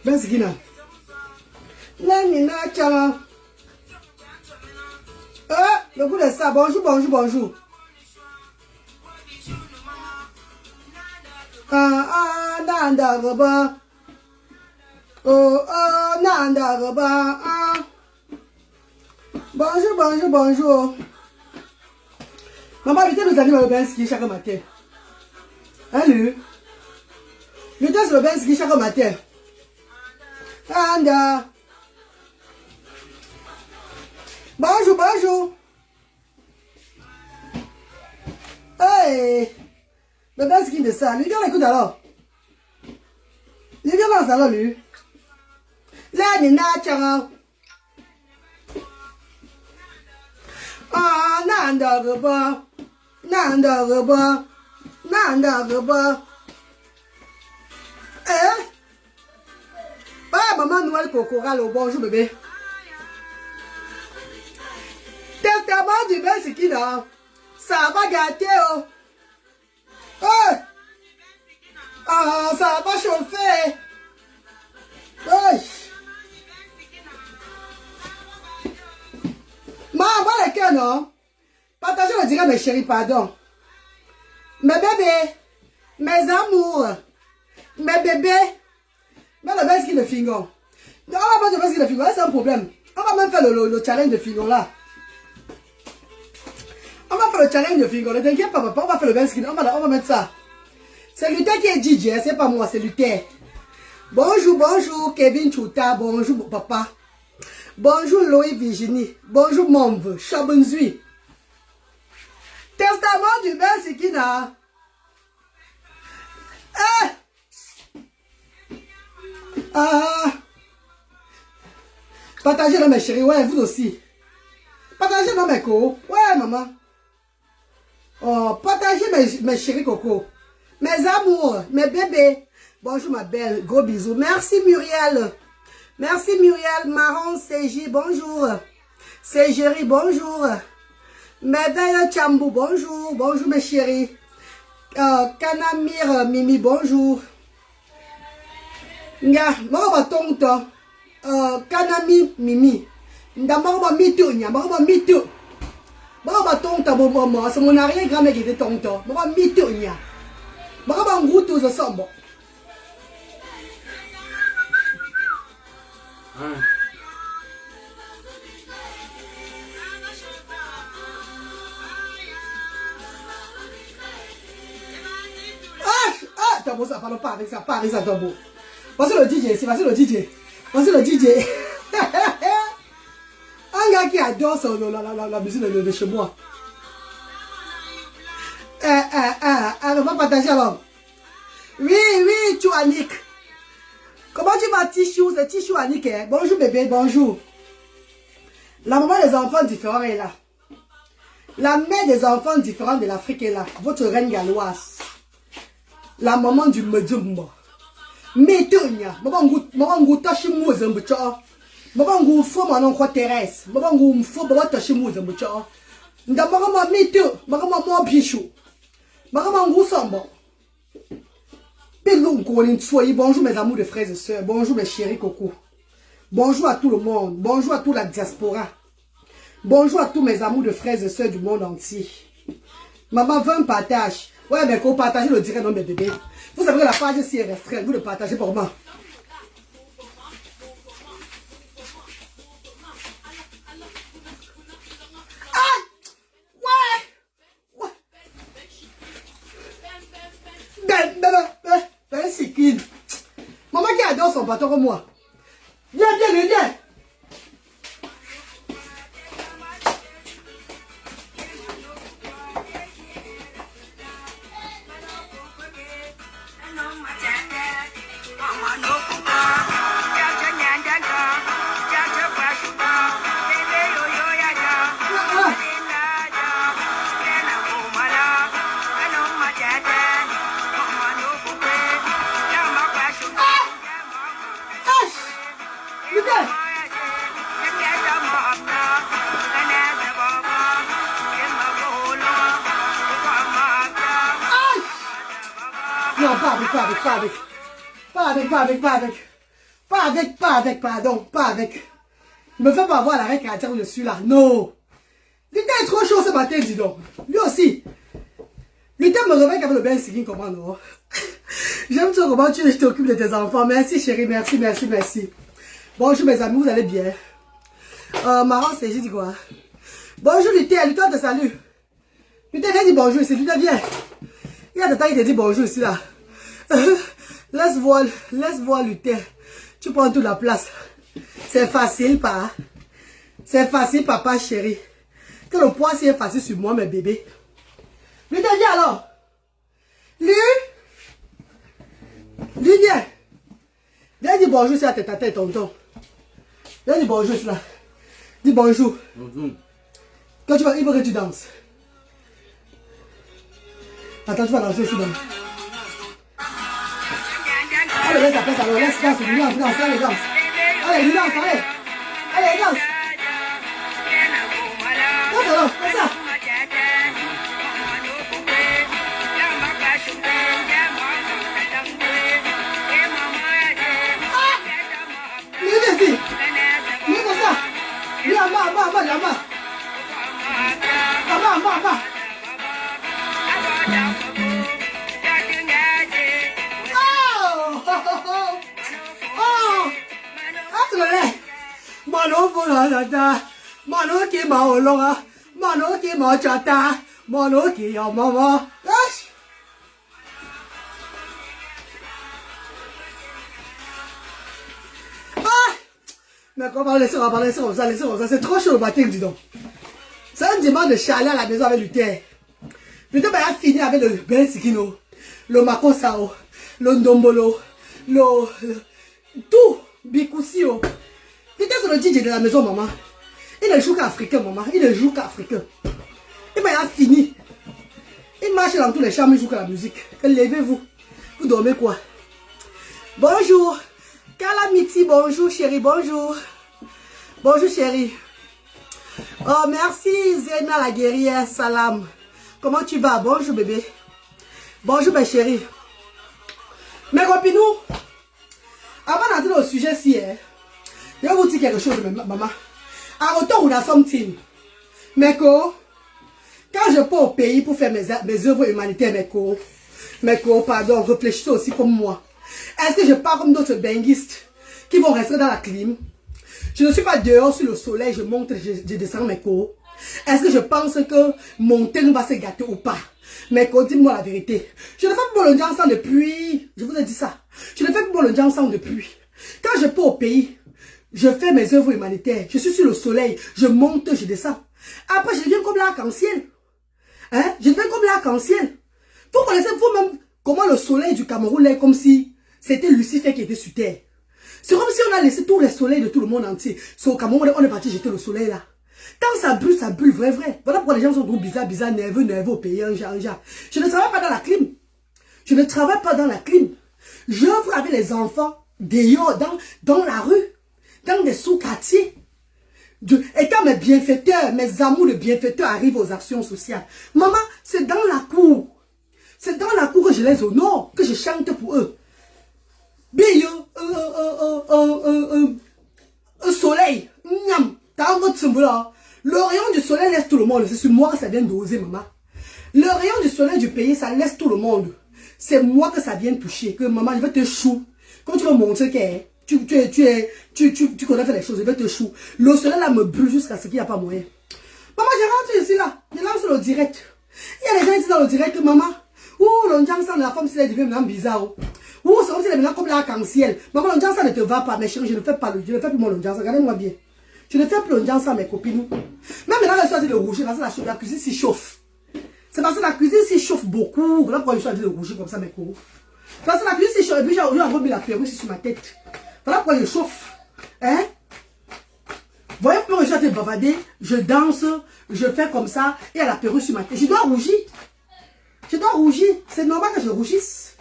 Ben Sikina. Là, Nina, tiens. Le coup de ça. Bonjour, bonjour, bonjour. Nanda Roba. Oh, Nanda Roba. Bonjour, bonjour, bonjour. Maman, invitez nos amis au Benski chaque matin. Hein, lui? Invitez sur le Benski chaque matin. Nanda. Bonjour, bonjour. Hey. Le Benski de ça. Lui, viens l'écoute alors. Lui, viens dans le salon, lui. Là, Nina, tiens. Nanda Roba. Nanda Roba. Nanda Roba. Maman Noël Cocoral, bonjour bébé. Testament du bain, c'est qui là? Ça va gâter, oh. Ça va chauffer. Maman, voilà le cœur, non? Partagez le direct, mes chéris, pardon. Mes bébés, mes amours, mes bébés. Mais le best qui de fingon. On va pas de best qui de fingon, c'est un problème. On va même faire le challenge de fingon là. On va faire le challenge de fingon. Ne t'inquiète pas, papa, on va faire le best qui. On va mettre ça. C'est Luther qui est DJ, c'est pas moi, c'est Luther. Bonjour, bonjour, Kevin Chouta. Bonjour, papa. Bonjour, Loïc Virginie. Bonjour, Momve. Chabonzui. Testament du best qui n'a. Partagez dans mes chéris, ouais, vous aussi. Partagez dans mes co. Ouais, maman. Oh, partagez mes chéris coco. Mes amours, mes bébés. Bonjour ma belle, gros bisous. Merci Muriel. Merci Muriel. Marron CJ, bonjour. Cégérie, bonjour. Médaille Chambou, bonjour. Bonjour mes chéris. Kanamir Mimi, bonjour. Nga, moro tonto. Kanami Mimi. Nda moro mito nya, moro mito. Moro tonto bobo, c'est mon arrière-grand-mère qui était tonto. Moro mito nya. Moro nguto zo sombo. T'as beau ça, parle pas avec ça, t'as beau. Voici le DJ, c'est voici le DJ. Voici le DJ. Un gars qui adore ça, la musique de chez moi. On va partager alors. Oui, tu Annick. Comment tu vas, Tichou? C'est Tichou Annick. Hein? Bonjour bébé, bonjour. La maman des enfants différents est là. La mère des enfants différents de l'Afrique est là. Votre reine galloise. La maman du Medjumbo. Metonia. Maman ngu tashimu zembucho. Maman ngu fo manon kwa Thérèse. Maman ngu mfo bawa tashimu zembucho. Nda maman meto. Maman mo bichou. Maman ngu sombo. Bonjour mes amours de frères et sœurs. Bonjour mes chéris coco. Bonjour à tout le monde. Bonjour à toute la diaspora. Bonjour à tous mes amours de frères et sœurs du monde entier. Maman veut un partage. Ouais, mais qu'on partage le direct dans mes bébés. Vous savez que la page est restreinte. Vous le partagez pour moi. Ben, c'est qui? Maman qui adore son bâton comme moi. Viens. Non, pas avec. Pardon, pas avec. Ne me fais pas avoir l'arrêt cardiaque où je suis là. Non. Lutin est trop chaud ce matin, dis donc. Lui aussi. Lutin me réveille avec le bain skin, comment non? J'aime trop comment tu t'occupes de tes enfants. Merci chérie, merci. Bonjour mes amis, vous allez bien? Marrant, c'est, j'ai dit quoi? Bonjour Lutin, Lutin te salue. Lutin, viens dire bonjour ici, Lutin, viens. Il y a des temps, il te dit bonjour ici là. Laisse voir Lutin. Tu prends toute la place. C'est facile, pas. C'est facile, papa chéri. Que le poids, c'est facile sur moi, mes bébés. Lutin, viens alors. Lui, viens. Viens dire bonjour ici à tes tatas et tonton. Viens dire bonjour ici là. Dis bonjour. Bonjour. Quand tu vas, il faut que tu danses. Attends, tu vas danser aussi, donc. Allez, laisse la place alors, laisse danse, lui danse, allez, danse. Allez, lui danse, allez. Allez, danse. Danse alors, fais ça. Lui, viens ici. Lui, comme ça. Lui, en bas. En bas. Mano fulana, mano ki maolonga, mano ki machata, mano ki ya mama. Mais comment laisser comme ça, c'est trop chaud le matin, dis donc. C'est un dimanche de chalet à la maison avec Lutin. Lutin a fini avec le Ben Sikino, le Makosao, le Ndombolo, tout, Bikousio. Lutin c'est le DJ de la maison, maman. Il ne joue qu'africain, maman. Il ne joue qu'africain. Il a fini. Il marche dans tous les chambres, il joue que la musique. Levez-vous. Vous dormez quoi? Bonjour. Calamity, bonjour chérie, bonjour. Bonjour chérie. Oh merci Zena la guerrière, salam. Comment tu vas? Bonjour bébé. Bonjour mes chéris. Mes copines, avant d'entrer dans le sujet ci, je vais vous dire quelque chose, maman. À retour, on a something. Mais quand je pars au pays pour faire mes œuvres humanitaires, pardon, réfléchissez aussi comme moi. Est-ce que je pars comme d'autres benguistes qui vont rester dans la clim? Je ne suis pas dehors sur le soleil, je monte, je descends mes cours. Est-ce que je pense que mon thème va se gâter ou pas? Mais dis-moi la vérité. Je ne fais plus mon ensemble depuis. Je vous ai dit ça. Je ne fais plus mon ensemble depuis. Quand je pars au pays, je fais mes œuvres humanitaires. Je suis sur le soleil, je monte, je descends. Après, je deviens comme l'arc-en-ciel. Hein? Je deviens comme l'arc-en-ciel. Vous connaissez vous-même comment le soleil du Cameroun est comme si c'était Lucifer qui était sur terre. C'est comme si on a laissé tous les soleils de tout le monde entier. C'est au Cameroun, on est parti jeter le soleil là. Quand ça bulle, vrai. Voilà pourquoi les gens sont trop bizarres, nerveux au pays, un genre. Je ne travaille pas dans la clim. Je ne travaille pas dans la clim. J'œuvre avec les enfants, dehors, dans la rue, dans des sous-quartiers. Et quand mes bienfaiteurs, mes amours de bienfaiteurs arrivent aux actions sociales, maman, c'est dans la cour. C'est dans la cour que je les honore, que je chante pour eux. Biyo, un soleil, le rayon du soleil laisse tout le monde. C'est sur moi que ça vient d'oser, maman. Le rayon du soleil du pays, ça laisse tout le monde. C'est moi que ça vient toucher. Que maman, je vais te chou. Quand tu vas montrer que tu connais faire les choses, je vais te chou. Le soleil là me brûle jusqu'à ce qu'il n'y a pas moyen. Maman, je rentre ici là. Je lance le direct. Il y a des gens ici dans le direct, maman. Oh, le Ndjangsan de la femme, c'est devenu maintenant bizarre. Oh, c'est comme si elle est maintenant comme l'arc-en-ciel. Maman, le Ndjangsan ne te va pas, mes chéris, je ne fais plus mon Ndjangsan. Regardez-moi bien. Je ne fais plus le Ndjangsan, mes copines. Même maintenant, je suis en train de rougir parce que la cuisine s'y chauffe. C'est parce que la cuisine s'y chauffe beaucoup. Là, pourquoi je suis en train de rougir comme ça, mes copines. Parce que la cuisine s'y chauffe. Et puis, j'ai encore mis la perruque sur ma tête. Voilà pourquoi je chauffe. Hein? Voyez comment je suis en train de bavader. Je danse, je fais comme ça. Et à la perruque sur ma tête. Je dois rougir. Je dois rougir. C'est normal que je rougisse.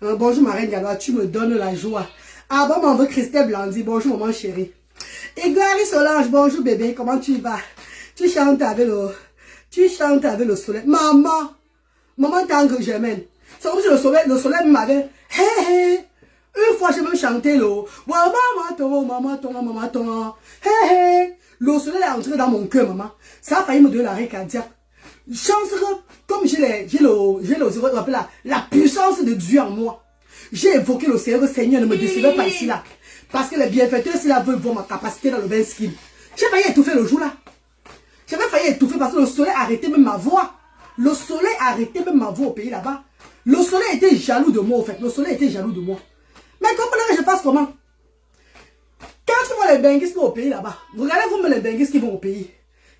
Bonjour ma reine Galois, tu me donnes la joie. Ah bon, mon veut Christelle Blandi, bonjour maman chérie. Et Gary Solange, bonjour bébé, comment tu vas? Tu chantes avec le soleil. Maman tant que je m'aime. C'est comme si le soleil m'avait, hé, Une fois, j'ai même chanté le maman, ton. Hé, hé. Le soleil est entré dans mon cœur, maman. Ça a failli me donner l'arrêt cardiaque. Chance que, comme j'ai la puissance de Dieu en moi, j'ai évoqué le Seigneur, ne me décevez pas ici, là. Parce que les bienfaiteurs, ici, là, veulent voir ma capacité dans le bain skin. J'ai failli étouffer le jour, là. J'avais failli étouffer parce que le soleil a arrêté même ma voix. Le soleil a arrêté même ma voix au pays là-bas. Le soleil était jaloux de moi, en fait. Le soleil était jaloux de moi. Mais comprenez que je fasse comment? Quand tu vois les benguistes au pays là-bas, regardez vous les benguistes qui vont au pays.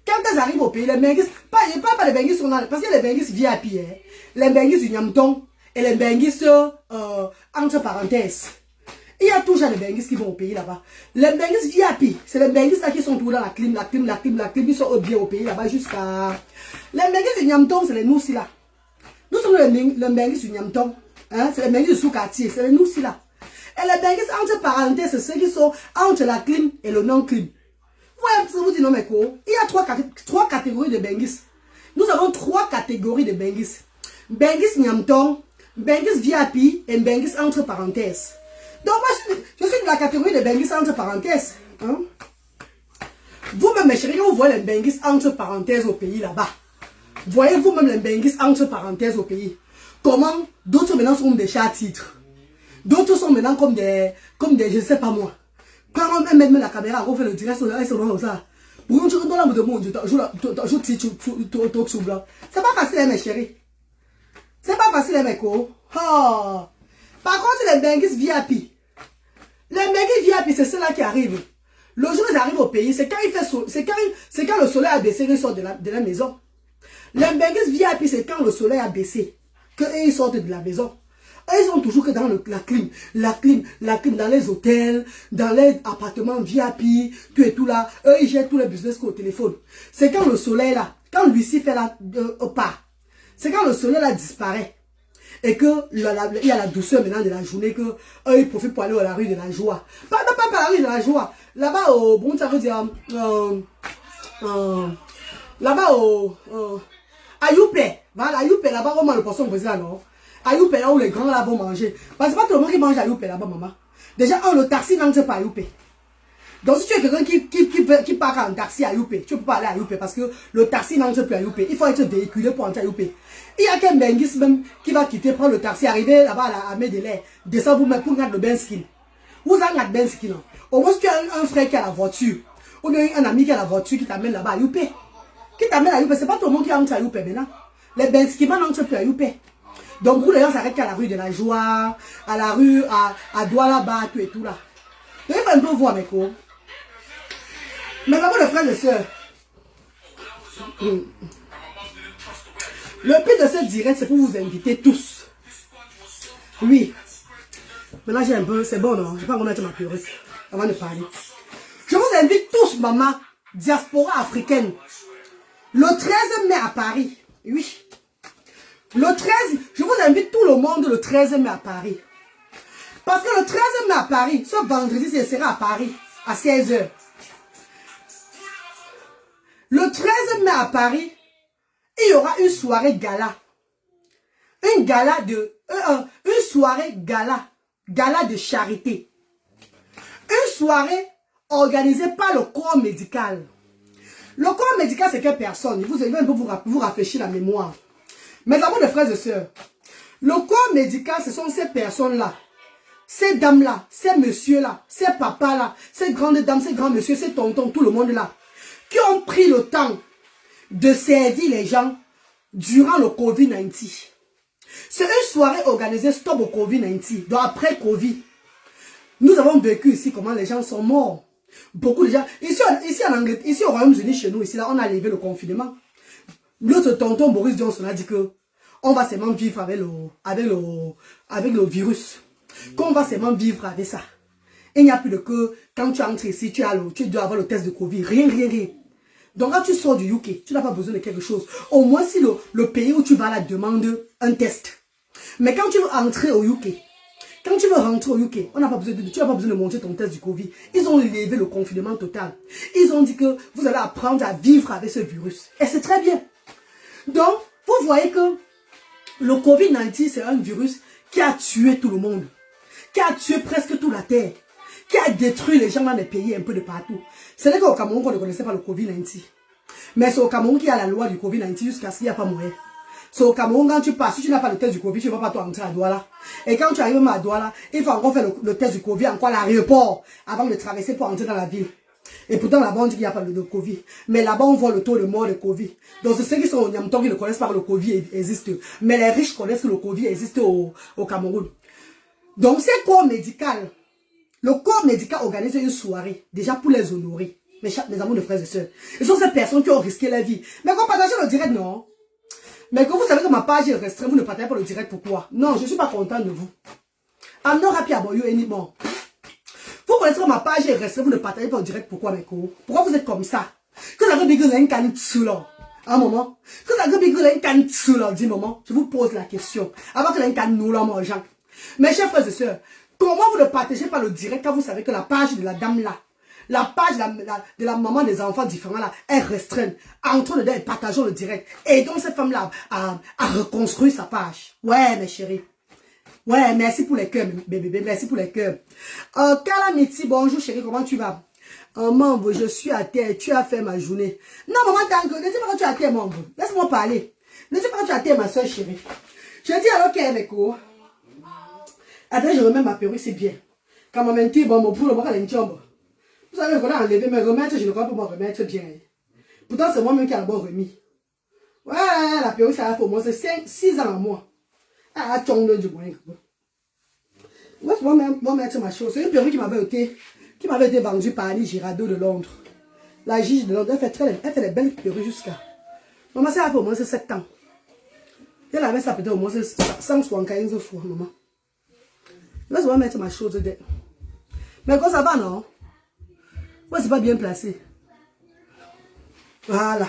Quand elles arrivent au pays, les benguistes, je ne parle pas des benguistes parce qu'il y a les benguistes VIP, hein, les benguistes du Nyamton et les benguistes entre parenthèses. Il y a toujours les benguistes qui vont au pays là-bas. Les benguistes VIP, c'est les benguistes qui sont toujours dans la clim, ils sont bien au pays là-bas jusqu'à... Les benguistes du Nyamton, c'est les nous là. Nous sommes les benguistes du Nyamton, hein, c'est les benguistes du sous-quartier, c'est les nous là. Et les benguistes entre parenthèses, c'est ceux qui sont entre la clim et le non-clim. Ouais, vous dites non, mais quoi? Il y a trois catégories de benguistes. Nous avons 3 catégories de benguistes. Benguistes Nyamton, benguistes VIP et benguistes entre parenthèses. Donc moi, je suis de la catégorie de benguistes entre parenthèses. Hein? Vous-même, mes chéris, vous voyez les benguistes entre parenthèses au pays là-bas. Voyez vous-même les benguistes entre parenthèses au pays. Comment d'autres maintenant sont des chats à titre. D'autres sont maintenant comme des, je ne sais pas moi. Quand on met la caméra, on fait le direct sur ça. Pour une chose, dans le monde, c'est pas facile, mes chéris. C'est pas facile, mes co. Par contre, les benguistes VIP. Les benguistes VIP, c'est ceux-là qui arrivent. Le jour où ils arrivent au pays, c'est quand il fait c'est quand le soleil a baissé, ils sortent de la maison. Les benguistes VIP, c'est quand le soleil a baissé, qu'ils sortent de la maison. Ils sont toujours que dans la clim, dans les hôtels, dans les appartements VIP, tout et tout là. Eux, ils gèrent tous les business au téléphone. C'est quand le soleil là, quand Lucie fait la pas. C'est quand le soleil là disparaît. Et que il y a la douceur maintenant de la journée que eux, ils profitent pour aller à la rue de la joie. Pas la rue de la joie. Là-bas au bon, ça veut dire là-bas au à Youpé. Voilà, à Youpé, là-bas, vraiment le poisson brésilien, là, non? À Youpé, là où les grands là vont manger. Parce que c'est pas tout le monde qui mange à Youpé là-bas, maman. Déjà, le taxi n'entre pas à Youpé. Donc, si tu es quelqu'un qui part en taxi à Youpé, tu ne peux pas aller à Youpé parce que le taxi n'entre plus à Youpé. Il faut être véhiculé pour entrer à Youpé. Il y a qu'un benguis même qui va quitter, prendre le taxi, arriver là-bas à Medellin, descendre vous mettre pour mettre le benskin. Vous avez un benskin. Au moins, si tu as un frère qui a la voiture, ou bien un ami qui a la voiture qui t'amène là-bas à Youpé. Qui t'amène à Youpé, c'est pas tout le monde qui entre à Youpé maintenant. Les benskimans n'entrent plus à Youpé. Donc, vous, les gens s'arrêtent à la rue de la Joie, à la rue, à Douala-Bas, tout et tout là. Donc, il faut un peu voir mes cours. Mais d'abord, les frères et sœurs, le but de ce direct, c'est pour vous inviter tous. Oui. Maintenant, j'ai un peu, c'est bon, non? Je vais pas remettre ma perruque avant de parler. Je vous invite tous, maman, diaspora africaine, le 13 mai à Paris. Oui. Le 13, je vous invite tout le monde le 13 mai à Paris. Parce que le 13 mai à Paris, ce vendredi, ce sera à Paris, à 16 h. Le 13 mai à Paris, il y aura une soirée gala. Une soirée gala. Gala de charité. Une soirée organisée par le corps médical. Le corps médical, c'est quelle personne? Vous allez un peu vous rafraîchir la mémoire. Mes amours de frères et sœurs, le corps médical, ce sont ces personnes-là, ces dames-là, ces messieurs-là, ces papas-là, ces grandes dames, ces grands messieurs, ces tontons, tout le monde-là, qui ont pris le temps de servir les gens durant le Covid-19. C'est une soirée organisée stop au Covid-19, donc après Covid. Nous avons vécu ici comment les gens sont morts. Beaucoup de gens, ici en Angleterre, ici au Royaume-Uni, chez nous, ici là, on a levé le confinement. L'autre tonton Boris Johnson a dit que on va seulement vivre avec le virus. Qu'on va seulement vivre avec ça. Il n'y a plus de que quand tu entres ici, tu dois avoir le test de Covid. Rien. Donc quand tu sors du UK, tu n'as pas besoin de quelque chose. Au moins si le pays où tu vas là demande un test. Mais quand tu veux entrer au UK, on n'a pas besoin tu n'as pas besoin de montrer ton test du Covid. Ils ont levé le confinement total. Ils ont dit que vous allez apprendre à vivre avec ce virus. Et c'est très bien. Donc, vous voyez que le Covid-19, c'est un virus qui a tué tout le monde. qui a tué presque toute la terre, qui a détruit les gens dans les pays un peu de partout. Ce n'est qu'au Cameroun qu'on ne connaissait pas le Covid-19. Mais c'est au Cameroun qu'il y a la loi du Covid-19 jusqu'à ce qu'il n'y a pas moyen. C'est au Cameroun, quand tu passes, si tu n'as pas le test du Covid, tu ne vas pas toi entrer à Douala. Et quand tu arrives même à Douala, il faut encore faire le test du Covid, encore à l'aéroport, avant de traverser pour entrer dans la ville. Et pourtant, là-bas, on dit qu'il n'y a pas de Covid. Mais là-bas, on voit le taux de mort de Covid. Donc, c'est ceux qui sont au Niamton qui ne connaissent pas que le Covid existe. Mais les riches connaissent que le Covid existe au Cameroun. Donc, ces corps médical, le corps médical organise une soirée, déjà pour les honorer. Mes amours de frères et sœurs. Ce sont ces personnes qui ont risqué la vie. Mais quand vous partagez le direct, non. Mais quand vous savez que ma page est restreinte, vous ne partagez pas le direct, pourquoi? Non, je ne suis pas content de vous. I'm not happy about you anymore. Vous connaissez que ma page est restreinte, vous ne partagez pas le direct, pourquoi, mes cours? Pourquoi vous êtes comme ça? Que vous avez dit que vous avez une canne dessus, là. Un moment. Que vous avez dit que vous avez une canne dessus, là, dis moment. Je vous pose la question. Avant que vous avez une canne nous, là, mon gens. Mes chers frères et sœurs, comment vous ne partagez pas le direct quand vous savez que la page de la dame, là, la page de la maman des enfants différents là est restreinte. Entre dedans, partageons le direct. Aidons cette femme-là à reconstruire sa page. Ouais, mes chéris. Ouais, merci pour les cœurs, bébé. Merci pour les cœurs. Calamity, bonjour chérie, comment tu vas? Maman, je suis à terre. Tu as fait ma journée. Non, maman, ne dis pas que tu es à terre, maman. Laisse-moi parler. Ne dis pas que tu es à terre, ma soeur chérie. Je dis alors qu'elle est mes cours. Attends, je remets ma perruque, c'est bien. Quand ma main bon, mon poulet, moi, elle est une chambre. Vous savez qu'on a enlevé mes remettre, je ne crois pas me remettre bien. Pourtant, c'est moi-même qui a d'abord remis. Ouais, la perruque, ça va pour moi, c'est 6 ans à moi. Ah, tchong du moins. Moi, mettre ma chose. C'est une perruque qui m'avait été vendue par Annie Girardot de Londres. La Gigi de Londres, elle fait des belles perruques jusqu'à. Maman, ça va pour moi, c'est 7 ans. Elle avait ça peut-être au moins 175 fois, maman. Laisse-moi mettre ma chose dedans. Mais quand ça va, non? Moi, c'est pas bien placé. Voilà.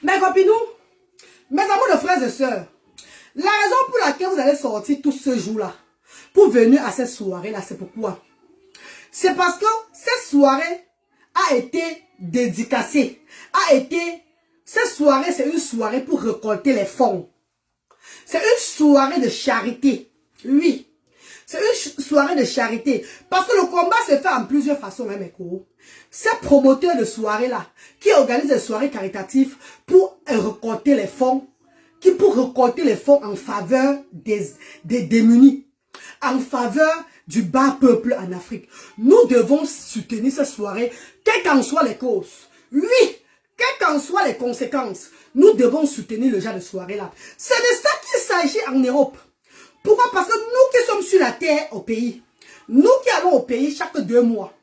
Mes copines, mes amours de frères et sœurs, la raison pour laquelle vous allez sortir tout ce jour-là, pour venir à cette soirée-là, c'est pourquoi? C'est parce que cette soirée a été dédicacée. Cette soirée, c'est une soirée pour récolter les fonds. C'est une soirée de charité. Oui. C'est une soirée de charité. Parce que le combat se fait en plusieurs façons, hein, mes cours. Ces promoteurs de soirée-là, qui organisent des soirées caritatives pour récolter les fonds, en faveur des démunis, en faveur du bas peuple en Afrique. Nous devons soutenir cette soirée, quelles qu'en soient les causes. Oui, quelles qu'en soient les conséquences, nous devons soutenir le genre de soirée-là. C'est de ça qu'il s'agit en Europe. Pourquoi? Parce que nous qui sommes sur la terre au pays, nous qui allons au pays chaque 2 mois,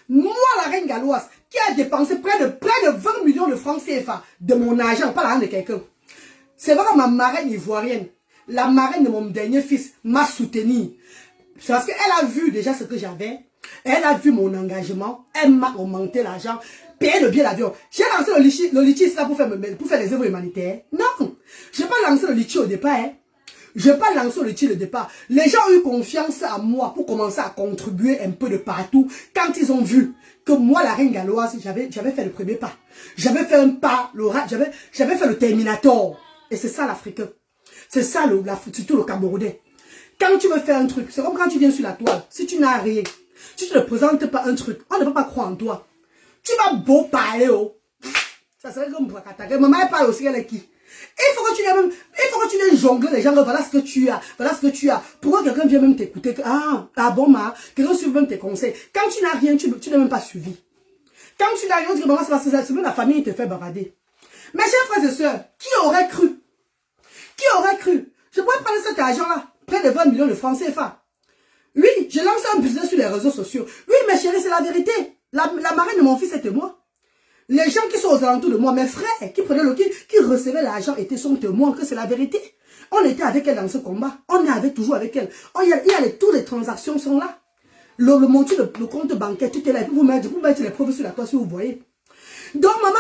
moi la reine galloise, qui a dépensé près de 20 millions de francs CFA de mon argent, pas l'argent de quelqu'un. C'est vrai que ma marraine ivoirienne, la marraine de mon dernier fils, m'a soutenu. C'est parce qu'elle a vu déjà ce que j'avais, elle a vu mon engagement, elle m'a augmenté l'argent, payé le billet d'avion. J'ai lancé le litchi là pour faire les œuvres humanitaires. Non, je n'ai pas lancé le litchi au départ. Hein. Je n'ai pas lancé le litchi au départ. Les gens ont eu confiance en moi pour commencer à contribuer un peu de partout. Quand ils ont vu que moi, la reine galloise, j'avais fait le premier pas. J'avais fait un pas, j'avais fait le Terminator. Et c'est ça l'Africain. C'est ça surtout le Camerounais. Quand tu veux faire un truc, c'est comme quand tu viens sur la toile. Si tu n'as rien, si tu ne présentes pas un truc, on ne peut pas croire en toi. Tu vas beau parler, oh. Ça serait comme pour attaquer. Maman, elle parle aussi, elle est qui? Il faut que tu viennes jongler les gens, voilà ce que tu as, voilà ce que tu as. Pourquoi quelqu'un vient même t'écouter? Ah bon, quelqu'un suit même tes conseils. Quand tu n'as rien, tu n'es même pas suivi. Quand tu n'as rien, tu dis, maman, c'est parce que c'est même la famille qui te fait bavader. Mes chers frères et sœurs, qui aurait cru? Qui aurait cru? Je pourrais prendre cet argent-là, près de 20 millions de francs CFA. Oui, je lance un business sur les réseaux sociaux. Oui, mes chéris, c'est la vérité. La marraine de mon fils était moi. Les gens qui sont aux alentours de moi, mes frères, qui recevaient l'argent, sont témoins que c'est la vérité. On était avec elle dans ce combat. On est toujours avec elle. Toutes les transactions sont là. Le montant, le compte bancaire, tout est là. Vous mettez les preuves sur la toile si vous voyez. Donc, maman,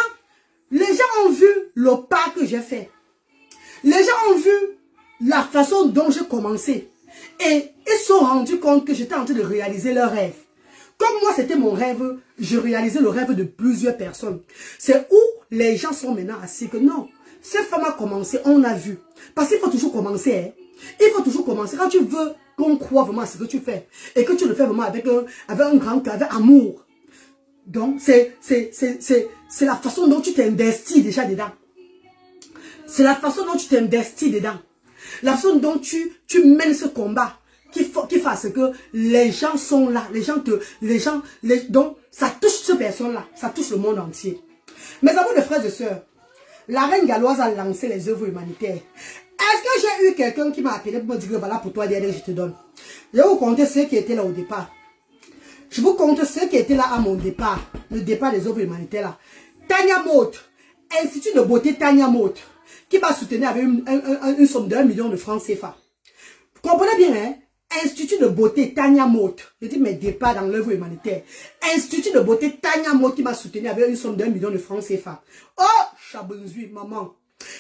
les gens ont vu le pas que j'ai fait. Les gens ont vu la façon dont j'ai commencé. Et ils se sont rendus compte que j'étais en train de réaliser leur rêve. Comme moi, c'était mon rêve, je réalisais le rêve de plusieurs personnes. C'est où les gens sont maintenant assis que non, cette femme a commencé, on a vu. Parce qu'il faut toujours commencer. Hein. Il faut toujours commencer. Quand tu veux qu'on croit vraiment à ce que tu fais. Et que tu le fais vraiment avec un grand cœur, avec amour. Donc, c'est la façon dont tu t'investis déjà dedans. C'est la façon dont tu t'investis dedans. La façon dont tu mènes ce combat. Qui fasse que les gens sont là. Donc, ça touche ces personnes-là. Ça touche le monde entier. Mes amis de frères et sœurs, la reine galloise a lancé les œuvres humanitaires. Est-ce que j'ai eu quelqu'un qui m'a appelé pour me dire que voilà pour toi, derrière, je te donne. Je vais vous compter ceux qui étaient là au départ. Je vous compte ceux qui étaient là à mon départ. Le départ des œuvres humanitaires là. Tania Motte, Institut de beauté Tania Motte, qui m'a soutenu avec une somme de 1 million de francs CFA. Vous comprenez bien, hein? Institut de beauté Tania Motte. Je dis mes départs dans l'œuvre humanitaire. Institut de beauté Tania Motte qui m'a soutenu avec une somme de 1 million de francs CFA. Oh, Chabonzui, maman.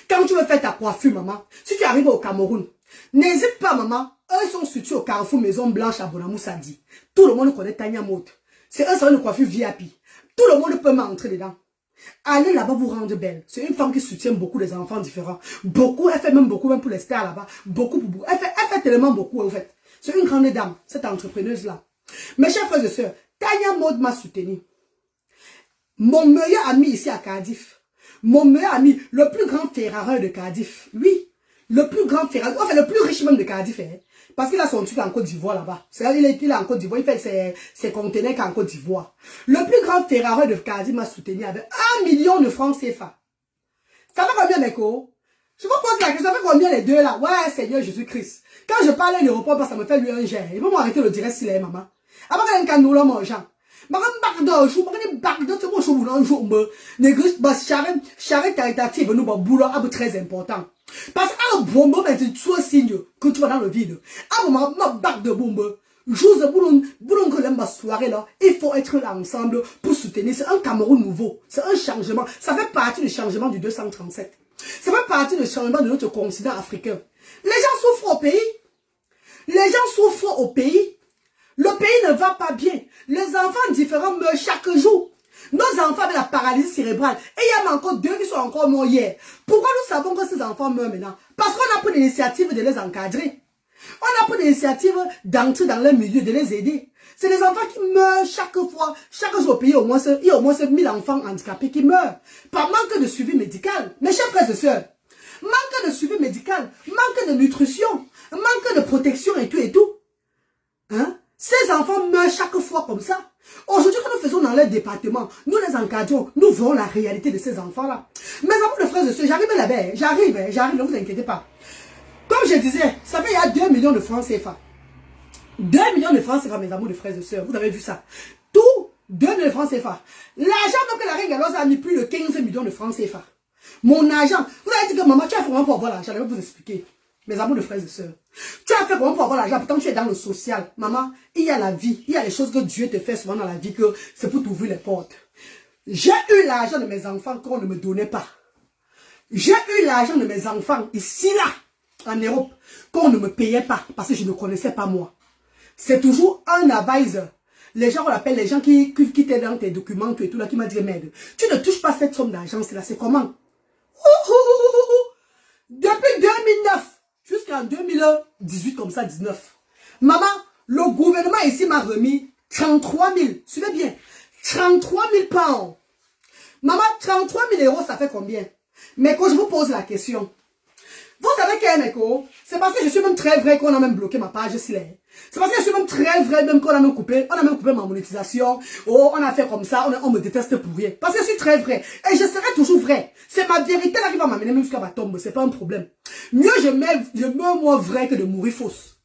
Quand tu veux faire ta coiffure, maman, si tu arrives au Cameroun, n'hésite pas, maman. Eux sont situés au Carrefour Maison Blanche à Bonamou Sadi. Tout le monde connaît Tania Motte. C'est un salon de coiffure VIP. Tout le monde peut m'entrer dedans. Allez là-bas vous rendre belle. C'est une femme qui soutient beaucoup les enfants différents. Beaucoup, elle fait même beaucoup, même pour les stars là-bas. Beaucoup. Elle fait tellement beaucoup, en fait. C'est une grande dame, cette entrepreneuse-là. Mes chers frères et sœurs, Tania Motte m'a soutenu. Mon meilleur ami ici à Cardiff, mon meilleur ami, le plus grand ferrareur de Cardiff, oui, le plus grand ferrareur, enfin le plus riche même de Cardiff, hein, parce qu'il a son truc en Côte d'Ivoire là-bas. Il est en Côte d'Ivoire, il fait ses conteneurs en Côte d'Ivoire. Le plus grand ferrareur de Cardiff m'a soutenu avec 1 million de francs CFA. Ça fait combien, Meko? Je vous pose la question, ça fait combien les deux là? Ouais, Seigneur Jésus-Christ. Quand je parle à l'aéroport, ça me fait lui un jet. Il va m'arrêter le direct s'il est maman. Avant qu'il y ait un canou là, mon gens. Je charrette caritative nous un boulot très important. Parce qu'un bombe, c'est soit signe que tu vas dans le vide. Un moment, ma bac de bombe. Chose boulon que l'aime soirée là, il faut être là ensemble pour soutenir. C'est un Cameroun nouveau. C'est un changement. Ça fait partie du changement du 237. Ça fait partie du changement de notre continent africain. Les gens souffrent au pays. Les gens souffrent au pays. Le pays ne va pas bien. Les enfants différents meurent chaque jour. Nos enfants avec la paralysie cérébrale. Et il y a encore 2 qui sont encore morts hier. Pourquoi nous savons que ces enfants meurent maintenant? Parce qu'on a pris l'initiative de les encadrer. On a pris l'initiative d'entrer dans leur milieu, de les aider. C'est des enfants qui meurent chaque fois. Chaque jour au pays, il y a au moins 1000 enfants handicapés qui meurent. Par manque de suivi médical. Mes chers frères et sœurs, manque de suivi médical, manque de nutrition, manque de protection et tout et tout. Hein? Ces enfants meurent chaque fois comme ça. Aujourd'hui, quand nous faisons dans leur département, nous les encadrons, nous voyons la réalité de ces enfants-là. Mes amis de frères et sœurs, j'arrive là-bas, j'arrive, ne vous inquiétez pas. Comme je disais, ça fait il y a 2 millions de francs CFA. 2 millions de francs CFA, mes amis de frères et sœurs, vous avez vu ça. Tout 2 millions de francs CFA. L'argent que la reine galloise a mis plus de 15 millions de francs CFA. Mon argent, vous avez dit que maman, tu as fait comment pour avoir l'argent? Je vais vous expliquer. Mes amours de frères et sœurs. Tu as fait comment pour avoir l'argent? Pourtant, tu es dans le social. Maman, il y a la vie. Il y a les choses que Dieu te fait souvent dans la vie que c'est pour t'ouvrir les portes. J'ai eu l'argent de mes enfants qu'on ne me donnait pas. J'ai eu l'argent de mes enfants ici, là, en Europe, qu'on ne me payait pas parce que je ne connaissais pas moi. C'est toujours un advisor. Les gens, on appelle les gens qui t'aident dans tes documents et tout là, qui m'a dit, merde, tu ne touches pas cette somme d'argent, c'est là, c'est comment? Depuis 2009 jusqu'en 2018, comme ça, 19. Maman, le gouvernement ici m'a remis 33 000. Suivez bien. 33 000 pounds. Maman, 33 000 €, ça fait combien? Mais quand je vous pose la question, vous savez qu'un Meko, c'est parce que je suis même très vrai qu'on a même bloqué ma page Slayer. C'est parce que je suis même très vrai même qu'on a même coupé ma monétisation. Oh, on a fait comme ça, on me déteste pour rien. Parce que je suis très vrai. Et je serai toujours vrai. C'est ma vérité là qui va m'amener même jusqu'à ma tombe. C'est pas un problème. Mieux je meurs moi vrai que de mourir fausse.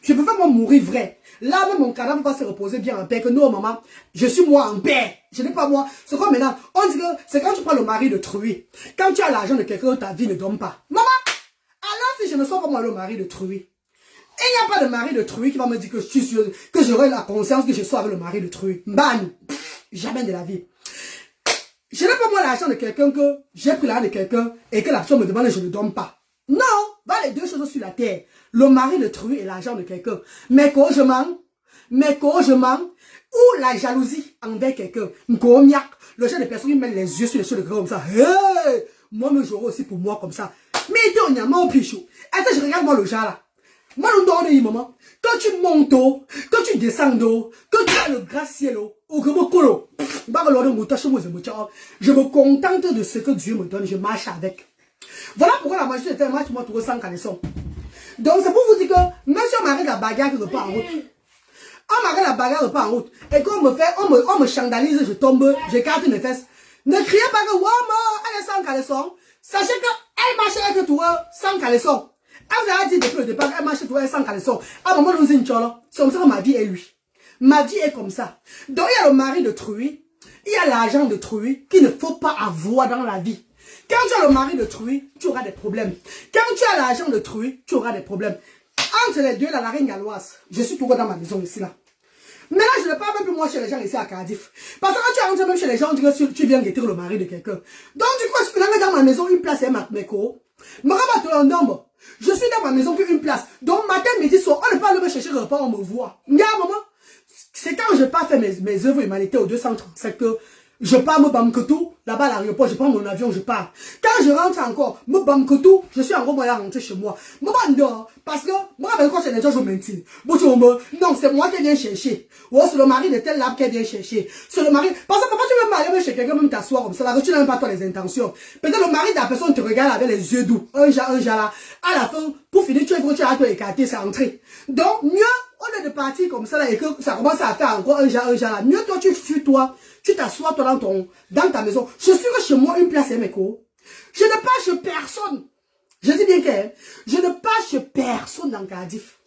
Je préfère moi mourir vrai. Là même mon cadavre va se reposer bien en paix. Que non maman, je suis moi en paix. Je n'ai pas moi. C'est comme maintenant, on dit que c'est quand tu prends le mari de truie. Quand tu as l'argent de quelqu'un, ta vie ne donne pas. Maman, alors si je ne sois pas moi le mari de truie. Il n'y a pas de mari de truie qui va me dire que j'aurai la conscience que je sois avec le mari de truie. Ban. Jamais de la vie. Je n'ai pas moi l'argent de quelqu'un que j'ai pris l'argent de quelqu'un et que la personne me demande et je ne donne pas. Non. Va les deux choses sur la terre. Le mari de truie et l'argent de quelqu'un. Mais quand je mens. Ou la jalousie envers quelqu'un. Le genre de personne qui met les yeux sur les choses de quelqu'un comme ça. Hey, moi, me j'aurai aussi pour moi comme ça. Mais il était au nyama au pichou. Est-ce que je regarde moi le genre là? Moi, je donne maman. Quand tu montes, quand tu descends, quand tu as le gratte-ciel, je me contente de ce que Dieu me donne, je marche avec. Voilà pourquoi la majorité des temps, moi, tu ressens caleçon. Donc, c'est pour vous dire que, même si on m'arrête la bagarre quelque part en route, on m'arrête la bagarre quelque part en route, et qu'on me fait, on me scandalise, je tombe, j'écarte mes fesses. Ne criez pas que, wow, elle est sans caleçon. Sachez qu'elle marche avec toi sans caleçon. Elle vous a dit depuis le départ, elle marche avec toi sans caleçon. À un moment, nous c'est comme ça que ma vie est lui. Ma vie est comme ça. Donc, il y a le mari de truie, il y a l'argent de truie qu'il ne faut pas avoir dans la vie. Quand tu as le mari de truie, tu auras des problèmes. Quand tu as l'argent de truie, tu auras des problèmes. Entre les deux, la reine galloise, je suis toujours dans ma maison ici, là. Mais là, je ne parle même plus moi chez les gens ici à Cardiff. Parce que quand tu rentres même chez les gens, on dit que tu viens guetter le mari de quelqu'un. Donc, du coup, je suis dans ma maison, une place est ma méco. Je suis dans ma maison qu'une place. Donc, matin, midi, soir, on ne peut pas me chercher le repas, on me voit. Maman, c'est quand je pars faire mes œuvres humanitaires au 237 que je pars me Bamkotou, là-bas à l'aéroport, je prends mon avion, je pars. Quand je rentre encore, me Bamkotou, je suis encore moyen à rentrer chez moi. Maman dort, parce que moi, quand j'ai des gens, je maintiens. Non, c'est moi qui viens chercher. Oh, c'est le mari de tel lab qui vient chercher. C'est le mari. Parce que parfois, tu veux m'aller chez quelqu'un, même t'asseoir comme ça, là, tu n'as même pas toi les intentions. Peut-être le mari de la personne te regarde avec les yeux doux. Un jar là. À la fin, pour finir, tu as te écarter, c'est entré. Donc, mieux, on est de partir comme ça, là, et que ça commence à faire encore un jar là. Mieux, toi, tu fuis, toi. Tu t'assois, toi, dans ta maison. Je suis que chez moi, une place est mes co. Je ne passe chez personne. Je dis bien que je ne passe chez personne dans Cardiff.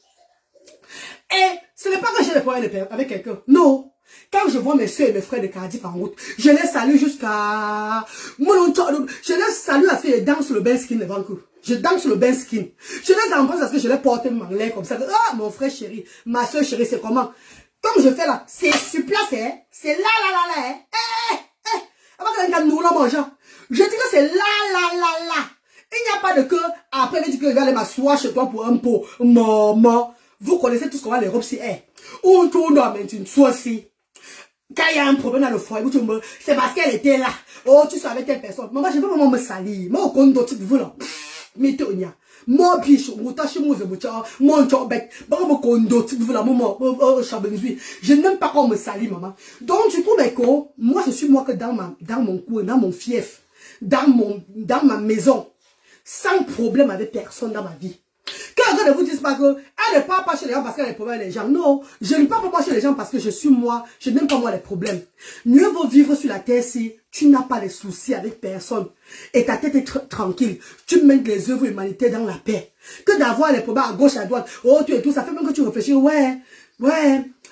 Et ce n'est pas que j'ai des problèmes avec quelqu'un. Non. Quand je vois mes soeurs et mes frères de Cardiff en route, je les salue jusqu'à... Je les salue parce que je danse sur le bain skin devant eux. Je danse sur le bain skin. Je les embrasse parce que je les porte en l'air comme ça. Ah, mon frère chéri, ma soeur chérie, c'est comment? Comme je fais là, c'est sur place, hein. C'est là, hein. Avant que quelqu'un nous la mange. Je dis que c'est là. Il n'y a pas de que, après, il dit que je vais aller m'asseoir chez toi pour un pot. Maman, vous connaissez tout ce qu'on va l'Europe, c'est, on tourne dans une soie-ci. Quand il y a un problème dans le foyer, c'est parce qu'elle était là. Oh, tu savais telle personne. Maman, je ne veux pas me salir. Moi, au compte d'autres, vous là. Mais tu vois, moi, biche, mon tâche, mon bec, je n'aime pas qu'on me salit, maman. Donc, du coup, moi, je suis moi que dans mon coin, dans mon fief, dans ma maison, sans problème avec personne dans ma vie. Quand ne vous disent pas que elle ne parle pas chez les gens parce qu'elle a des problèmes avec les gens. Non, je ne parle pas chez les gens parce que je suis moi. Je n'aime pas moi les problèmes. Mieux vaut vivre sur la terre si tu n'as pas de soucis avec personne. Et ta tête est tranquille. Tu mènes les œuvres humanitaires dans la paix. Que d'avoir les problèmes à gauche, à droite. Oh, tu et tout. Ça fait même que tu réfléchis. Ouais.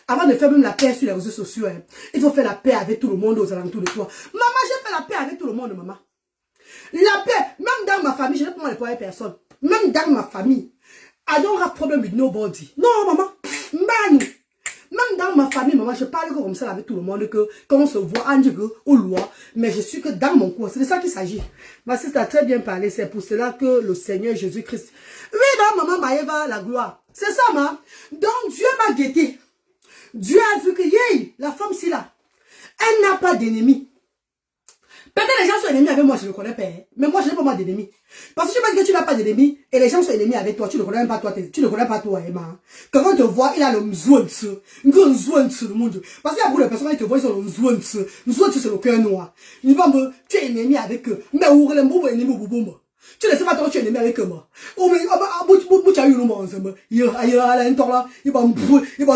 Avant de faire même la paix sur les réseaux sociaux, il faut faire la paix avec tout le monde aux alentours de toi. Maman, j'ai fait la paix avec tout le monde, maman. La paix, même dans ma famille, je n'ai pas les problèmes avec personne. Même dans ma famille. I don't have problem with nobody. Non, maman. Man. Même dans ma famille, maman, je parle comme ça avec tout le monde, que quand on se voit, on dit que, au loi, mais je suis que dans mon coin. C'est de ça qu'il s'agit. Ma sœur a très bien parlé. C'est pour cela que le Seigneur Jésus-Christ. Oui, non, maman, Maëva, la gloire. C'est ça, maman. Donc, Dieu m'a guetté. Dieu a vu que, la femme, c'est là. Elle n'a pas d'ennemi. Peut-être les gens sont ennemis avec moi, je ne le connais pas. Mais moi, je n'ai pas moi d'ennemis. Parce que je me dis que tu n'as pas d'ennemis et les gens sont ennemis avec toi. Tu ne connais même pas toi. Tu ne connais pas toi, Emma. Quand on te voit, il a le mzouantse. Le monde. Parce qu'il y a beaucoup de personnes qui te voient, ils ont le mzouantse. Mzouantse, c'est le cœur noir. Tu es ennemi avec eux. Mais où est le ennemi? Tu ne sais pas toi, tu es ennemi avec moi. Oh, mais, tu as eu le monde ensemble. Il a un temps là, il va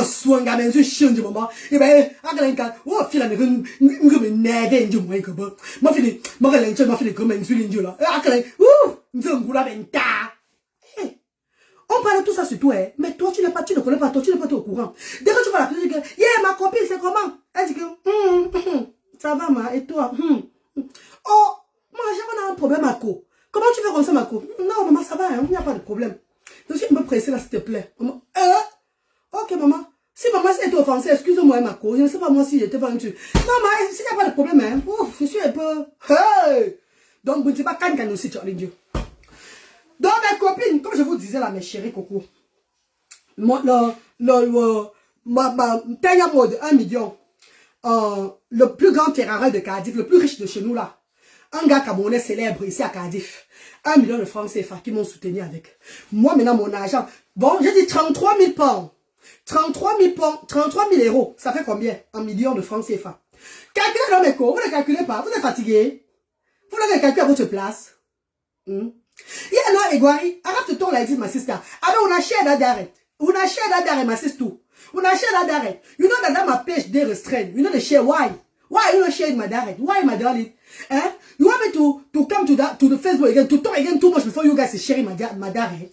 soigner, gamin, je chien du moment. Il va, oh, fil à ne me neve, du moins que bon. Ma fille, ma fille, comme un sulindio là. On parle de tout ça sur toi, mais toi, tu ne connais pas, toi, tu n'es pas au courant. Dès que tu vas la dire que, ma copine, c'est comment? Elle dit que, ça va, ma, et toi, Oh, moi, j'ai un problème à quoi? Comment tu fais comme ça, Marco? Non, maman, ça va, il n'y a pas de problème. Je suis un peu pressée là, s'il te plaît. Maman, ok, maman. Si maman s'est offensée, excuse-moi, Marco. Je ne sais pas moi si j'étais pas un truc. Non, maman, s'il n'y a pas de problème, hein. Je suis un peu... Hey! Donc, vous ne sais pas quand aussi, tu as Dieu. Donc, mes copines, comme je vous disais là, mes chéris coco, moi, ma taille mode 1 million, le plus grand Ferrari de Cardiff, le plus riche de chez nous là, un gars camerounais célèbre ici à Cardiff. 1 million de francs CFA qui m'ont soutenu avec. Moi, maintenant, mon argent. Bon, j'ai dit 33 000 pounds. 33 000 pounds, 33 000 euros. Ça fait combien? 1 million de francs CFA. Calculez dans mes cours. Vous ne calculez pas. Vous êtes fatigué. Vous l'avez calculé à votre place. Yeah, no, Egwari, Arab like this, my sister. I mean, una share that direct. Una share that direct, my sister. Una share that direct. You know that my page, they restrain. You know the share. Why? Why you not share my direct? Why, my darling? Eh? You want me to come to the Facebook again, to talk again too much before you guys is sharing my direct?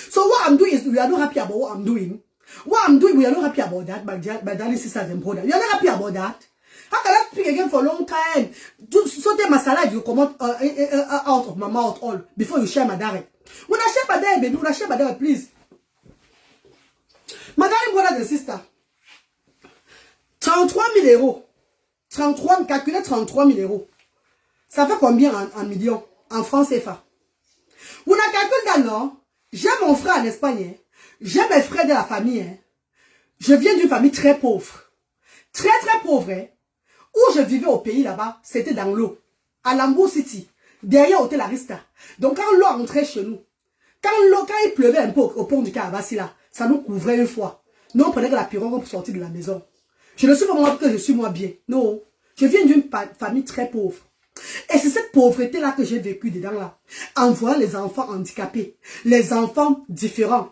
So what I'm doing is, we are not happy about what I'm doing. What I'm doing, we are not happy about that, my darling sisters and brothers. You are not happy about that? How can I speak again for a long time? So take my saliva, you come out of my mouth all before you share my direct. When I share my direct, baby, when I share my direct, please. My darling brothers and sisters, 33 000 euros. 33, calculez 33 000 euros. Ça fait combien en millions? En francs CFA. Vous n'avez calculé non? J'ai mon frère en Espagne. Hein. J'ai mes frères de la famille. Hein. Je viens d'une famille très pauvre. Très très pauvre. Hein. Où je vivais au pays là-bas, c'était dans l'eau. À Lambeau City. Derrière Hôtel Arista. Donc quand l'eau entrait chez nous, quand il pleuvait un peu au pont du Carabassi là, ça nous couvrait une fois. Nous on prenait que la pirogue pour sortir de la maison. Je ne suis pas moi que je suis moi bien. Non. Je viens d'une famille très pauvre. Et c'est cette pauvreté-là que j'ai vécu dedans là. En voyant les enfants handicapés, les enfants différents,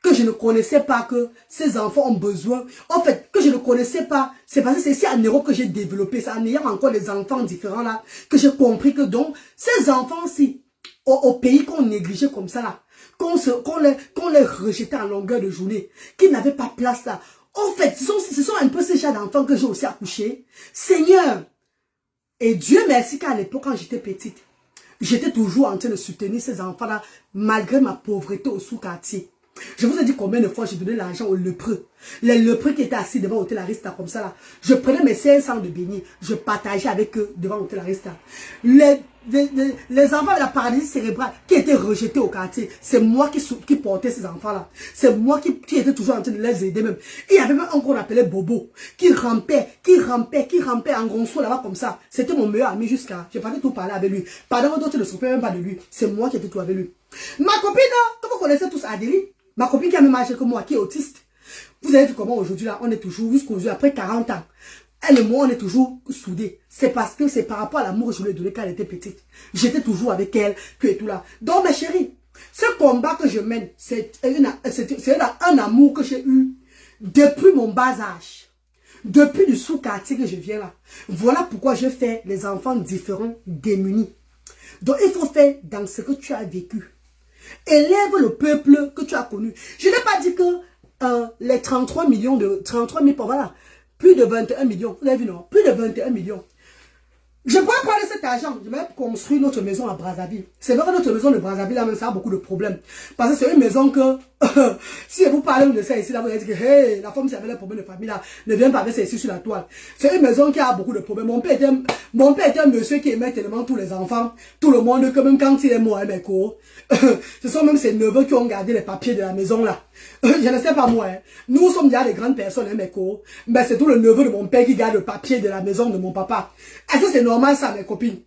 que je ne connaissais pas que ces enfants ont besoin. En fait, que je ne connaissais pas. C'est parce que c'est ici en Europe que j'ai développé ça. En ayant encore des enfants différents là, que j'ai compris que donc, ces enfants-ci, au pays qu'on négligeait comme ça là, qu'on les rejetait en longueur de journée, qui n'avaient pas place là. En fait, ce sont un peu ces gens d'enfants que j'ai aussi accouchés. Seigneur, et Dieu merci qu'à l'époque, quand j'étais petite, j'étais toujours en train de soutenir ces enfants-là, malgré ma pauvreté au sous-quartier. Je vous ai dit combien de fois j'ai donné l'argent aux lépreux. Les lépreux qui étaient assis devant Hôtel Arista comme ça là. Je prenais mes 500 de bénis, je partageais avec eux devant Hôtel Arista. Les enfants de la paralysie cérébrale qui étaient rejetés au quartier, c'est moi qui portais ces enfants-là. C'est moi qui étais toujours en train de les aider même. Et il y avait même un qu'on appelait Bobo, qui rampait en gonçon là-bas comme ça. C'était mon meilleur ami jusqu'à... Je partais tout parler avec lui. Pendant d'autres ne se souvenaient même pas de lui. C'est moi qui étais tout avec lui. Ma copine, que vous connaissez tous, Adélie, ma copine qui a même âge que moi, qui est autiste. Vous avez vu comment aujourd'hui là, on est toujours jusqu'aujourd'hui, après 40 ans. Elle et moi, on est toujours soudés. C'est parce que c'est par rapport à l'amour que je lui ai donné quand elle était petite. J'étais toujours avec elle, que et tout là. Donc mes chéris, ce combat que je mène, c'est un amour que j'ai eu depuis mon bas âge. Depuis du sous-quartier que je viens là. Voilà pourquoi je fais les enfants différents, démunis. Donc il faut faire dans ce que tu as vécu. Élève le peuple que tu as connu. Je n'ai pas dit que les 33 millions de... 33 000, voilà. Plus de 21 millions. Vous avez vu, non? Plus de 21 millions. Je pourrais prendre cet argent. Je vais construire notre maison à Brazzaville. C'est vrai que notre maison de Brazzaville, là, même, ça a beaucoup de problèmes. Parce que c'est une maison que... si vous parlez de ça ici, là, vous allez dire que hey, la femme, si elle avait des problèmes de famille, là, ne vient pas avec ça ici sur la toile. C'est une maison qui a beaucoup de problèmes. Mon père était un monsieur qui aimait tellement tous les enfants, tout le monde, que même quand il est mort, mes cours, ce sont même ses neveux qui ont gardé les papiers de la maison, là. Je ne sais pas moi. Hein. Nous sommes déjà des grandes personnes, hein, mes cours. Mais c'est tout le neveu de mon père qui garde le papier de la maison de mon papa. Est-ce que c'est normal ça, mes copines?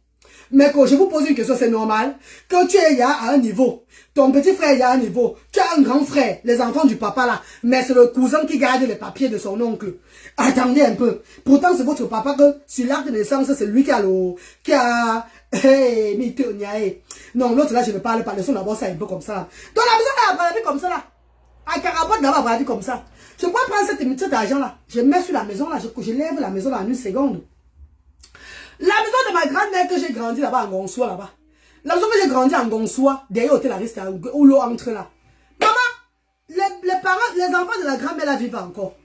Mais quand je vous pose une question, c'est normal que tu es à un niveau. Ton petit frère est à un niveau. Tu as un grand frère, les enfants du papa là. Mais c'est le cousin qui garde les papiers de son oncle. Attendez un peu. Pourtant, c'est votre papa que sur l'acte de naissance, c'est lui qui a hey, non, l'autre là, je ne parle pas. Laissons d'abord ça un peu comme ça. Dans la maison là, Brazzaville comme ça là. À Carabotte d'abord, Brazzaville comme ça. Je peux prendre cet argent là. Je mets sur la maison là. Je lève la maison là en une seconde. La maison de ma grand-mère que j'ai grandi là-bas en Gonsois là-bas. La maison que j'ai grandi en Gonsois, derrière Hôtel Arista, où l'eau entre là. Maman, les parents, les enfants de la grand-mère là vivent encore.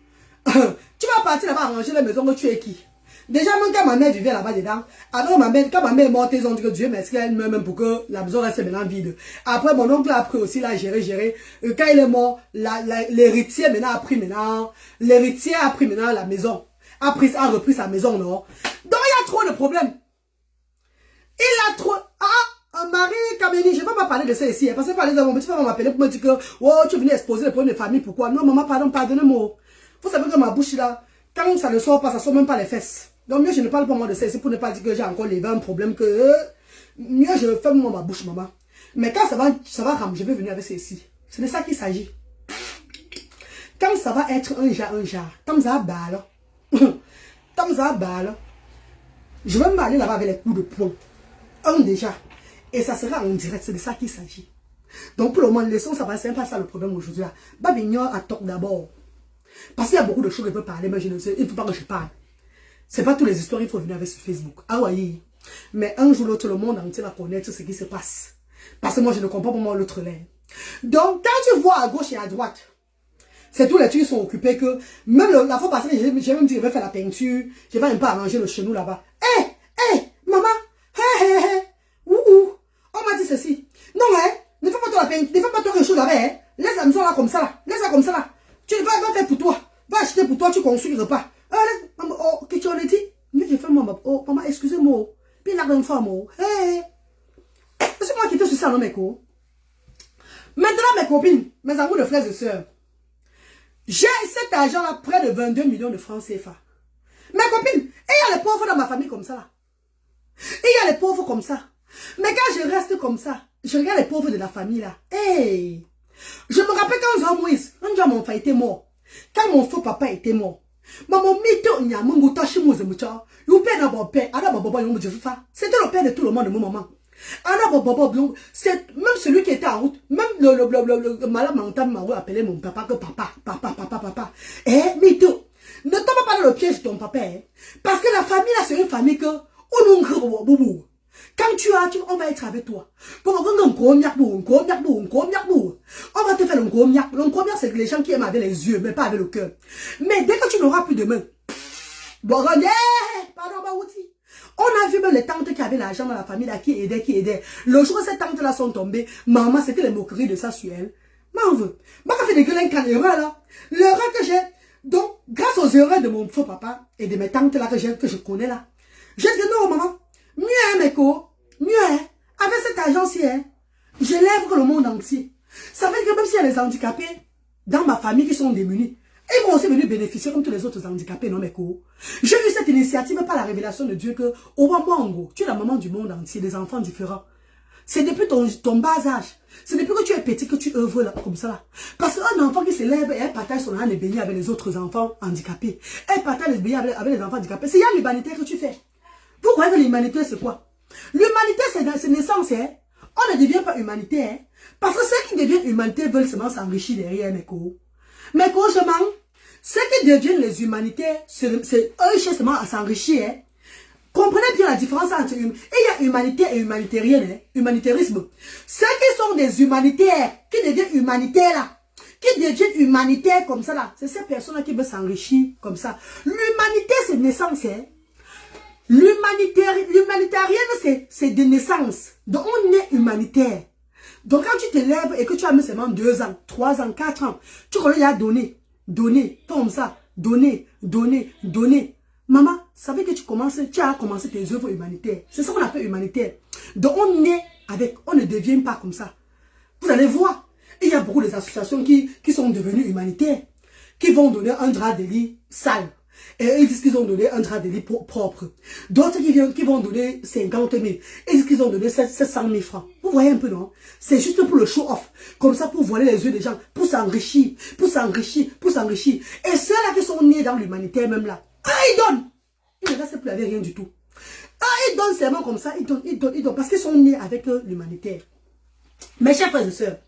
Tu vas partir là-bas arranger la maison que tu es qui? Déjà, même quand ma mère vivait là-bas dedans, avant quand ma mère est morte, ils ont dit que Dieu merci qu'elle meurt même pour que la maison reste maintenant vide. Après, mon oncle a pris aussi là, gérer. Quand il est mort, l'héritier maintenant a pris maintenant la maison. A repris sa maison, non? Donc, il y a trop de problèmes. Il a trop... Ah, Marie Kameni, je ne vais pas parler de ça ici. Parce que par exemple, mon petit frère m'appeler pour me dire que oh, tu venais exposer les problèmes de famille. Pourquoi? Non, maman, pardonnez-moi. Vous savez que ma bouche là, quand ça ne sort pas, ça ne sort même pas les fesses. Donc, mieux, je ne parle pas moi de ça ici pour ne pas dire que j'ai encore levé un problème que... Mieux je ferme ma bouche, maman. Mais quand ça va ramener, je vais venir avec ceci. C'est de ça qu'il s'agit. Quand ça va être un jar, quand ça va balle, quand ça va balle, je vais m'aller là-bas avec les coups de poing. Un déjà. Et ça sera en direct, c'est de ça qu'il s'agit. Donc pour le moment, laissons ça va, c'est pas ça le problème aujourd'hui. Babignon a tort d'abord. Parce qu'il y a beaucoup de choses que je peux parler, mais je ne sais, il ne faut pas que je parle. C'est pas toutes les histoires, il faut venir avec sur Facebook. Ah oui. Mais un jour l'autre, le monde entier va connaître ce qui se passe. Parce que moi, je ne comprends pas comment l'autre l'est. Donc, quand tu vois à gauche et à droite, c'est tous les trucs qui sont occupés que, même la fois passée, j'ai même dit, je vais faire la peinture, je vais un peu arranger le chenou là-bas. Maman, on m'a dit ceci. Non, ne fais pas toi la peinture, ne fais pas toi quelque chose là-bas, laisse la maison là comme ça là, laisse la comme ça là. Tu vas faire pour toi, va acheter pour toi, tu construis le repas. Maman, oh, qu'est-ce que tu en as dit? Mais j'ai fait maman, oh, maman, excusez-moi. Puis là, d'une femme, oh, c'est moi qui te suis ça, non, mes co. Maintenant, mes copines, mes amours de frères et sœurs, j'ai cet argent-là, près de 22 millions de francs CFA. Mes copines, et il y a les pauvres dans ma famille comme ça, là. Et il y a les pauvres comme ça. Mais quand je reste comme ça, je regarde les pauvres de la famille, là. Je me rappelle quand Jean Moïse, quand mon frère était mort, quand mon faux papa était mort, maman mito nyamungu tashi muzemucha, youpe na bopé, ana bobo yongu jefa. C'était le père de tout le monde de mon maman. Ana bobo, c'est même celui qui était en route, même le malade mental m'a appelé mon papa que papa. Mito, ne tombe pas dans le piège de ton papa, parce que la famille là c'est une famille que quand on va être avec toi. On va te faire le ngomyak. Le ngomyak, c'est les gens qui aiment avec les yeux, mais pas avec le cœur. Mais dès que tu n'auras plus de main, on a vu même les tantes qui avaient l'argent dans la famille là, qui aidaient. Le jour où ces tantes là sont tombées, maman, c'était les moqueries de ça sur elle. M'en veux. Moi, j'ai fait des gueules en erreur là. L'erreur que j'ai. Donc, grâce aux erreurs de mon faux papa et de mes tantes là que je connais là, j'ai dit non, maman. Mieux, mes co, mieux, avec cet argent-ci, je lève le monde entier. Ça veut dire que même s'il y a les handicapés dans ma famille qui sont démunis, ils vont aussi venir bénéficier comme tous les autres handicapés, non, mes co. J'ai eu cette initiative par la révélation de Dieu que, au Wango, tu es la maman du monde entier, des enfants différents. C'est depuis ton bas âge, c'est depuis que tu es petit que tu œuvres là, comme ça là. Parce qu'un enfant qui se lève et elle partage son âne et béni avec les autres enfants handicapés, elle partage les bénis avec les enfants handicapés, c'est l'humanité que tu fais. Vous croyez que l'humanité, c'est quoi? L'humanité, c'est dans ses naissances, On ne devient pas humanité, Parce que ceux qui deviennent humanité veulent seulement s'enrichir derrière, mes co. Mais co, je mens. Ceux qui deviennent les humanités, c'est eux seulement à s'enrichir, Comprenez bien la différence entre... Et il y a humanité et humanitarienne, humanitarisme. Ceux qui sont des humanitaires, qui deviennent humanitaires, là, qui deviennent humanitaires comme ça, là, c'est ces personnes-là qui veulent s'enrichir comme ça. L'humanité, c'est naissance, L'humanitarienne, c'est de naissance. Donc, on est humanitaire. Donc, quand tu te lèves et que tu as mis seulement 2 ans, 3 ans, 4 ans, tu connais à donner, comme ça, donner. Maman, ça veut que tu as commencé tes œuvres humanitaires. C'est ça qu'on appelle humanitaire. Donc, on est avec, on ne devient pas comme ça. Vous allez voir, il y a beaucoup d'associations qui sont devenues humanitaires, qui vont donner un drap de lit sale. Et ils disent qu'ils ont donné un drap de lit propre. D'autres qui vont donner 50 000. Ils disent qu'ils ont donné 700 000 francs. Vous voyez un peu, non? C'est juste pour le show-off. Comme ça, pour voiler les yeux des gens. Pour s'enrichir. Et ceux-là qui sont nés dans l'humanitaire même là. Ils donnent. Il ne reste plus avec rien du tout. Ils donnent seulement comme ça. Ils donnent. Parce qu'ils sont nés avec l'humanitaire. Mes chers frères et sœurs.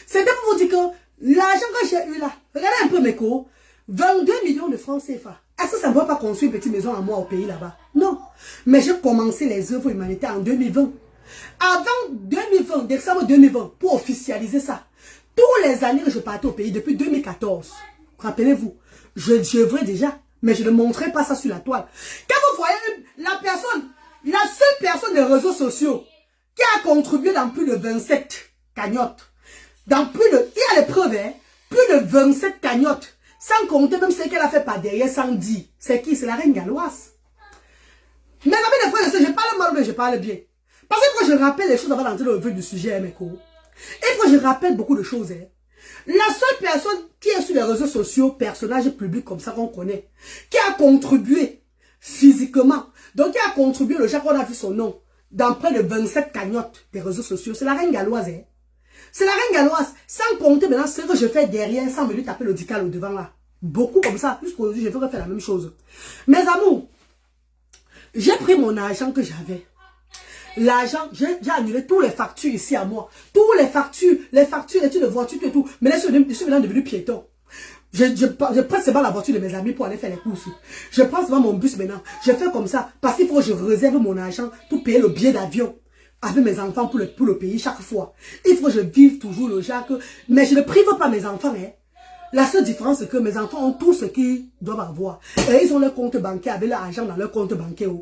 C'était pour vous dire que l'argent que j'ai eu là. Regardez un peu mes cours. 22 millions de francs CFA. Est-ce que ça ne va pas construire une petite maison à moi au pays là-bas? Non. Mais j'ai commencé les œuvres humanitaires en 2020. Avant 2020, décembre 2020, pour officialiser ça, tous les années que je partais au pays, depuis 2014, rappelez-vous, j'œuvrais déjà, mais je ne montrais pas ça sur la toile. Quand vous voyez la seule personne des réseaux sociaux qui a contribué dans plus de 27 cagnottes, il y a les preuves, plus de 27 cagnottes, sans compter même ce qu'elle a fait par derrière, sans dire. C'est qui? C'est la reine galloise. Mes amis, les frères et sœurs, je parle mal, mais je parle bien. Parce que quand je rappelle les choses avant d'entrer dans le vif du sujet, mes cours, et quand je rappelle beaucoup de choses, la seule personne qui est sur les réseaux sociaux, personnage public comme ça qu'on connaît, qui a contribué physiquement, donc qui a contribué, le jour qu'on a vu son nom, dans près de 27 cagnottes des réseaux sociaux. C'est la reine galloise, hein. C'est la reine galloise. Sans compter maintenant ce que je fais derrière, sans me lui taper le dical au devant là. Beaucoup comme ça. Jusqu'aujourd'hui, je ferai faire la même chose. Mes amours, j'ai pris mon argent que j'avais. L'argent, j'ai annulé tous les factures ici à moi. Tous les factures, les études de voiture, tout et tout. Mais là, je suis maintenant devenu piéton. Je prends seulement la voiture de mes amis pour aller faire les courses. Je prends seulement mon bus maintenant. Je fais comme ça parce qu'il faut que je réserve mon argent pour payer le billet d'avion avec mes enfants pour le pays chaque fois. Il faut que je vive toujours le genre que... Mais je ne prive pas mes enfants. Hein. La seule différence, c'est que mes enfants ont tout ce qu'ils doivent avoir. Et ils ont leur compte bancaire avec leur argent dans leur compte bancaire.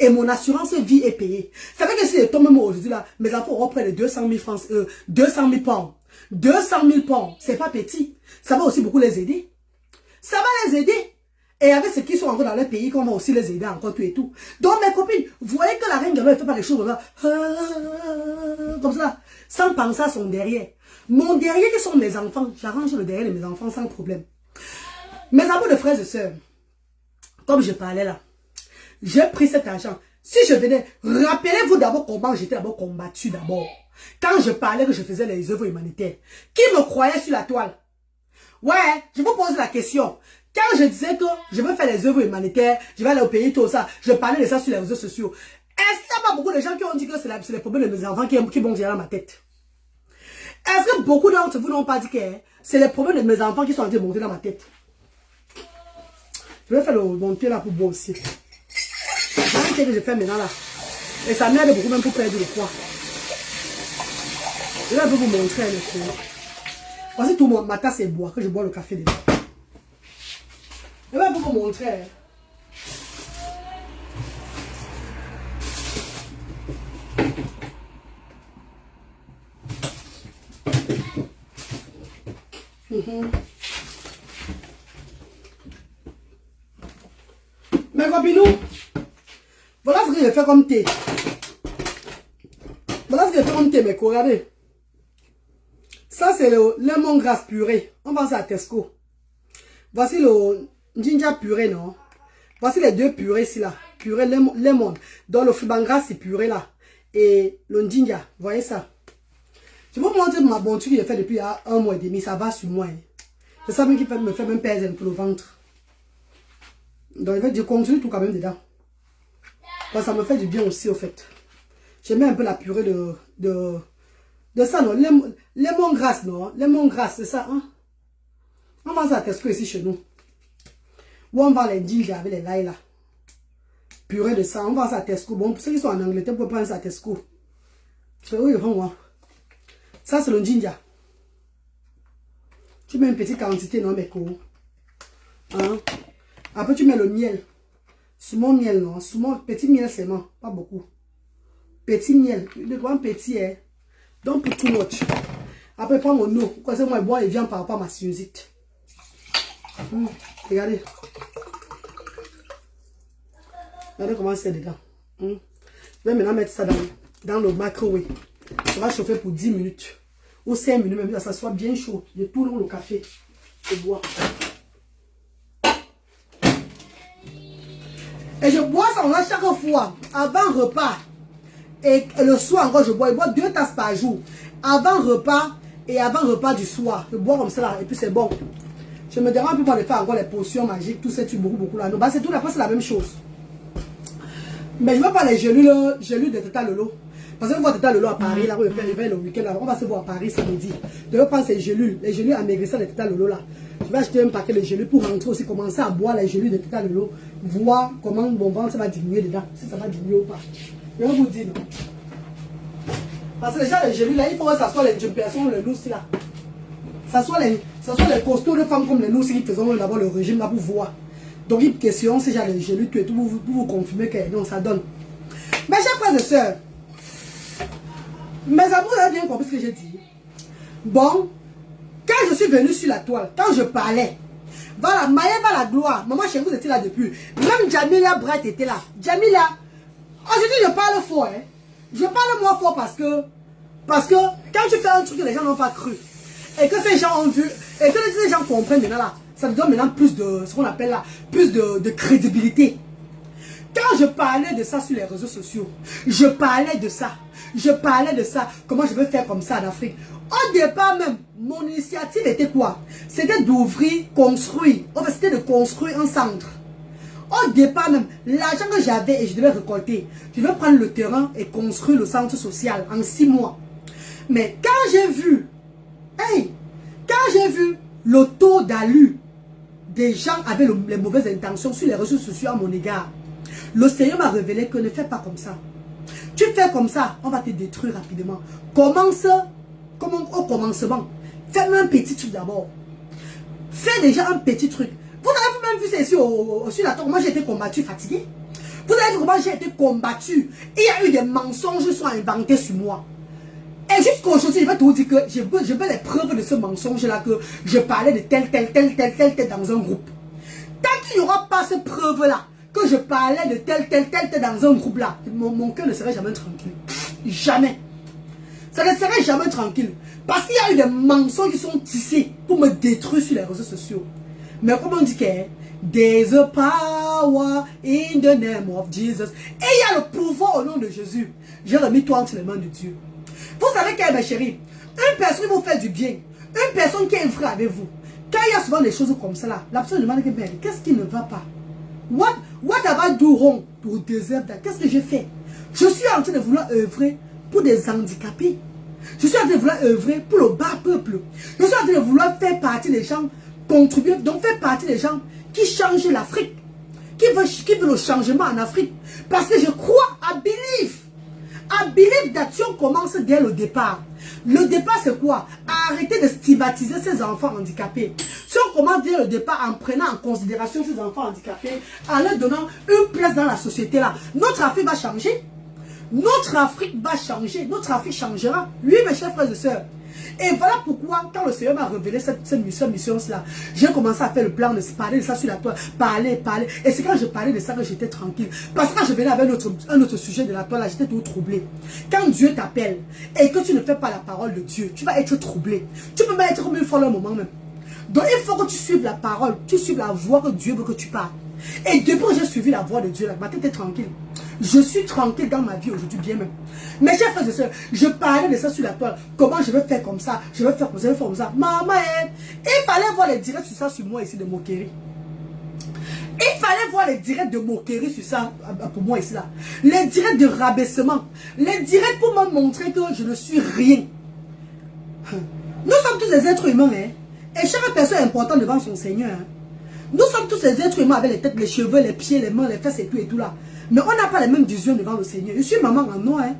Et mon assurance vie est payée. Ça fait que si je tombe moi aujourd'hui là, mes enfants auront près de 200 000 francs, 200 000 pounds. 200 000 pounds, c'est pas petit. Ça va aussi beaucoup les aider. Ça va les aider. Et avec ceux qui sont encore dans leur pays, qu'on va aussi les aider encore tout et tout. Donc mes copines, vous voyez que la reine Gallo ne fait pas les choses là, comme ça, sans penser à son derrière. Mon derrière qui sont mes enfants, j'arrange le derrière de mes enfants sans problème. Mes amours de frères et sœurs, comme je parlais là, j'ai pris cet argent. Si je venais, rappelez-vous d'abord comment j'étais d'abord combattu d'abord. Quand je parlais que je faisais les œuvres humanitaires. Qui me croyait sur la toile? Ouais, je vous pose la question. Quand je disais que je veux faire les œuvres humanitaires, je vais aller au pays, tout ça, je parlais de ça sur les réseaux sociaux. Est-ce qu'il n'y a pas beaucoup de gens qui ont dit que c'est les problèmes de mes enfants qui vont gérer dans ma tête? Est-ce que beaucoup d'entre vous n'ont pas dit que c'est les problèmes de mes enfants qui sont en train de monter dans ma tête? Je vais faire mon pied là pour boire aussi. C'est ce que je fais maintenant là. Et ça m'aide beaucoup même pour perdre le poids. Je vais vous montrer un peu. Voici tout ma tasse et bois, que je bois le café dedans. Je vais vous montrer. Mes copinous, voilà ce que je fais comme thé. Voilà ce que je fais comme thé, mes co, regardez. Ça, c'est le lemon grass purée. On vend ça à Tesco. Voici le ginger purée, non? Voici les deux purées ici, là. Purée lemon. Donc, le fruit grass, c'est purée, là. Et le ginger, vous voyez ça? Je vais vous montrer ma bonne que j'ai fait depuis 1 mois et demi. Ça va sur moi. Hein. C'est ça même qui me fait même perdre un peu le ventre. Donc, je continue tout quand même dedans. Parce que ça me fait du bien aussi, au fait. Je mets un peu la purée de ça, non? Lemon grass, non? Lemon grass, c'est ça, hein? On vend ça à Tesco ici chez nous. Ou on vend les ginger avec les lails là. Purée de ça, on vend ça à Tesco. Bon, pour ceux qui sont en Angleterre, vous pouvez prendre ça à Tesco. C'est où ils vont, moi? Ça, c'est le ginger. Tu mets une petite quantité, non, mes co. Hein? Après, tu mets le miel. Sur mon miel, non? Sur mon petit miel seulement. Pas beaucoup. Petit miel. Le grand petit, hein? Donc, pour tout much. Après, prends mon eau. Pourquoi c'est moi, je bois et viens par rapport à ma sinusite. Regardez. Regardez comment c'est dedans. Je vais maintenant mettre ça dans le microwave. Ça va chauffer pour 10 minutes. Ou 5 minutes, même ça soit bien chaud. Je tourne le café. Je bois. Et je bois ça là chaque fois. Avant repas. Et le soir encore, je bois 2 tasses par jour. Avant repas et avant repas du soir. Je bois comme ça là. Et puis c'est bon. Je me dérange plus moi de faire encore les potions magiques. Tout ça, tu beaucoup là. Non, bah c'est tout. Après, c'est la même chose. Mais je ne veux pas les gélules de Tata Lolo. Parce que je vois Tata Lolo à Paris, là où je fais le week-end. On va se voir à Paris samedi. Je vais prendre ces gélules. Les gélules amaigrissantes de Tata Lolo là. Je vais acheter un paquet de gélules pour rentrer aussi. Commencer à boire les gélules de Tata Lolo. Voir comment mon ventre va diminuer dedans. Si ça va diminuer ou pas. Je vais vous dire non. Parce que déjà les gélules là, il faut que ça soit les jeunes personnes, les nousses là. Ça soit les costauds de femmes comme les nousses qui faisons d'abord le régime là pour voir. Donc il question si j'ai les gélules tout et tout pour vous confirmer que non, ça donne. Mes chers frères et sœurs, mes amours, vous avez bien compris ce que j'ai dit. Bon, quand je suis venue sur la toile, quand je parlais, voilà, Maya va la gloire. Maman chez vous était là depuis. Même Jamila Bright était là. Jamila, aujourd'hui je parle fort. Hein. Je parle moins fort parce que quand tu fais un truc que les gens n'ont pas cru, et que ces gens ont vu, et que ces gens comprennent maintenant là, ça te donne maintenant plus de, ce qu'on appelle là, plus de crédibilité. Quand je parlais de ça sur les réseaux sociaux, je parlais de ça. Je parlais de ça. Comment je veux faire comme ça en Afrique. Au départ même, mon initiative était quoi? C'était d'ouvrir, construire. En fait, c'était de construire un centre. Au départ même, l'argent que j'avais et je devais récolter, je devais prendre le terrain et construire le centre social en 6 mois. Mais quand j'ai vu, le taux d'allure des gens avec les mauvaises intentions sur les réseaux sociaux à mon égard, le Seigneur m'a révélé que ne fais pas comme ça. Tu fais comme ça, on va te détruire rapidement. Commence au commencement. Fais un petit truc d'abord. Fais déjà un petit truc. Vous avez même vu ça ici sur la tour. Moi j'ai été combattu, fatigué. Vous avez vu comment j'ai été combattu. Il y a eu des mensonges qui sont inventés sur moi. Et jusqu'aujourd'hui, je vais te dire que je veux les preuves de ce mensonge-là, que je parlais de tel dans un groupe. Tant qu'il n'y aura pas cette preuve-là, que je parlais de tel dans un groupe-là, mon cœur ne serait jamais tranquille. Jamais. Ça ne serait jamais tranquille. Parce qu'il y a eu des mensonges qui sont tissés pour me détruire sur les réseaux sociaux. Mais comme on dit que there's a power in the name of Jesus. Et il y a le pouvoir au nom de Jésus. J'ai remis toi entre les mains de Dieu. Vous savez qu'elle, mes chéris, une personne qui vous fait du bien, une personne qui est vrai avec vous, quand il y a souvent des choses comme ça là, la personne demande qu'est-ce qui ne va pas? What have I do wrong pour deserve that? Qu'est-ce que j'ai fait? Je suis en train de vouloir œuvrer pour des handicapés. Je suis en train de vouloir œuvrer pour le bas peuple. Je suis en train de vouloir faire partie des gens, contribuer, donc faire partie des gens qui changent l'Afrique, qui veulent le changement en Afrique. Parce que je crois à believe. À believe d'action commence dès le départ. Le départ c'est quoi? Arrêter de stigmatiser ces enfants handicapés. Si on commence dès le départ en prenant en considération ces enfants handicapés, en leur donnant une place dans la société là, notre Afrique va changer. Notre Afrique va changer. Notre Afrique changera. Oui, mes chers frères et sœurs. Et voilà pourquoi, quand le Seigneur m'a révélé cette mission-là, j'ai commencé à faire le plan de parler de ça sur la toile. Parler. Et c'est quand je parlais de ça que j'étais tranquille. Parce que quand je venais avec un autre sujet de la toile, j'étais tout troublé. Quand Dieu t'appelle et que tu ne fais pas la parole de Dieu, tu vas être troublé. Tu peux même être comme une folle au moment même. Donc il faut que tu suives la parole, tu suives la voix que Dieu veut que tu parles. Et depuis que j'ai suivi la voix de Dieu, ma tête est tranquille. Je suis tranquille dans ma vie aujourd'hui, bien même. Mes chers frères et sœurs, je parlais de ça sur la toile. Comment je vais faire comme ça? Je vais faire comme ça, je vais faire comme ça. Maman, il fallait voir les directs sur ça sur moi ici de moquerie. Il fallait voir les directs de moquerie sur ça pour moi ici là. Les directs de rabaissement. Les directs pour me montrer que je ne suis rien. Nous sommes tous des êtres humains, hein. Et chaque personne est importante devant son Seigneur. Hein. Nous sommes tous des êtres humains avec les têtes, les cheveux, les pieds, les mains, les fesses et tout là. Mais on n'a pas les mêmes visions devant le Seigneur. Je suis maman en or. Hein.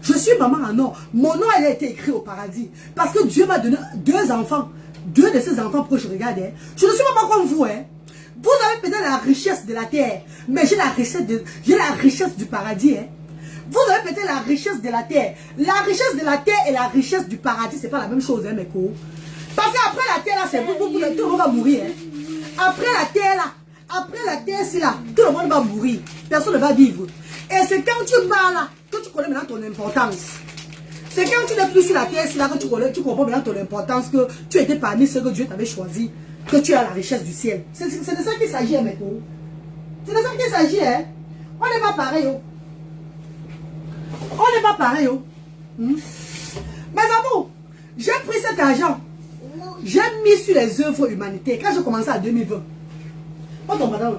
Je suis maman en or. Mon nom elle a été écrit au paradis. Parce que Dieu m'a donné 2 enfants. 2 de ces enfants pour que je regarde. Hein. Je ne suis pas comme vous. Hein. Vous avez peut-être la richesse de la terre. Mais j'ai la richesse du paradis. Hein. Vous avez peut-être la richesse de la terre. La richesse de la terre et la richesse du paradis, c'est pas la même chose, hein, mes co. Parce qu'après la terre, là, c'est vous, tout le monde va mourir. Hein. Après la terre, c'est là, tout le monde va mourir. Personne ne va vivre. Et c'est quand tu pars là, que tu connais maintenant ton importance. C'est quand tu n'es plus sur la terre, c'est là que tu comprends maintenant ton importance, que tu étais parmi ceux que Dieu t'avait choisi, que tu as la richesse du ciel. C'est de ça qu'il s'agit, mes co. C'est de ça qu'il s'agit, hein. On n'est pas pareil, oh. On n'est pas pareil, oh. Mais amours, j'ai pris cet argent. J'ai mis sur les œuvres humanitaires quand j'ai commencé en 2020. Pas ton madame.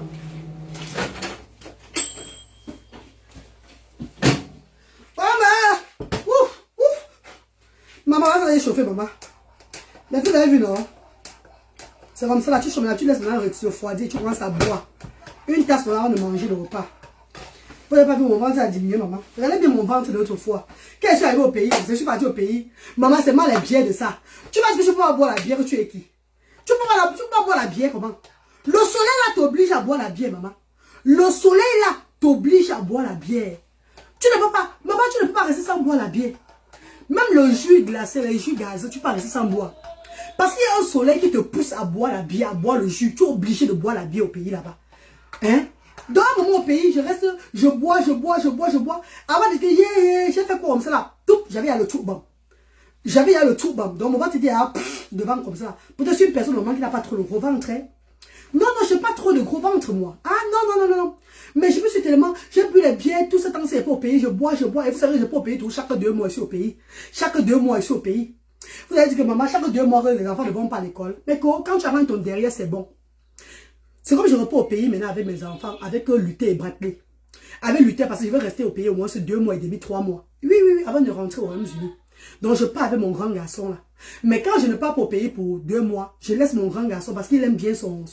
Oh, mais... Ouf. Maman, ça va réchauffer, maman. Mais vous avez vu, non? C'est comme ça, là, tu chômes là, tu laisses maintenant se refroidir et tu commences à boire. Une tasse avant de manger le repas. Vous n'avez pas vu mon ventre a diminué, maman. Regardez bien mon ventre de l'autre fois. Quand je suis arrivé au pays, je suis parti au pays. Maman, c'est mal les bières de ça. Tu vas dire que je peux pas boire la bière que tu es qui? Tu peux pas boire la bière comment? Le soleil là t'oblige à boire la bière, maman. Le soleil là t'oblige à boire la bière. Tu ne peux pas, maman, tu ne peux pas rester sans boire la bière. Même le jus glacé, les jus gazeux, tu peux pas rester sans boire. Parce qu'il y a un soleil qui te pousse à boire la bière, à boire le jus. Tu es obligé de boire la bière au pays là-bas. Hein? Dans un moment au pays, je reste, je bois. Avant de dire, j'ai fait quoi comme ça là? Tout, j'avais à le tout bon. J'avais à le tout bon. Donc mon ventre était devant comme ça. Peut-être une personne normalement qui n'a pas trop le ventre. Hein? Non, non, j'ai pas trop de gros ventre, moi. Ah, non, non, non, non, non. Mais je me suis tellement, j'ai bu les bières, tout ce temps, c'est pas au pays, je bois. Et vous savez, je pas au pays tout, chaque 2 mois ici au pays. Chaque 2 mois ici au pays. Vous avez dit que maman, chaque 2 mois, les enfants ne vont pas à l'école. Mais quand tu arranges ton derrière, c'est bon. C'est comme je repars au pays maintenant avec mes enfants, avec Luther et Bradley. Avec Luther, parce que je veux rester au pays au moins 2 mois et demi, 3 mois. Oui, oui, oui, avant de rentrer aux États-Unis. Donc, je pars avec mon grand garçon là. Mais quand je ne pars pas au pays pour 2 mois, je laisse mon grand garçon parce qu'il aime bien son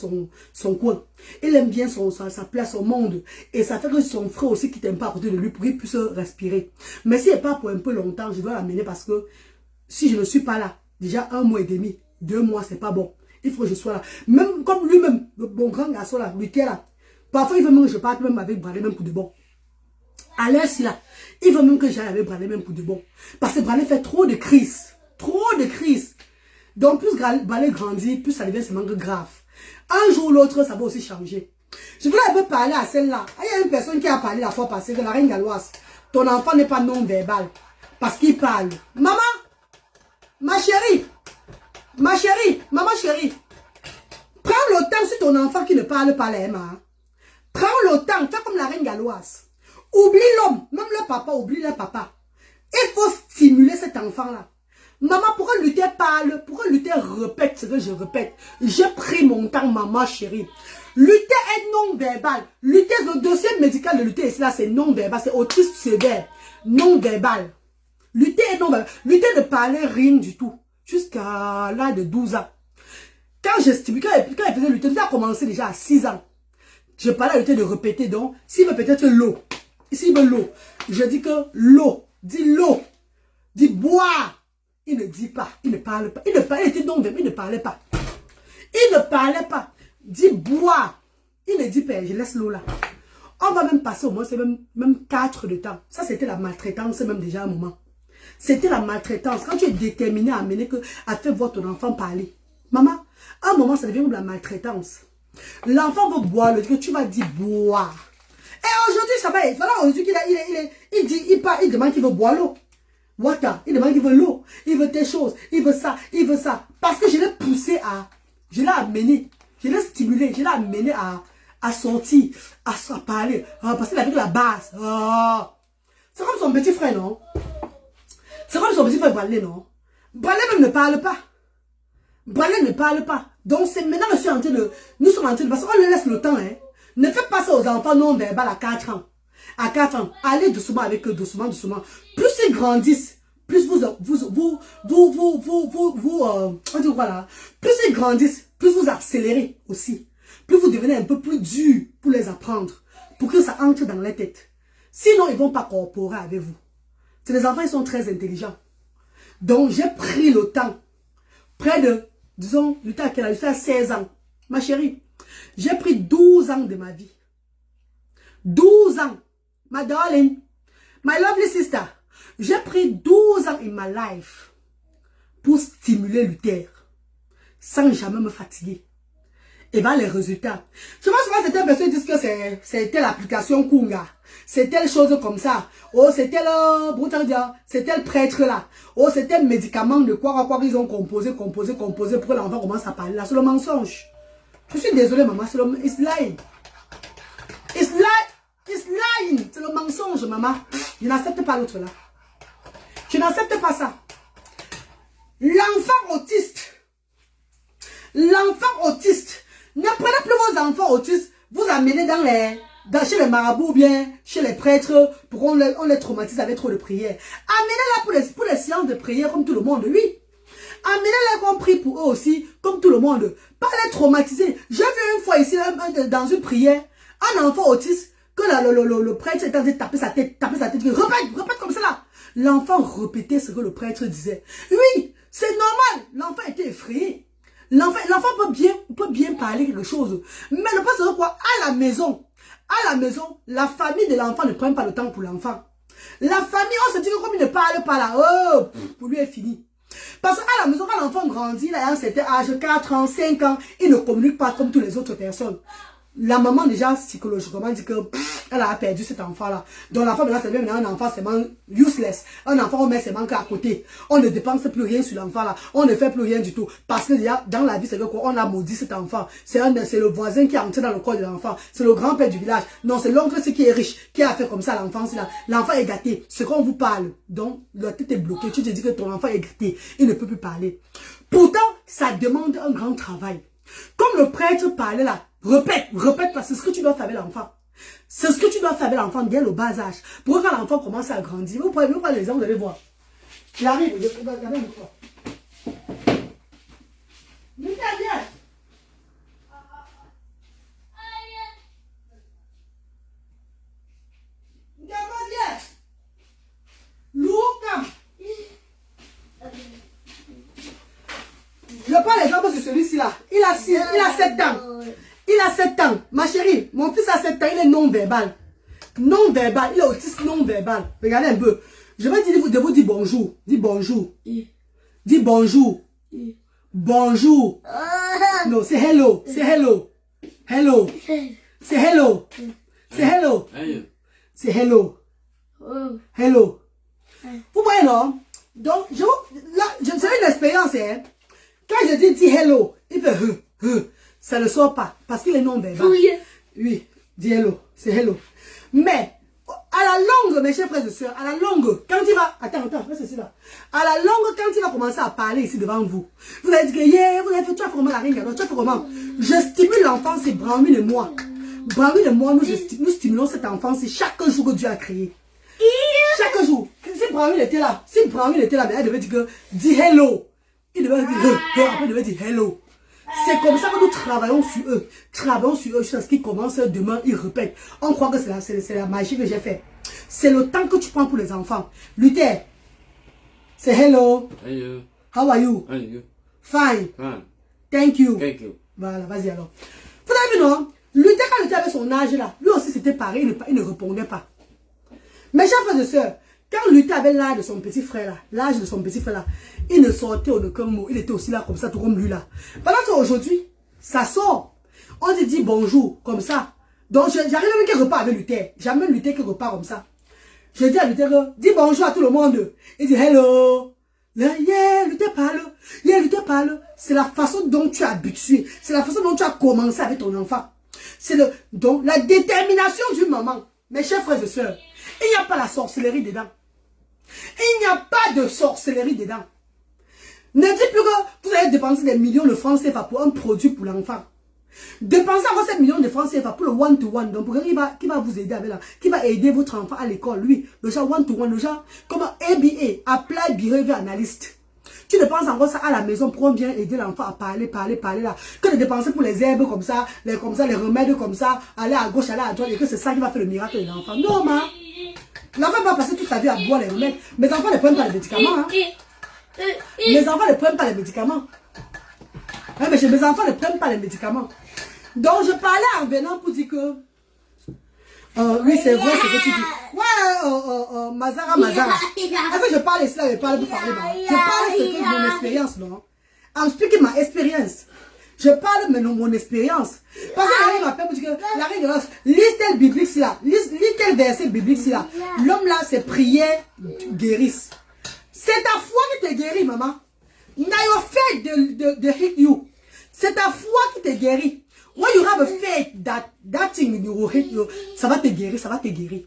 coin. Il aime bien sa place au monde. Et ça fait que son frère aussi qui t'aime pas à côté de lui pour qu'il puisse respirer. Mais s'il n'est pas pour un peu longtemps, je dois l'amener parce que si je ne suis pas là, déjà 1 mois et demi, 2 mois, c'est pas bon. Il faut que je sois là. Même comme lui-même, mon grand garçon là, lui qui est là. Parfois, il veut même que je parte même avec Bradley, même pour de bon. À l'aise là, il veut même que j'aille avec Bradley, même pour de bon. Parce que Bradley fait trop de crises. Trop de crises. Donc, plus Bradley grandit, plus ça devient seulement grave. Un jour ou l'autre, ça va aussi changer. Je voulais un peu parler à celle-là. Il y a une personne qui a parlé la fois passée, de la reine galloise. Ton enfant n'est pas non-verbal. Parce qu'il parle. Maman, ma chérie, maman chérie, prends le temps sur ton enfant qui ne parle pas les mains. Prends le temps, fais comme la reine galloise. Oublie l'homme, même le papa, oublie le papa. Il faut stimuler cet enfant-là. Maman, pourquoi Luther parle? Pourquoi Luther répète ce que je répète? J'ai pris mon temps, maman chérie. Luther est non-verbal. Luther, le dossier médical de Luther, là, c'est non-verbal. C'est autisme sévère. Non-verbal. Luther est non-verbal. Luther ne parlait rien du tout. Jusqu'à l'âge de 12 ans. Quand il faisait Luther, il a commencé déjà à 6 ans. Je parlais à Luther de répéter. Donc, s'il veut peut-être l'eau. S'il veut l'eau. Je dis que l'eau. Dis l'eau. Dis boire. Il ne dit pas, il ne parle pas. Il était donc, il ne parlait pas. Il ne parlait pas. Dis boire. Il ne dit pas, je laisse l'eau là. On va même passer au moins, c'est même 4 de temps. Ça, c'était la maltraitance, même déjà un moment. C'était la maltraitance. Quand tu es déterminé à amener à faire voir ton enfant parler. Maman, à un moment, ça devient de la maltraitance. L'enfant veut boire, que tu vas dire boire. Et aujourd'hui, ça va, voilà, aujourd'hui, il demande qu'il veut boire l'eau. Water, il demande qu'il veut l'eau, il veut des choses, il veut ça, il veut ça. Parce que je l'ai poussé je l'ai amené, je l'ai stimulé, je l'ai amené à sortir, à parler. Parce qu'il avait la base. C'est comme son petit frère, non? C'est comme son petit frère Bradley, non? Bradley même ne parle pas. Bradley ne parle pas. Donc c'est maintenant que nous sommes en train de, parce qu'on leur laisse le temps, hein. Ne faites pas ça aux enfants non verbal à 4 ans. À 4 ans, allez doucement avec eux, doucement. Plus ils grandissent, plus plus ils grandissent, plus vous accélérez aussi. Plus vous devenez un peu plus dur pour les apprendre, pour que ça entre dans les têtes. Sinon, ils ne vont pas coopérer avec vous. C'est les enfants, ils sont très intelligents. Donc, j'ai pris le temps, près de, disons, le temps qu'elle a eu, à 16 ans. Ma chérie, j'ai pris 12 ans de ma vie. 12 ans. My darling, my lovely sister, j'ai pris 12 ans in my life pour stimuler Luther sans jamais me fatiguer. Et bien les résultats. Je pense que certaines personnes disent que c'était l'application Kunga. C'est telle chose comme ça. Oh, c'est tel prêtre là. Oh, c'est tel médicament de quoi ils ont composé pour que l'enfant commence à parler là. C'est le mensonge. Je suis désolée maman, c'est le it's lying. It's lying. C'est le mensonge, maman. Je n'accepte pas l'autre là. Je n'accepte pas ça. L'enfant autiste. Ne prenez plus vos enfants autistes. Vous amenez chez les marabouts ou bien chez les prêtres pour qu'on les traumatise avec trop de prières. Amenez-la pour les séances de prière comme tout le monde, oui. Amenez-les qu'on prie pour eux aussi comme tout le monde. Pas les traumatiser. J'ai vu une fois ici dans une prière un enfant autiste que le prêtre est en train de taper sa tête. Répète comme ça là. L'enfant répétait ce que le prêtre disait. Oui, c'est normal. L'enfant était effrayé. L'enfant peut bien parler quelque chose. Mais le problème c'est quoi? À la maison, la famille de l'enfant ne prend pas le temps pour l'enfant. La famille, on se dit que comme il ne parle pas là, oh, pour lui est fini. Parce qu'à la maison, quand l'enfant grandit, il a un certain âge, 4 ans, 5 ans, il ne communique pas comme toutes les autres personnes. la maman déjà psychologiquement dit que elle a perdu cet enfant-là. Donc l'enfant maintenant c'est même un enfant seulement useless. Un enfant on met seulement qu'à côté. On ne dépense plus rien sur l'enfant-là. On ne fait plus rien du tout. Parce que déjà dans la vie c'est que quoi, on a maudit cet enfant. C'est le voisin qui est entré dans le corps de l'enfant. C'est le grand-père du village. Non, c'est l'oncle qui est riche qui a fait comme ça l'enfance là. L'enfant est gâté. Ce qu'on vous parle. Donc la tête est bloquée. Tu te dis que ton enfant est gâté. Il ne peut plus parler. Pourtant, ça demande un grand travail. Comme le prêtre parlait là, répète, parce que c'est ce que tu dois faire avec l'enfant. C'est ce que tu dois faire avec l'enfant dès le bas âge. Pour que quand l'enfant commence à grandir, vous pouvez voir l'exemple, vous allez voir. Il arrive, regardez une fois. Viens. Je prends l'exemple sur celui-ci là. Il a 7 ans. Il a 7 ans. Ma chérie, mon fils a 7 ans, il est non-verbal. Non-verbal, il est autiste non-verbal. Regardez un peu. Je vais dire de vous dire bonjour. Dis bonjour. Dis bonjour. Bonjour. Non, c'est hello. C'est hello. Hello. C'est hello. C'est hello. C'est hello. Hello. Vous voyez non? Donc, c'est une expérience, hein. Quand je dis hello, il fait ça ne sort pas parce qu'il est non-verbal. Oui, dis hello, c'est hello. Mais à la longue, mes chers frères et sœurs, à la longue, quand il va, attends, fais ceci là. À la longue, quand il va commencer à parler ici devant vous, vous allez dire que yeah, vous avez fait, tu as fait comment la ringue, tu as fait comment? Je stimule l'enfant, c'est Brahmi et moi. Brahmi et moi, nous stimulons cet enfant, c'est chaque jour que Dieu a créé. Chaque jour. Si Brahmi était là, mais elle devait dire que dis hello. Il devait dire après il devait dire hello. C'est comme ça que nous travaillons sur eux. Jusqu'à ce qu'ils commencent demain, ils répètent. On croit que c'est la magie que j'ai fait. C'est le temps que tu prends pour les enfants. Luther, c'est hello. Hello. How are you? How are you? Fine. Fine. Thank you. Thank you. Voilà, vas-y alors. Vous avez vu non? Luther, quand Luther avait son âge là, lui aussi c'était pareil, il ne répondait pas. Mes chers frères et sœurs, quand Luther avait l'âge de son petit frère là, il ne sortait aucun mot. Il était aussi là comme ça, tout comme lui là. Pendant qu'aujourd'hui, ça sort. On se dit bonjour, comme ça. Donc j'arrive même quelque part avec Luther. J'amène Luther quelque part comme ça. Je dis à Luther, dis bonjour à tout le monde. Il dit hello. Yeah, Luther parle. Yeah, Luther parle. C'est la façon dont tu es habitué. C'est la façon dont tu as commencé avec ton enfant. C'est donc la détermination du maman. Mes chers frères et sœurs, il n'y a pas la sorcellerie dedans. Il n'y a pas de sorcellerie dedans. Ne dites plus que vous allez dépenser des millions de francs CFA pour un produit pour l'enfant. Dépensez encore 7 millions de francs CFA pour le one-to-one. Donc, pour qui va vous aider avec là, qui va aider votre enfant à l'école. Lui, le genre one-to-one, le genre comme ABA, Apply Behavior Analyst. Tu dépenses encore ça à la maison pour bien aider l'enfant à parler là. Que de dépenser pour les herbes comme ça, les remèdes comme ça, aller à gauche, aller à droite, et que c'est ça qui va faire le miracle de l'enfant. Non, ma. L'enfant va passer toute sa vie à boire les remèdes. Mes enfants ne prennent pas les médicaments. Hein. Mes enfants ne prennent pas les médicaments. Hein, mais mes enfants ne prennent pas les médicaments. Donc, je parlais en venant pour dire que... oui, c'est vrai ce que tu dis. Ouais, Mazara. Est-ce que je parle ici là, je parle pour parler, non? Je parle de mon expérience, non? I'm speaking my experience. Je parle maintenant de mon expérience. Parce que la reine m'appelle pour dire que la reine de l'os, lis tel biblique là, lis tel verset biblique là. L'homme là, ses prières guérissent. C'est ta foi qui te guérit, maman. Now your faith de hit you. C'est ta foi qui te guérit. When you have a faith that thing will hit you, ça va te guérir, ça va te guérir.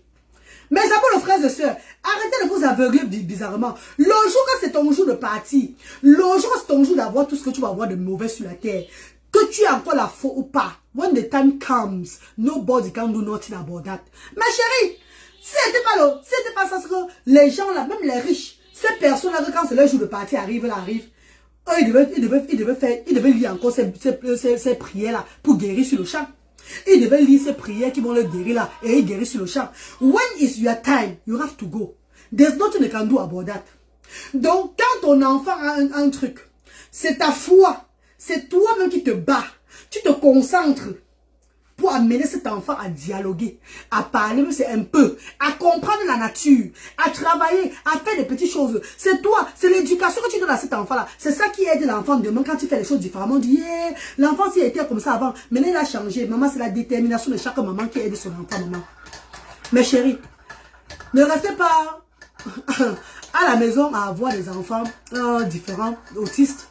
Mais ça pour les frères et sœurs, arrêtez de vous aveugler bizarrement. Le jour que c'est ton jour de partir, le jour que c'est ton jour d'avoir tout ce que tu vas avoir de mauvais sur la terre, que tu as encore la foi ou pas, when the time comes, nobody can do nothing about that. Ma chérie, c'était pas ça, que les gens là, même les riches, ces personnes là, quand c'est leur jour de partir arrive, ils devaient lire encore ces prières là pour guérir sur le champ. Ils devaient lire ces prières qui vont le guérir là et ils guérissent sur le champ. When is your time, you have to go. There's nothing you can do about that. Donc quand ton enfant a un truc, c'est ta foi, c'est toi-même qui te bats, tu te concentres. pour amener cet enfant à dialoguer, à parler, mais c'est un peu, à comprendre la nature, à travailler, à faire des petites choses. C'est toi, c'est l'éducation que tu donnes à cet enfant-là. C'est ça qui aide l'enfant demain quand tu fais les choses différemment. On dit, yeah, l'enfant s'il était comme ça avant, maintenant il a changé. Maman, c'est la détermination de chaque maman qui aide son enfant, maman. Mes chéris, ne restez pas à la maison à avoir des enfants différents, autistes.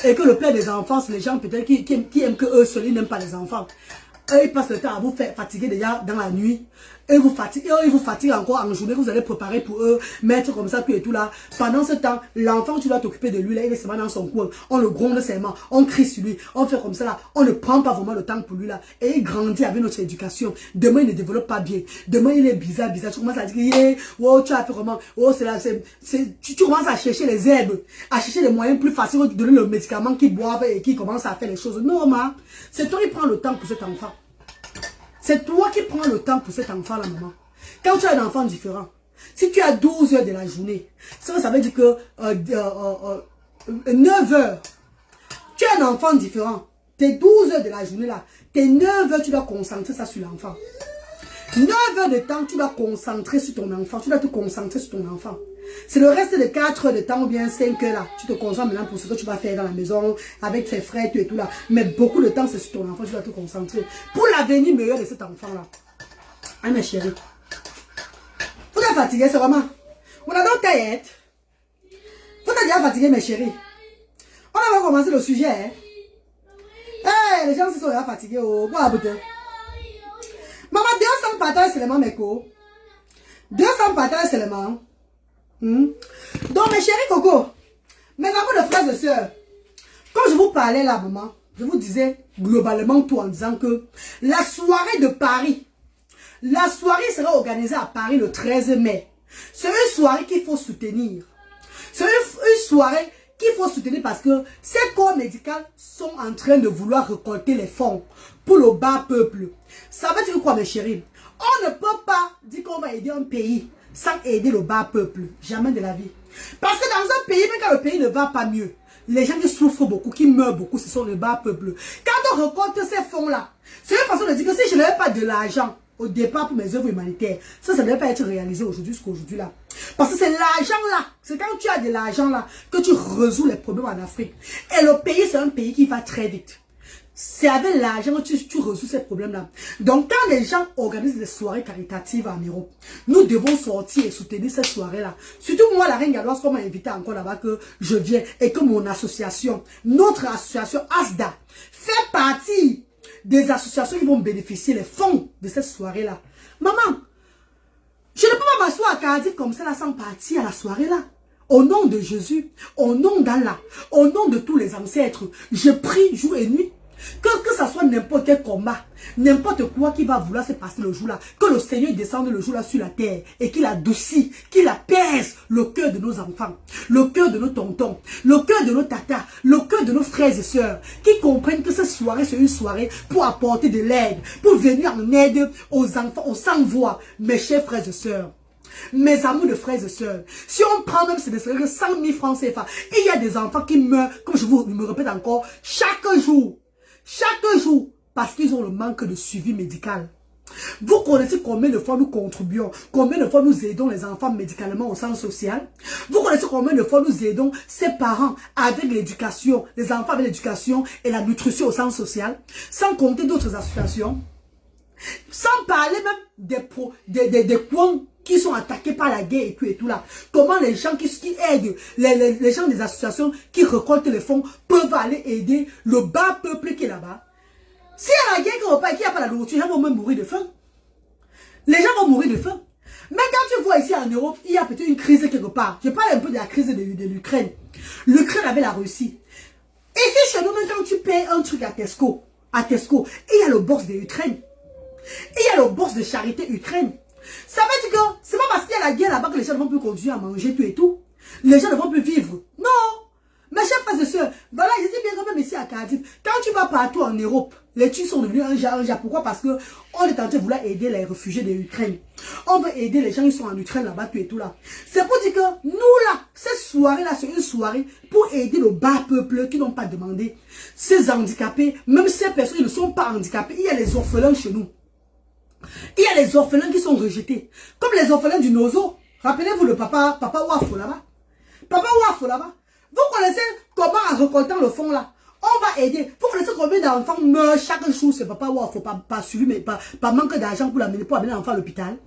Et que le père des enfants, c'est les gens peut-être qui aiment que eux seuls, ils n'aiment pas les enfants. Eux, ils passent le temps à vous faire fatiguer déjà dans la nuit. Et ils vous fatiguent encore en journée que vous allez préparer pour eux, mettre comme ça, tout et tout là. Pendant ce temps, l'enfant, tu dois t'occuper de lui, là, il est seulement dans son coin. On le gronde seulement, on crie sur lui, on fait comme ça là. On ne prend pas vraiment le temps pour lui là. Et il grandit avec notre éducation. Demain, il ne développe pas bien. Demain, il est bizarre. Tu commences à dire, yeah, oh, tu as fait comment? Oh, c'est là, tu commences à chercher les herbes, à chercher les moyens plus faciles de donner le médicament qu'il boive et qu'il commence à faire les choses. Non, maman, c'est toi qui prends le temps pour cet enfant. C'est toi qui prends le temps pour cet enfant-là, maman. Quand tu as un enfant différent, si tu as 12 heures de la journée, ça veut dire que 9 heures, tu as un enfant différent. Tes 12 heures de la journée, là, tes 9 heures, tu dois concentrer ça sur l'enfant. 9 heures de temps, tu dois concentrer sur ton enfant. Tu dois te concentrer sur ton enfant. C'est le reste de 4 heures de temps ou bien 5 heures là. Tu te concentres maintenant pour ce que tu vas faire dans la maison, avec tes frères, tout et tout là. Mais beaucoup de temps, c'est sur ton enfant, tu dois te concentrer. Pour l'avenir meilleur de cet enfant là. Ah mes chéris. Vous êtes fatigués, c'est vraiment. On a dans tête. Vous êtes déjà fatigués, mes chéris. On va commencer le sujet. Hein? Hey, les gens se sont déjà fatigués. Oh, quoi, putain. Maman, 200 patates seulement, mes co. 200 patates seulement. Donc, mes chéris Coco, mes amours de frères et sœurs, quand je vous parlais là, maman, je vous disais globalement tout en disant que la soirée de Paris, la soirée sera organisée à Paris le 13 mai. C'est une soirée qu'il faut soutenir. C'est une soirée qu'il faut soutenir parce que ces corps médicaux sont en train de vouloir récolter les fonds pour le bas peuple. Ça veut dire quoi, mes chéris? On ne peut pas dire qu'on va aider un pays sans aider le bas peuple. Jamais de la vie. Parce que dans un pays, même quand le pays ne va pas mieux, les gens qui souffrent beaucoup, qui meurent beaucoup, ce sont les bas peuples. Quand on récolte ces fonds-là, c'est une façon de dire que si je n'avais pas de l'argent au départ pour mes œuvres humanitaires, ça ne devait pas être réalisé aujourd'hui jusqu'à aujourd'hui là. Parce que c'est l'argent là, c'est quand tu as de l'argent là que tu résous les problèmes en Afrique. Et le pays, c'est un pays qui va très vite. C'est avec l'argent que tu résous ces problèmes-là. Donc, quand les gens organisent des soirées caritatives en Europe, nous devons sortir et soutenir cette soirée-là. Surtout moi, la reine galloise, qu'on m'a invité encore là-bas, que je viens, et que mon association, notre association ASDA, fait partie des associations qui vont bénéficier les fonds de cette soirée-là. Maman, je ne peux pas m'asseoir à Cardiff comme ça, là, sans partir à la soirée-là. Au nom de Jésus, au nom d'Allah, au nom de tous les ancêtres, je prie jour et nuit. Que ça soit n'importe quel combat, n'importe quoi qui va vouloir se passer le jour-là, que le Seigneur descende le jour-là sur la terre et qu'il adoucit, qu'il apaise le cœur de nos enfants, le cœur de nos tontons, le cœur de nos tatas, le cœur de nos frères et sœurs, qui comprennent que cette soirée, c'est une soirée pour apporter de l'aide, pour venir en aide aux enfants, aux sans-voix, mes chers frères et sœurs. Mes amours de frères et sœurs, si on prend même ces 100 000 francs CFA, il y a des enfants qui meurent, comme je me répète encore, chaque jour, parce qu'ils ont le manque de suivi médical. Vous connaissez combien de fois nous contribuons, combien de fois nous aidons les enfants médicalement au centre social? Vous connaissez combien de fois nous aidons ces parents avec l'éducation, les enfants avec l'éducation et la nutrition au centre social, sans compter d'autres associations, sans parler même des points qui sont attaqués par la guerre et tout là. Comment les gens qui aident, les gens des associations qui récoltent les fonds peuvent aller aider le bas peuple qui est là-bas. S'il y a la guerre qu'il n'y a pas la nourriture, les gens vont même mourir de faim. Les gens vont mourir de faim. Mais quand tu vois ici en Europe, il y a peut-être une crise quelque part. Je parle un peu de la crise de l'Ukraine. L'Ukraine avait la Russie. Et si chez nous, même quand tu payes un truc à Tesco, il y a le bourse de Ukraine. Il y a le bourse de charité Ukraine. Ça veut dire que c'est pas parce qu'il y a la guerre là-bas que les gens ne vont plus continuer à manger tout et tout. Les gens ne vont plus vivre. Non. Mes chers frères et sœurs, voilà, je dis bien quand même ici à Cardiff, quand tu vas partout en Europe, les Turcs sont devenus un genre. Pourquoi? Parce que on est en train de vouloir aider les réfugiés de l'Ukraine. On veut aider les gens qui sont en Ukraine là-bas, tout et tout là. C'est pour dire que nous là, cette soirée-là, c'est une soirée pour aider le bas peuple qui n'ont pas demandé. Ces handicapés, même ces personnes qui ne sont pas handicapés, il y a les orphelins chez nous. Il y a les orphelins qui sont rejetés. Comme les orphelins du Nozo. Rappelez-vous le papa Wafo là-bas. Papa Wafo là-bas. Vous connaissez comment en récoltant le fonds là, on va aider. Vous connaissez combien d'enfants meurent chaque jour, c'est Papa Wafo, pas suivi, mais pas manque d'argent pour amener l'enfant à l'hôpital.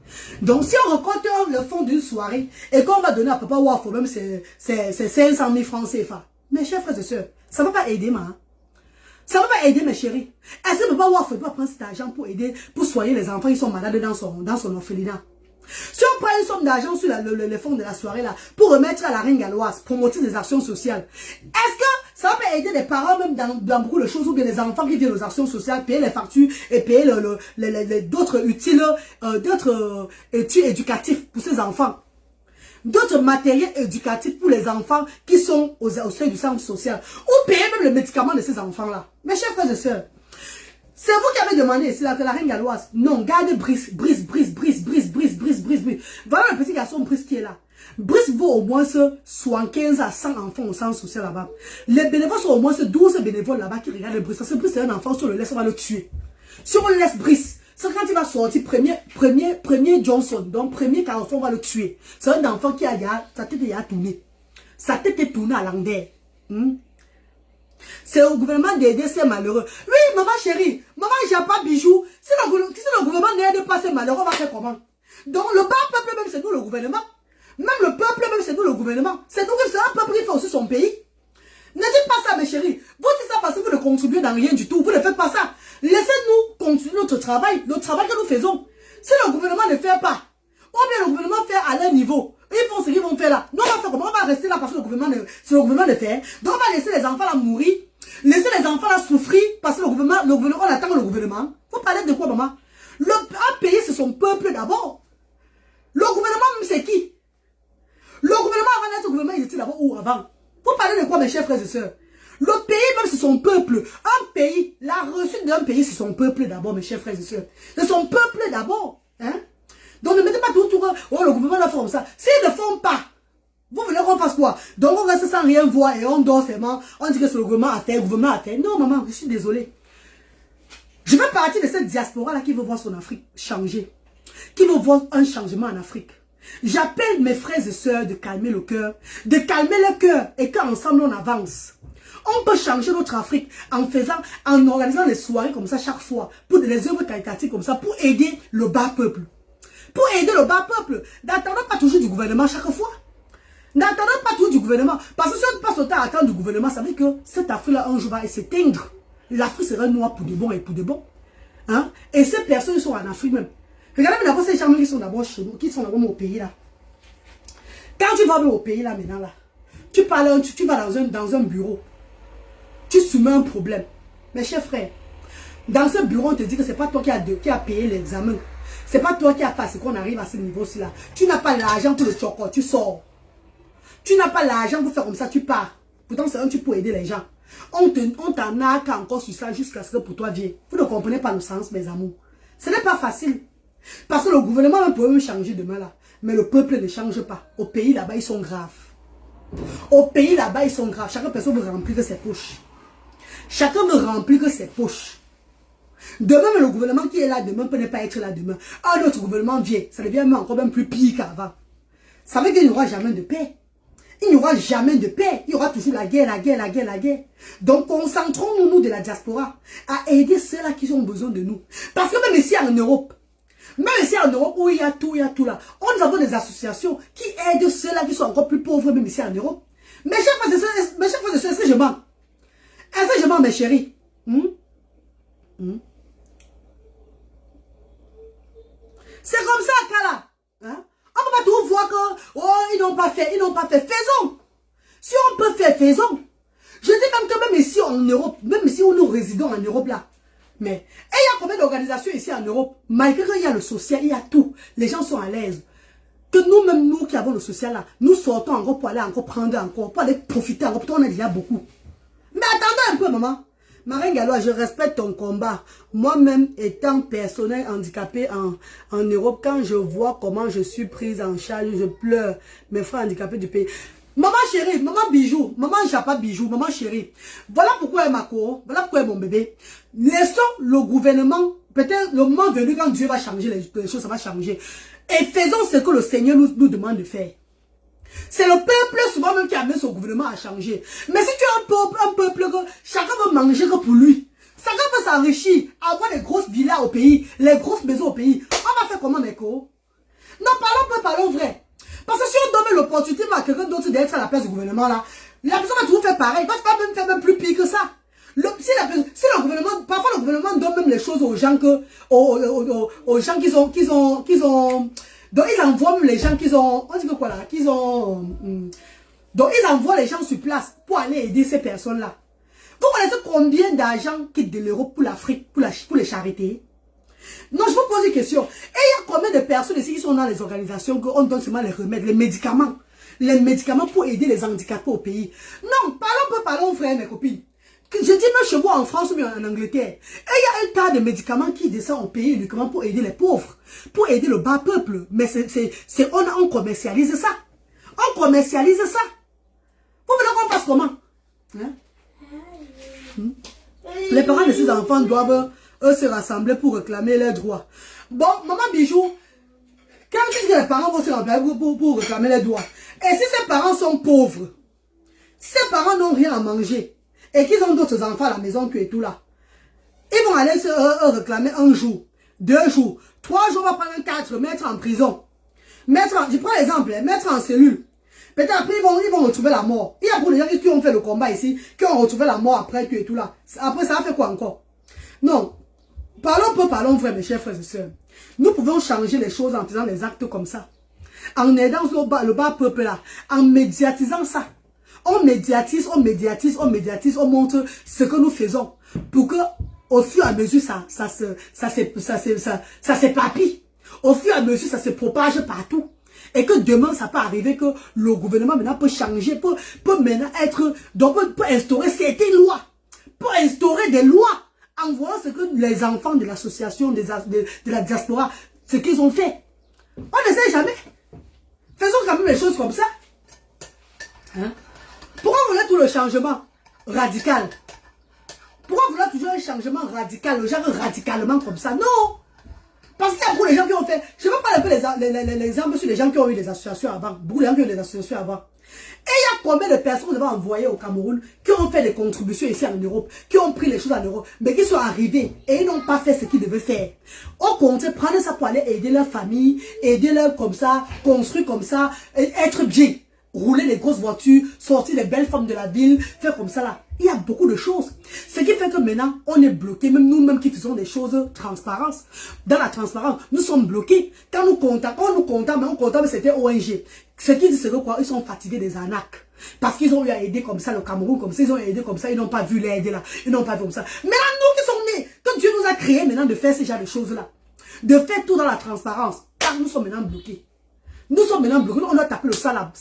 Donc si on récolte le fonds d'une soirée et qu'on va donner à Papa Wafo, même c'est 500 000 francs CFA. Mes chers frères et sœurs, ça ne va pas aider, ma. Ça ne va pas aider, mes chéris. Est-ce que Papa Wafo doit prendre cet argent pour aider, pour soigner les enfants qui sont malades dans son orphelinat? Si on prend une somme d'argent sur le fonds de la soirée là, pour remettre à la reine galloise, promouvoir des actions sociales, est-ce que ça va aider les parents même dans beaucoup de choses, ou bien les enfants qui viennent aux actions sociales, payer les factures et payer d'autres utiles, d'autres études éducatifs pour ces enfants, d'autres matériels éducatifs pour les enfants qui sont au sein du centre social, ou payer même les médicaments de ces enfants là? Mes chers frères et sœurs, c'est vous qui avez demandé, c'est la reine galloise. Non, gardez Brice. Voilà le petit garçon Brice qui est là. Brice vaut au moins 75 à 100 enfants au centre social là-bas. Les bénévoles sont au moins 12 bénévoles là-bas qui regardent Brice. Parce que Brice c'est un enfant, si on le laisse, on va le tuer. Si on le laisse Brice, c'est quand il va sortir, premier Johnson, donc premier Carrefour, on va le tuer. C'est un enfant qui sa tête est tournée. Sa tête est tournée à l'anglaise. C'est au gouvernement d'aider ces malheureux. Oui, maman chérie, maman, j'ai pas bijoux. Si le gouvernement n'aide pas ces malheureux, on va faire comment? Donc le bas peuple même, c'est nous le gouvernement. Même le peuple même, c'est nous le gouvernement. C'est nous qui c'est un peuple qui fait aussi son pays. Ne dites pas ça, mes chéris. Vous dites ça parce que vous ne contribuez dans rien du tout. Vous ne faites pas ça. Laissez-nous continuer notre travail, le travail que nous faisons. Si le gouvernement ne fait pas, ou bien le gouvernement fait à leur niveau, ils font ce qu'ils vont faire là. Nous, on va faire comment? On va rester là parce que le gouvernement le fait. Donc, on va laisser les enfants là mourir. Laisser les enfants là souffrir parce que le gouvernement, on attend le gouvernement. Vous parlez de quoi, maman? Un pays, c'est son peuple d'abord. Le gouvernement, même, c'est qui? Le gouvernement, avant d'être gouvernement, il était d'abord où avant? Vous parlez de quoi, mes chers frères et sœurs? Le pays, même, c'est son peuple. Un pays, la reçue d'un pays, c'est son peuple d'abord, mes chers frères et sœurs. C'est son peuple d'abord. Hein? Donc, ne mettez pas tout autour. Oh, le gouvernement fait comme ça. S'ils ne font pas, vous voulez qu'on fasse quoi? Donc, on reste sans rien voir et on dort seulement. On dit que c'est le gouvernement à faire, le gouvernement à faire. Non, maman, je suis désolée. Je fais partie de cette diaspora-là qui veut voir son Afrique changer. Qui veut voir un changement en Afrique. J'appelle mes frères et sœurs de calmer le cœur. De calmer le cœur et qu'ensemble on avance. On peut changer notre Afrique en organisant des soirées comme ça chaque fois. Pour des œuvres caritatives comme ça. Pour aider le bas peuple. Pour aider le bas peuple. N'attendons pas toujours du gouvernement chaque fois. N'attendons pas toujours du gouvernement. Parce que si on passe le temps à attendre du gouvernement, ça veut dire que cette Afrique-là, un jour va s'éteindre. L'Afrique sera noire pour de bon et pour de bon. Hein? Et ces personnes sont en Afrique même. Regardez d'abord ces gens qui sont d'abord chez nous, qui sont d'abord au pays là. Quand tu vas au pays là maintenant là, tu vas dans un bureau. Tu soumets un problème. Mes chers frères, dans ce bureau, on te dit que ce n'est pas toi qui a payé l'examen. Ce n'est pas toi qui a fait ce qu'on arrive à ce niveau-ci là. Tu n'as pas l'argent pour le choco, tu sors. Tu n'as pas l'argent pour faire comme ça, tu pars. Pourtant, c'est un truc pour aider les gens. On t'en a encore sur ça jusqu'à ce que pour toi vienne. Vous ne comprenez pas le sens, mes amours. Ce n'est pas facile. Parce que le gouvernement peut même changer demain là. Mais le peuple ne change pas. Au pays là-bas, ils sont graves. Au pays là-bas, ils sont graves. Chaque personne veut remplir que ses poches. Chacun veut remplir que ses poches. Demain, le gouvernement qui est là demain peut ne pas être là demain. Un autre gouvernement vient. Ça devient même encore même plus pire qu'avant. Ça veut dire qu'il n'y aura jamais de paix. Il n'y aura jamais de paix. Il y aura toujours la guerre, la guerre, la guerre, la guerre. Donc, concentrons-nous de la diaspora à aider ceux-là qui ont besoin de nous. Parce que même ici en Europe, où il y a tout là, on a des associations qui aident ceux-là qui sont encore plus pauvres, même ici en Europe. Mes chers frères et sœurs, est-ce que je mens? Est-ce que je mens, mes chéris? C'est comme ça, Kala. Hein? On ne peut pas tout voir que, oh, ils n'ont pas fait. Faisons. Si on peut faire, faisons. Je dis même ici en Europe, même ici où nous résidons en Europe là. Mais, et il y a combien d'organisations ici en Europe? Malgré qu'il y a le social, il y a tout. Les gens sont à l'aise. que nous-mêmes, nous qui avons le social là, nous sortons encore pour aller encore prendre encore, pour aller profiter encore, parce qu'on a déjà beaucoup. Mais attendez un peu, maman. Marie Gallois, je respecte ton combat. Moi-même, étant personnel handicapé en Europe, quand je vois comment je suis prise en charge, je pleure. Mes frères handicapés du pays. Maman chérie, maman bijou, maman Japa bijou, maman chérie. Voilà pourquoi elle m'a couru, voilà pourquoi elle est mon bébé. Laissons le gouvernement, peut-être le moment venu quand Dieu va changer les choses, ça va changer. Et faisons ce que le Seigneur nous demande de faire. C'est le peuple souvent même qui amène son gouvernement à changer. Mais si tu as un peuple que chacun veut manger que pour lui, chacun veut s'enrichir, avoir les grosses villas au pays, les grosses maisons au pays, on va faire comment, mes co? Non, parlons vrai. Parce que si on donne l'opportunité à quelqu'un d'autre d'être à la place du gouvernement là, la personne va toujours faire pareil, il va pas même faire même plus pire que ça. Si le gouvernement, parfois le gouvernement donne même les choses aux gens que, aux gens qu'ils ont, donc ils envoient même les gens qu'ils ont, on dit que quoi là, qu'ils ont, donc ils envoient les gens sur place pour aller aider ces personnes-là. Vous connaissez combien d'argent quitte de l'Europe pour l'Afrique, pour les charités? Non, je vous pose une question. Et il y a combien de personnes ici qui sont dans les organisations qu'on donne seulement les remèdes, les médicaments pour aider les handicapés au pays? Non, parlons frère, mes copines. Je dis même chez vous en France ou bien en Angleterre. Et il y a un tas de médicaments qui descendent au pays uniquement pour aider les pauvres, pour aider le bas peuple. Mais on commercialise ça. On commercialise ça. Vous voulez qu'on fasse comment? Hein? Les parents de ces enfants doivent se rassembler pour réclamer leurs droits. Bon, maman bijou, quand tu dis que les parents vont se rassembler pour réclamer leurs droits, et si ces parents sont pauvres, si ces parents n'ont rien à manger, et qu'ils ont d'autres enfants à la maison et tout là, ils vont aller se réclamer un jour, 2 jours, 3 jours, on va prendre 4, mettre en prison. Je prends l'exemple, mettre en cellule. Peut-être après, ils vont retrouver la mort. Il y a beaucoup de gens qui ont fait le combat ici, qui ont retrouvé la mort après et tout là. Après, ça a fait quoi encore? Non. Parlons vrai, mes chers frères et sœurs. Nous pouvons changer les choses en faisant des actes comme ça. En aidant le bas peuple là. En médiatisant ça. On médiatise, on montre ce que nous faisons. Pour que, au fur et à mesure, ça s'épapille. Au fur et à mesure, ça se propage partout. Et que demain, ça peut arriver que le gouvernement maintenant peut changer, peut maintenant être, donc peut instaurer certaines lois. Peut instaurer des lois en voyant ce que les enfants de l'association de la diaspora, ce qu'ils ont fait. On ne sait jamais. Faisons quand même les choses comme ça. Hein? Pourquoi vous voulez tout le changement radical? Pourquoi vous voulez toujours un changement radical, le genre radicalement comme ça? Non! Parce qu'il y a beaucoup de gens qui ont fait, je ne veux pas un peu les exemples sur les gens qui ont eu des associations avant, beaucoup de gens qui ont eu des associations avant. Et il y a combien de personnes que vous avez envoyées au Cameroun qui ont fait des contributions ici en Europe, qui ont pris les choses en Europe, mais qui sont arrivés et ils n'ont pas fait ce qu'ils devaient faire. Au contraire, prendre ça pour aller aider leur famille, aider leur comme ça, construire comme ça, être bien. Rouler les grosses voitures, sortir les belles femmes de la ville, faire comme ça là. Il y a beaucoup de choses. Ce qui fait que maintenant, on est bloqué. Même nous-mêmes qui faisons des choses transparence. Dans la transparence, nous sommes bloqués. Quand nous comptons, mais c'était ONG. Ce qui dit, c'est que quoi? Ils sont fatigués des arnaques. Parce qu'ils ont eu à aider comme ça le Cameroun, comme ça, ils ont aidé comme ça, ils n'ont pas vu l'aide là. Ils n'ont pas vu comme ça. Maintenant, nous qui sommes nés, que Dieu nous a créés maintenant de faire ce genre de choses-là. De faire tout dans la transparence. Car nous sommes maintenant bloqués. Nous sommes maintenant bloqués, on a tapé le salam.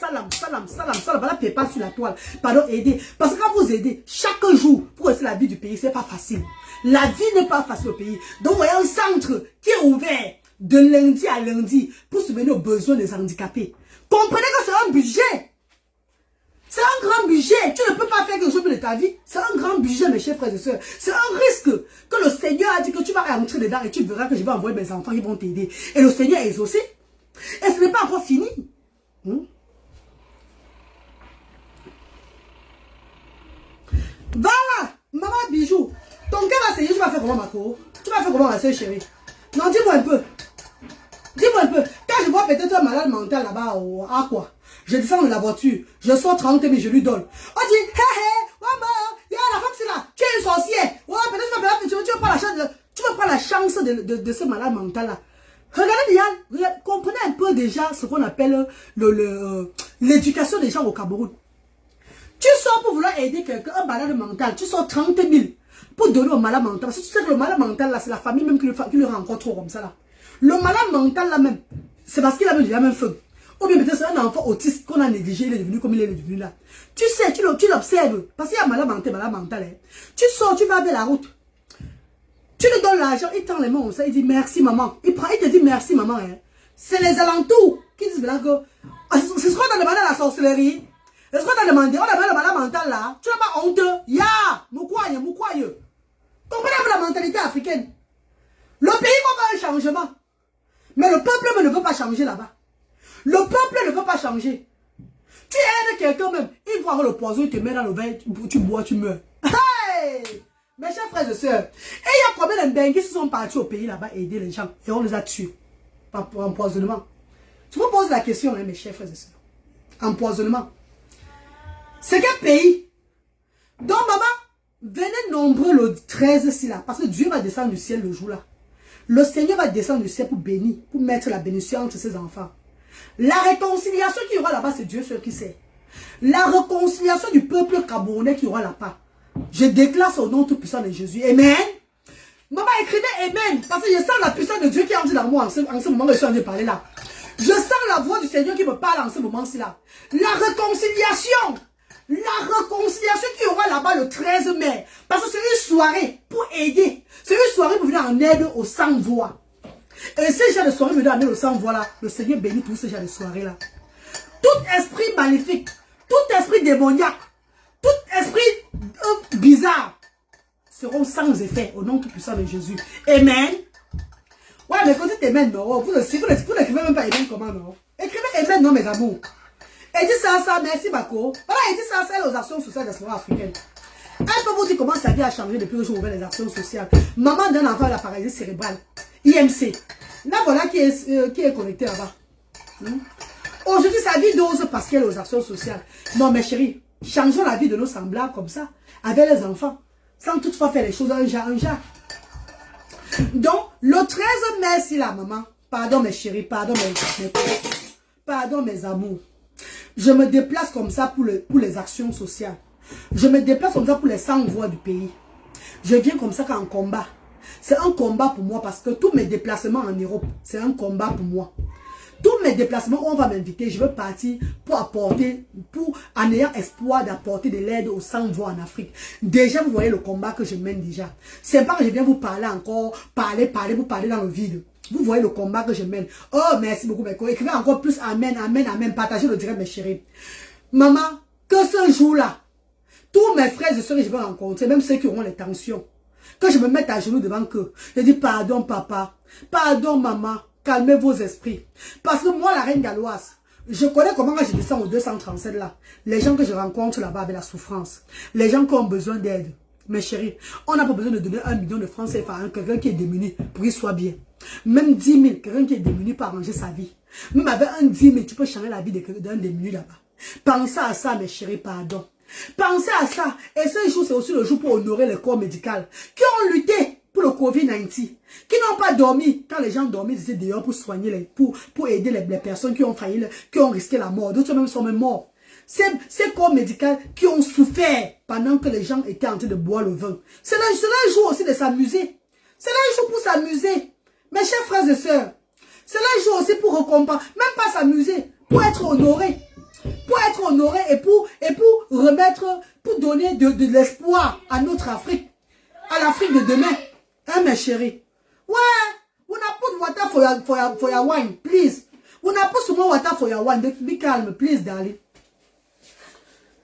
Voilà, PayPal sur la toile. Pardon, aider. Parce que quand vous aidez, chaque jour, pour rester la vie du pays, c'est pas facile. La vie n'est pas facile au pays. Donc, il y a un centre qui est ouvert de lundi à lundi pour subvenir aux besoins des handicapés. Comprenez que c'est un budget. C'est un grand budget. Tu ne peux pas faire quelque chose de ta vie. C'est un grand budget, mes chers frères et sœurs. C'est un risque que le Seigneur a dit que tu vas rentrer dedans et tu verras que je vais envoyer mes enfants qui vont t'aider. Et le Seigneur a exaucé. Et ce n'est pas encore fini. Voilà, maman bijou. Ton cœur va saigner, tu vas faire comment, ma co? Tu vas faire comment, ma soeur chérie? Non, dis-moi un peu. Dis-moi un peu. Quand je vois peut-être un malade mental là-bas, à quoi? Je descends de la voiture, je sors 30 000, je lui donne. On dit, hé, maman, il y a la femme, c'est là, tu es une sorcière. Ouais, peut-être tu veux prendre la chance de ce malade mental là. Regardez, comprenez un peu déjà ce qu'on appelle l'éducation des gens au Cameroun. Tu sors pour vouloir aider quelqu'un, un malade mental, tu sors 30 000 pour donner au malade mental. Parce que tu sais que le malade mental là, c'est la famille même qui le rencontre trop comme ça là. Le malade mental là même, C'est parce qu'il a déjà même feu. Ou bien peut-être c'est un enfant autiste qu'on a négligé, il est devenu comme il est devenu là. Tu sais, tu l'observes. Parce qu'il y a malade mental, hein. Tu sors, tu vas vers la route. Tu lui donnes l'argent, il tend les mains, ça, il dit merci maman. Il te dit merci maman. Hein. C'est les alentours qui disent que c'est ce qu'on a demandé à la sorcellerie. C'est ce qu'on a demandé. On a demandé le malade mental là. Tu n'as pas honte. Ya, moukouaye. Comprenez un peu la mentalité africaine. Le pays va un changement. Mais le peuple ne veut pas changer là-bas. Le peuple ne veut pas changer. Tu aides quelqu'un même. Il voit le poison, il te met dans le verre, tu bois, tu meurs. Hey! Mes chers frères et sœurs, et il y a combien de dingues qui sont partis au pays là-bas aider les gens et on les a tués par empoisonnement. Je vous pose la question, hein, mes chers frères et sœurs. Empoisonnement. C'est quel pays? Donc, maman, venez nombreux le 13 là, parce que Dieu va descendre du ciel le jour là. Le Seigneur va descendre du ciel pour bénir, pour mettre la bénédiction entre ses enfants. La réconciliation qu'il y aura là-bas, c'est Dieu seul qui sait. La réconciliation du peuple camerounais qu'il y aura là-bas. Je déclare au nom tout-puissant de Jésus. Amen. Maman, écrivez Amen. Parce que je sens la puissance de Dieu qui est en moi en ce moment que je suis en train de parler là. Je sens la voix du Seigneur qui me parle en ce moment-ci là. La réconciliation. La réconciliation qu'il y aura là-bas le 13 mai. Parce que c'est une soirée pour aider. C'est une soirée pour venir en aide aux sans-voix. Et ces gens de soirée venir en aide aux sans-voix là. Le Seigneur bénit tous ces gens de soirée là. Tout esprit maléfique. Tout esprit démoniaque. Tout esprit bizarre seront sans effet au nom tout-puissant de Jésus. Amen. Ouais, mais quand tu Amen, non. Vous n'écrivez même pas Amen comment, non. Écrivez Amen, non, mes amours. Et dit ça, merci, Bako. Voilà, et dit ça, c'est aux actions sociales de la africaine. Elle peut vous dire comment sa vie a changé depuis que j'ai ouvert les actions sociales. Maman d'un enfant à la paralysie cérébrale. IMC. Là, voilà qui est connecté là-bas. Aujourd'hui, sa vie dose parce qu'elle est aux actions sociales. Non, mes chéris. Changeons la vie de nos semblables comme ça, avec les enfants, sans toutefois faire les choses un genre. Donc, le 13 mai, si la maman, pardon mes chéris, pardon mes amours, je me déplace comme ça pour les actions sociales. Je me déplace comme ça pour les sans-voix du pays. Je viens comme ça en combat. C'est un combat pour moi parce que tous mes déplacements en Europe, c'est un combat pour moi. Tous mes déplacements, on va m'inviter, je veux partir pour apporter, en ayant espoir d'apporter de l'aide aux sans-voix en Afrique. Déjà, vous voyez le combat que je mène déjà. C'est pas que je viens vous parler encore, vous parler dans le vide. Vous voyez le combat que je mène. Oh, merci beaucoup, mes collègues. Écrivez encore plus, amen, amen, amen. Partagez le direct, mes chéris. Maman, que ce jour-là, tous mes frères et sœurs que je vais rencontrer, même ceux qui auront les tensions, que je me mette à genoux devant eux, je dis pardon, papa, pardon, maman. Calmez vos esprits. Parce que moi, la reine galloise, je connais comment je descends au 237 là. Les gens que je rencontre là-bas avec la souffrance. Les gens qui ont besoin d'aide. Mes chéris, on n'a pas besoin de donner 1 million de francs CFA à quelqu'un qui est démuni pour qu'il soit bien. Même 10 000, quelqu'un qui est démuni pour arranger sa vie. Même avec un 10 000, tu peux changer la vie d'un démuni là-bas. Pensez à ça, mes chéris, pardon. Pensez à ça. Et ce jour, c'est aussi le jour pour honorer le corps médical qui ont lutté pour le Covid-19, qui n'ont pas dormi. Quand les gens dormissent, ils étaient dehors pour soigner, pour aider les personnes qui ont failli, qui ont risqué la mort. D'autres même sont même morts. Ces corps médicaux qui ont souffert pendant que les gens étaient en train de boire le vin. C'est un jour aussi de s'amuser. C'est un jour pour s'amuser. Mes chers frères et sœurs, c'est un jour aussi pour récompenser, même pas s'amuser, pour être honoré. Pour être honoré et pour remettre, pour donner de l'espoir à notre Afrique, à l'Afrique de demain. Hein, mes chéris? Ouais, we not put water for your wine, please. We not put some more water for your wine. Be calm, please, darling.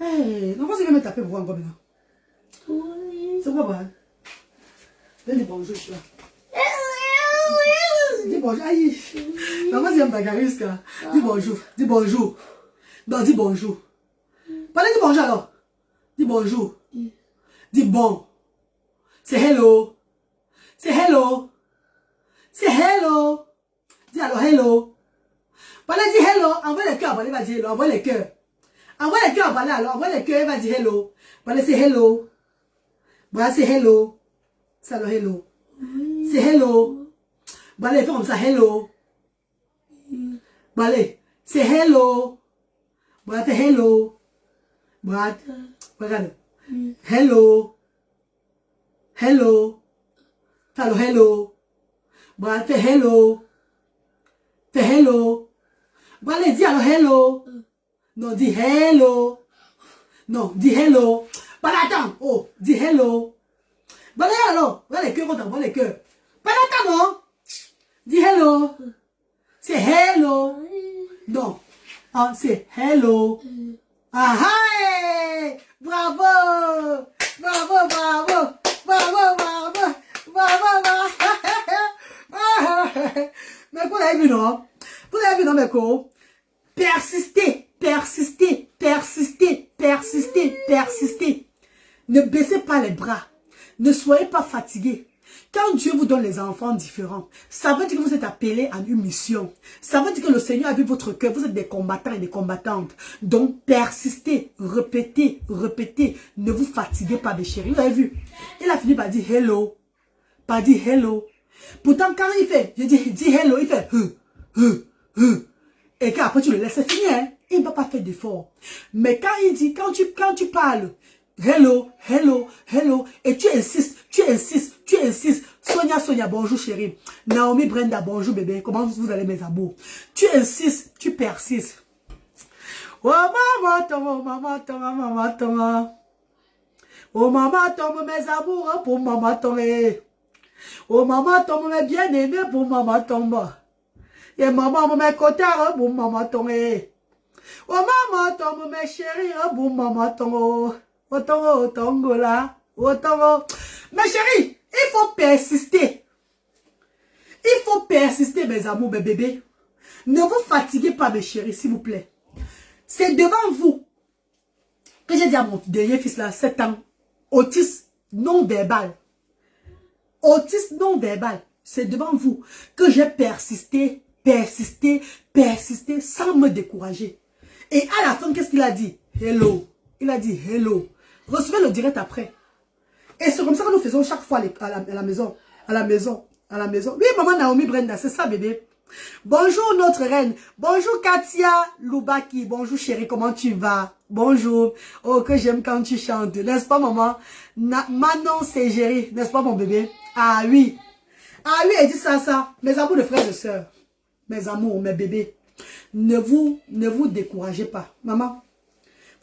Hey, non, vas-y, viens me taper pour encore maintenant. Oui. C'est quoi, bah? Viens dire bonjour, je suis là. Dis bonjour, aïe. Non, vas-y, viens me bagarrer, là. Dis bonjour, dis bonjour. Non, dis bonjour. Parlez, dis bonjour alors. Dis bonjour. Dis bon. C'est hello. C'est hello. C'est hello. Dis alors hello. Parlez, dis hello. Envoie les cœurs, parlez, vas-y hello. Envoie les cœurs. Envoie les cœurs, parlez alors. Envoie les cœurs, vas-y hello. Parlez, c'est hello. Voilà, c'est hello. C'est alors hello. C'est hello. Parlez, fais comme ça, hello. Parlez, c'est hello. Voilà, c'est hello. Voilà, regarde. Hello. Hello. Alors, hello. Voilà, fais hello. Fais hello. Allez, dis alors hello. Non, dis hello. Non, dis hello. Attends. Oh, dis hello. Allez alors. Voilà les cœurs, voilà les cœurs. Attends, non. Dis hello. C'est hello. Non. Ah, c'est hello. Ah, hey. Bravo. Bravo, bravo. Bravo, bravo. Bravo, bravo. Mais vous avez vu, non? Vous avez vu, non, mes co? Persistez, persistez, persistez, persistez, persistez. Ne baissez pas les bras. Ne soyez pas fatigués. Quand Dieu vous donne les enfants différents, ça veut dire que vous êtes appelés à une mission. Ça veut dire que le Seigneur a vu votre cœur. Vous êtes des combattants et des combattantes. Donc, persistez, répétez, répétez. Ne vous fatiguez pas, mes chéris. Vous avez vu? Il a fini par dire hello. Par dire hello. Pourtant, quand il fait, je dis hello, il fait et qu'après tu le laisses finir, hein? Il ne va pas faire d'effort. Mais quand il dit, quand tu parles, hello, hello, hello, et tu insistes, tu insistes, tu insistes. Sonia, Sonia, bonjour chérie. Naomi, Brenda, bonjour bébé. Comment vous allez mes amours? Tu insistes, tu persistes. Oh maman, tombe, maman, tombe, maman, tombe. Oh maman, tombe mes amours pour maman tombe. Oh maman, tombe mes bien-aimés pour maman tombe. Et maman, mes cotards pour maman tombe. Oh maman, tombe mes chéris pour maman tombe. Oh tongo, tongo là. Oh tongo. Mes chéris, il faut persister. Il faut persister, mes amours, mes bébés. Ne vous fatiguez pas, mes chéris, s'il vous plaît. C'est devant vous que j'ai dit à mon dernier fils là, 7 ans, autiste non-verbal. Autiste non-verbal. C'est devant vous que j'ai persisté, persisté, persisté sans me décourager. Et à la fin, qu'est-ce qu'il a dit? Hello. Il a dit hello. Recevez le direct après. Et c'est comme ça que nous faisons chaque fois à la maison. À la maison. À la maison. Oui, maman Naomi Brenda, c'est ça, bébé. Bonjour, notre reine. Bonjour, Katia Loubaki. Bonjour, chérie, comment tu vas? Bonjour. Oh, que j'aime quand tu chantes. N'est-ce pas, maman? Manon Ségérie. N'est-ce pas, mon bébé? Ah oui. Ah oui, elle dit ça. Mes amours de frères et sœurs. Mes amours, mes bébés. Ne vous découragez pas. Maman.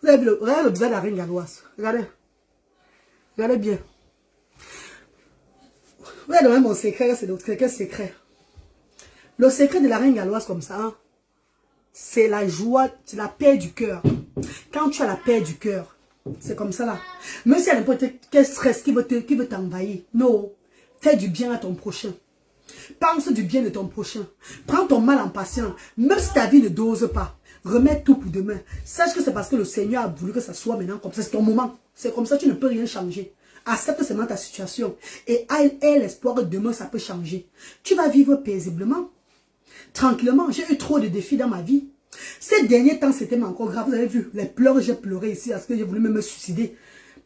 Vous avez vu regardez le visage de la reine galloise. Regardez. Regardez bien. Vous avez donné mon secret, c'est quel secret? Le secret de la reine galloise comme ça, hein, c'est la joie, c'est la paix du cœur. Quand tu as la paix du cœur, c'est comme ça là. Même s'il y a n'importe quel stress qui veut t'envahir, non, fais du bien à ton prochain. Pense du bien de ton prochain. Prends ton mal en patience. Même si ta vie ne dose pas, remets tout pour demain. Sache que c'est parce que le Seigneur a voulu que ça soit maintenant comme ça. C'est ton moment. C'est comme ça, tu ne peux rien changer. Accepte seulement ta situation. Et aie l'espoir que demain, ça peut changer. Tu vas vivre paisiblement. Tranquillement. J'ai eu trop de défis dans ma vie. Ces derniers temps, c'était encore grave. Vous avez vu, les pleurs, j'ai pleuré ici parce que j'ai voulu me suicider.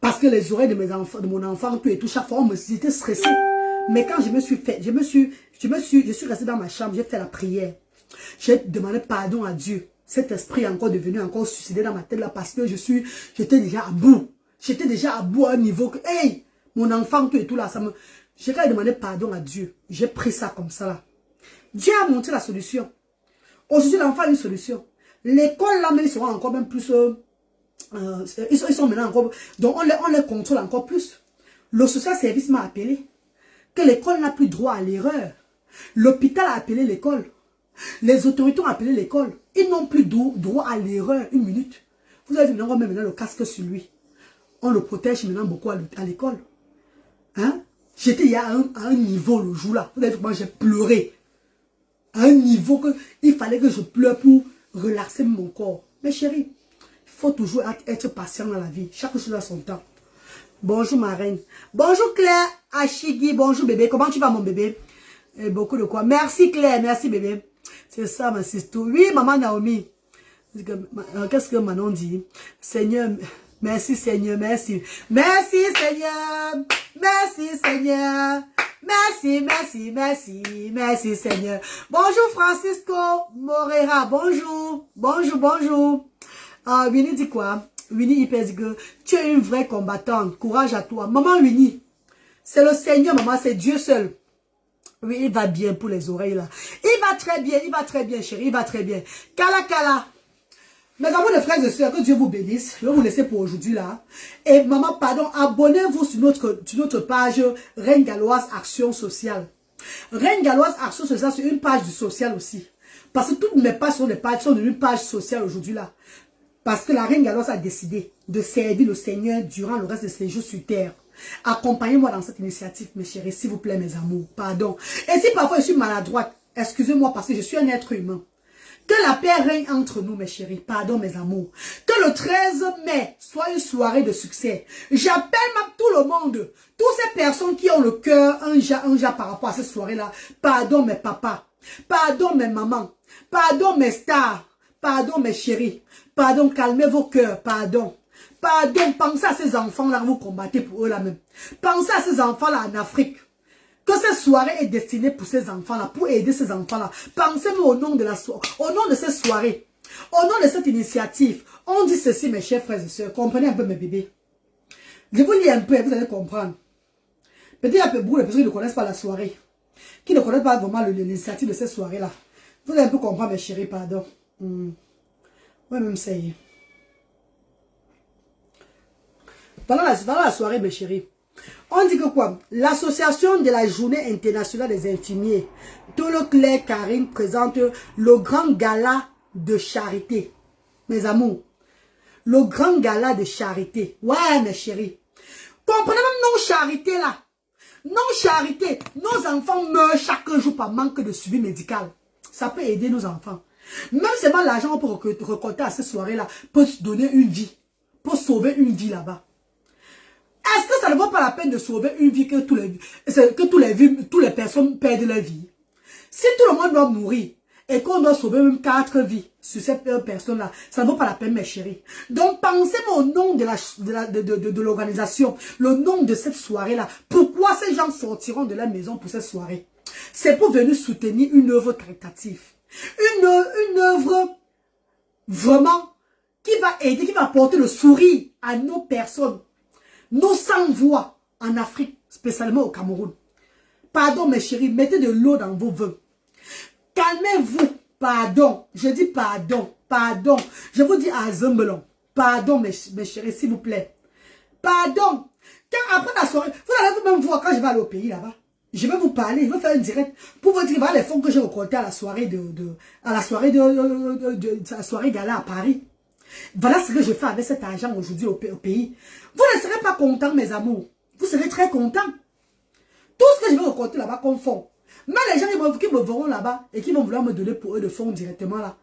Parce que les oreilles de mes enfants, de mon enfant, tout et tout, chaque fois, j'étais stressée. Mais quand je suis restée dans ma chambre, j'ai fait la prière. J'ai demandé pardon à Dieu. Cet esprit est encore devenu encore suicidé dans ma tête là parce que j'étais déjà à bout. J'étais déjà à bout à un niveau que, hey, mon enfant, tout et tout là, j'ai quand même demandé pardon à Dieu. J'ai pris ça comme ça là. Dieu a montré la solution. Aujourd'hui, l'enfant a une solution. L'école là, mais ils seront encore même plus, ils sont maintenant encore, donc on les contrôle encore plus. Le social service m'a appelé que l'école n'a plus droit à l'erreur. L'hôpital a appelé l'école. Les autorités ont appelé l'école. Ils n'ont plus droit à l'erreur. Une minute. Vous avez vu, on met maintenant le casque sur lui. On le protège maintenant beaucoup à l'école. Hein? J'étais à un niveau le jour-là. Vous avez vu comment j'ai pleuré. À un niveau que il fallait que je pleure pour relaxer mon corps. Mais chérie, il faut toujours être patient dans la vie. Chaque chose a son temps. Bonjour ma reine. Bonjour Claire Ashigi. Bonjour bébé. Comment tu vas mon bébé? Et beaucoup de quoi. Merci Claire. Merci bébé. C'est ça ma sister. Oui maman Naomi. Qu'est-ce que Manon dit? Seigneur, merci Seigneur. Merci. Merci Seigneur. Merci Seigneur. Merci, merci, merci. Merci Seigneur. Bonjour Francisco Morera. Bonjour. Bonjour, bonjour. Winnie dit quoi? Winnie, il peut dire que tu es une vraie combattante. Courage à toi. Maman Winnie, c'est le Seigneur, maman, c'est Dieu seul. Oui, il va bien pour les oreilles là. Il va très bien, chérie, il va très bien. Kala, kala. Mes amours de frères et sœurs, que Dieu vous bénisse. Je vais vous laisser pour aujourd'hui là. Et maman, pardon, abonnez-vous sur notre page Reine Galloise Action Sociale. Reine Galloise Action Sociale, c'est une page du social aussi. Parce que toutes mes pages sont des pages, sont une page sociale aujourd'hui là. Parce que la Reine Galloise a décidé de servir le Seigneur durant le reste de ses jours sur terre. Accompagnez-moi dans cette initiative, mes chéris, s'il vous plaît, mes amours. Pardon. Et si parfois je suis maladroite, excusez-moi parce que je suis un être humain. Que la paix règne entre nous, mes chéris. Pardon, mes amours. Que le 13 mai soit une soirée de succès. J'appelle même tout le monde. Toutes ces personnes qui ont le cœur un ja par rapport à cette soirée-là. Pardon, mes papas. Pardon, mes mamans. Pardon, mes stars. Pardon, mes chéris. Pardon, calmez vos cœurs. Pardon. Pardon, pensez à ces enfants-là que vous combattez pour eux là-même. Pensez à ces enfants-là en Afrique. Que cette soirée est destinée pour ces enfants-là, pour aider ces enfants-là. Pensez-nous au nom de au nom de cette soirée, au nom de cette initiative. On dit ceci, mes chers frères et sœurs. Comprenez un peu mes bébés. Je vous lis un peu et vous allez comprendre. Peut-être un peu beaucoup de personnes qui ne connaissent pas la soirée, qui ne connaissent pas vraiment l'initiative de cette soirée-là. Vous allez un peu comprendre, mes chéris, pardon. Ouais, même ça y est. Pendant la soirée, mes chéris, on dit que quoi? L'association de la journée internationale des infirmiers, Tolo Claire Karine présente le grand gala de charité. Mes amours, le grand gala de charité. Ouais, mes chéris. Comprenez même non charité là. Non charité. Nos enfants meurent chaque jour par manque de suivi médical. Ça peut aider nos enfants. Même seulement l'argent pour récolter à cette soirée-là peut donner une vie. Pour sauver une vie là-bas. Est-ce que ça ne vaut pas la peine de sauver une vie que toutes les personnes perdent leur vie? Si tout le monde doit mourir et qu'on doit sauver même 4 vies sur cette personne-là, ça ne vaut pas la peine, mes chéris. Donc, pensez au nom de l'organisation, le nom de cette soirée-là. Pourquoi ces gens sortiront de la maison pour cette soirée? C'est pour venir soutenir une œuvre caritative. Une œuvre vraiment qui va aider, qui va apporter le sourire à nos personnes. Nos sans-voix en Afrique, spécialement au Cameroun. Pardon, mes chéris, mettez de l'eau dans vos vins. Calmez-vous. Pardon. Je dis pardon. Pardon. Je vous dis à Zembelon. Pardon, mes chéris, s'il vous plaît. Pardon. Quand après la soirée, vous allez vous-même voir quand je vais aller au pays là-bas. Je vais vous parler, je vais faire un direct pour vous dire voilà les fonds que j'ai récoltés à la soirée à la soirée gala à Paris. Voilà ce que je fais avec cet argent aujourd'hui au pays. Vous ne serez pas contents, mes amours. Vous serez très contents. Tout ce que je vais raconter là-bas comme fonds. Mais les gens qui me verront là-bas et qui vont vouloir me donner pour eux de fonds directement là,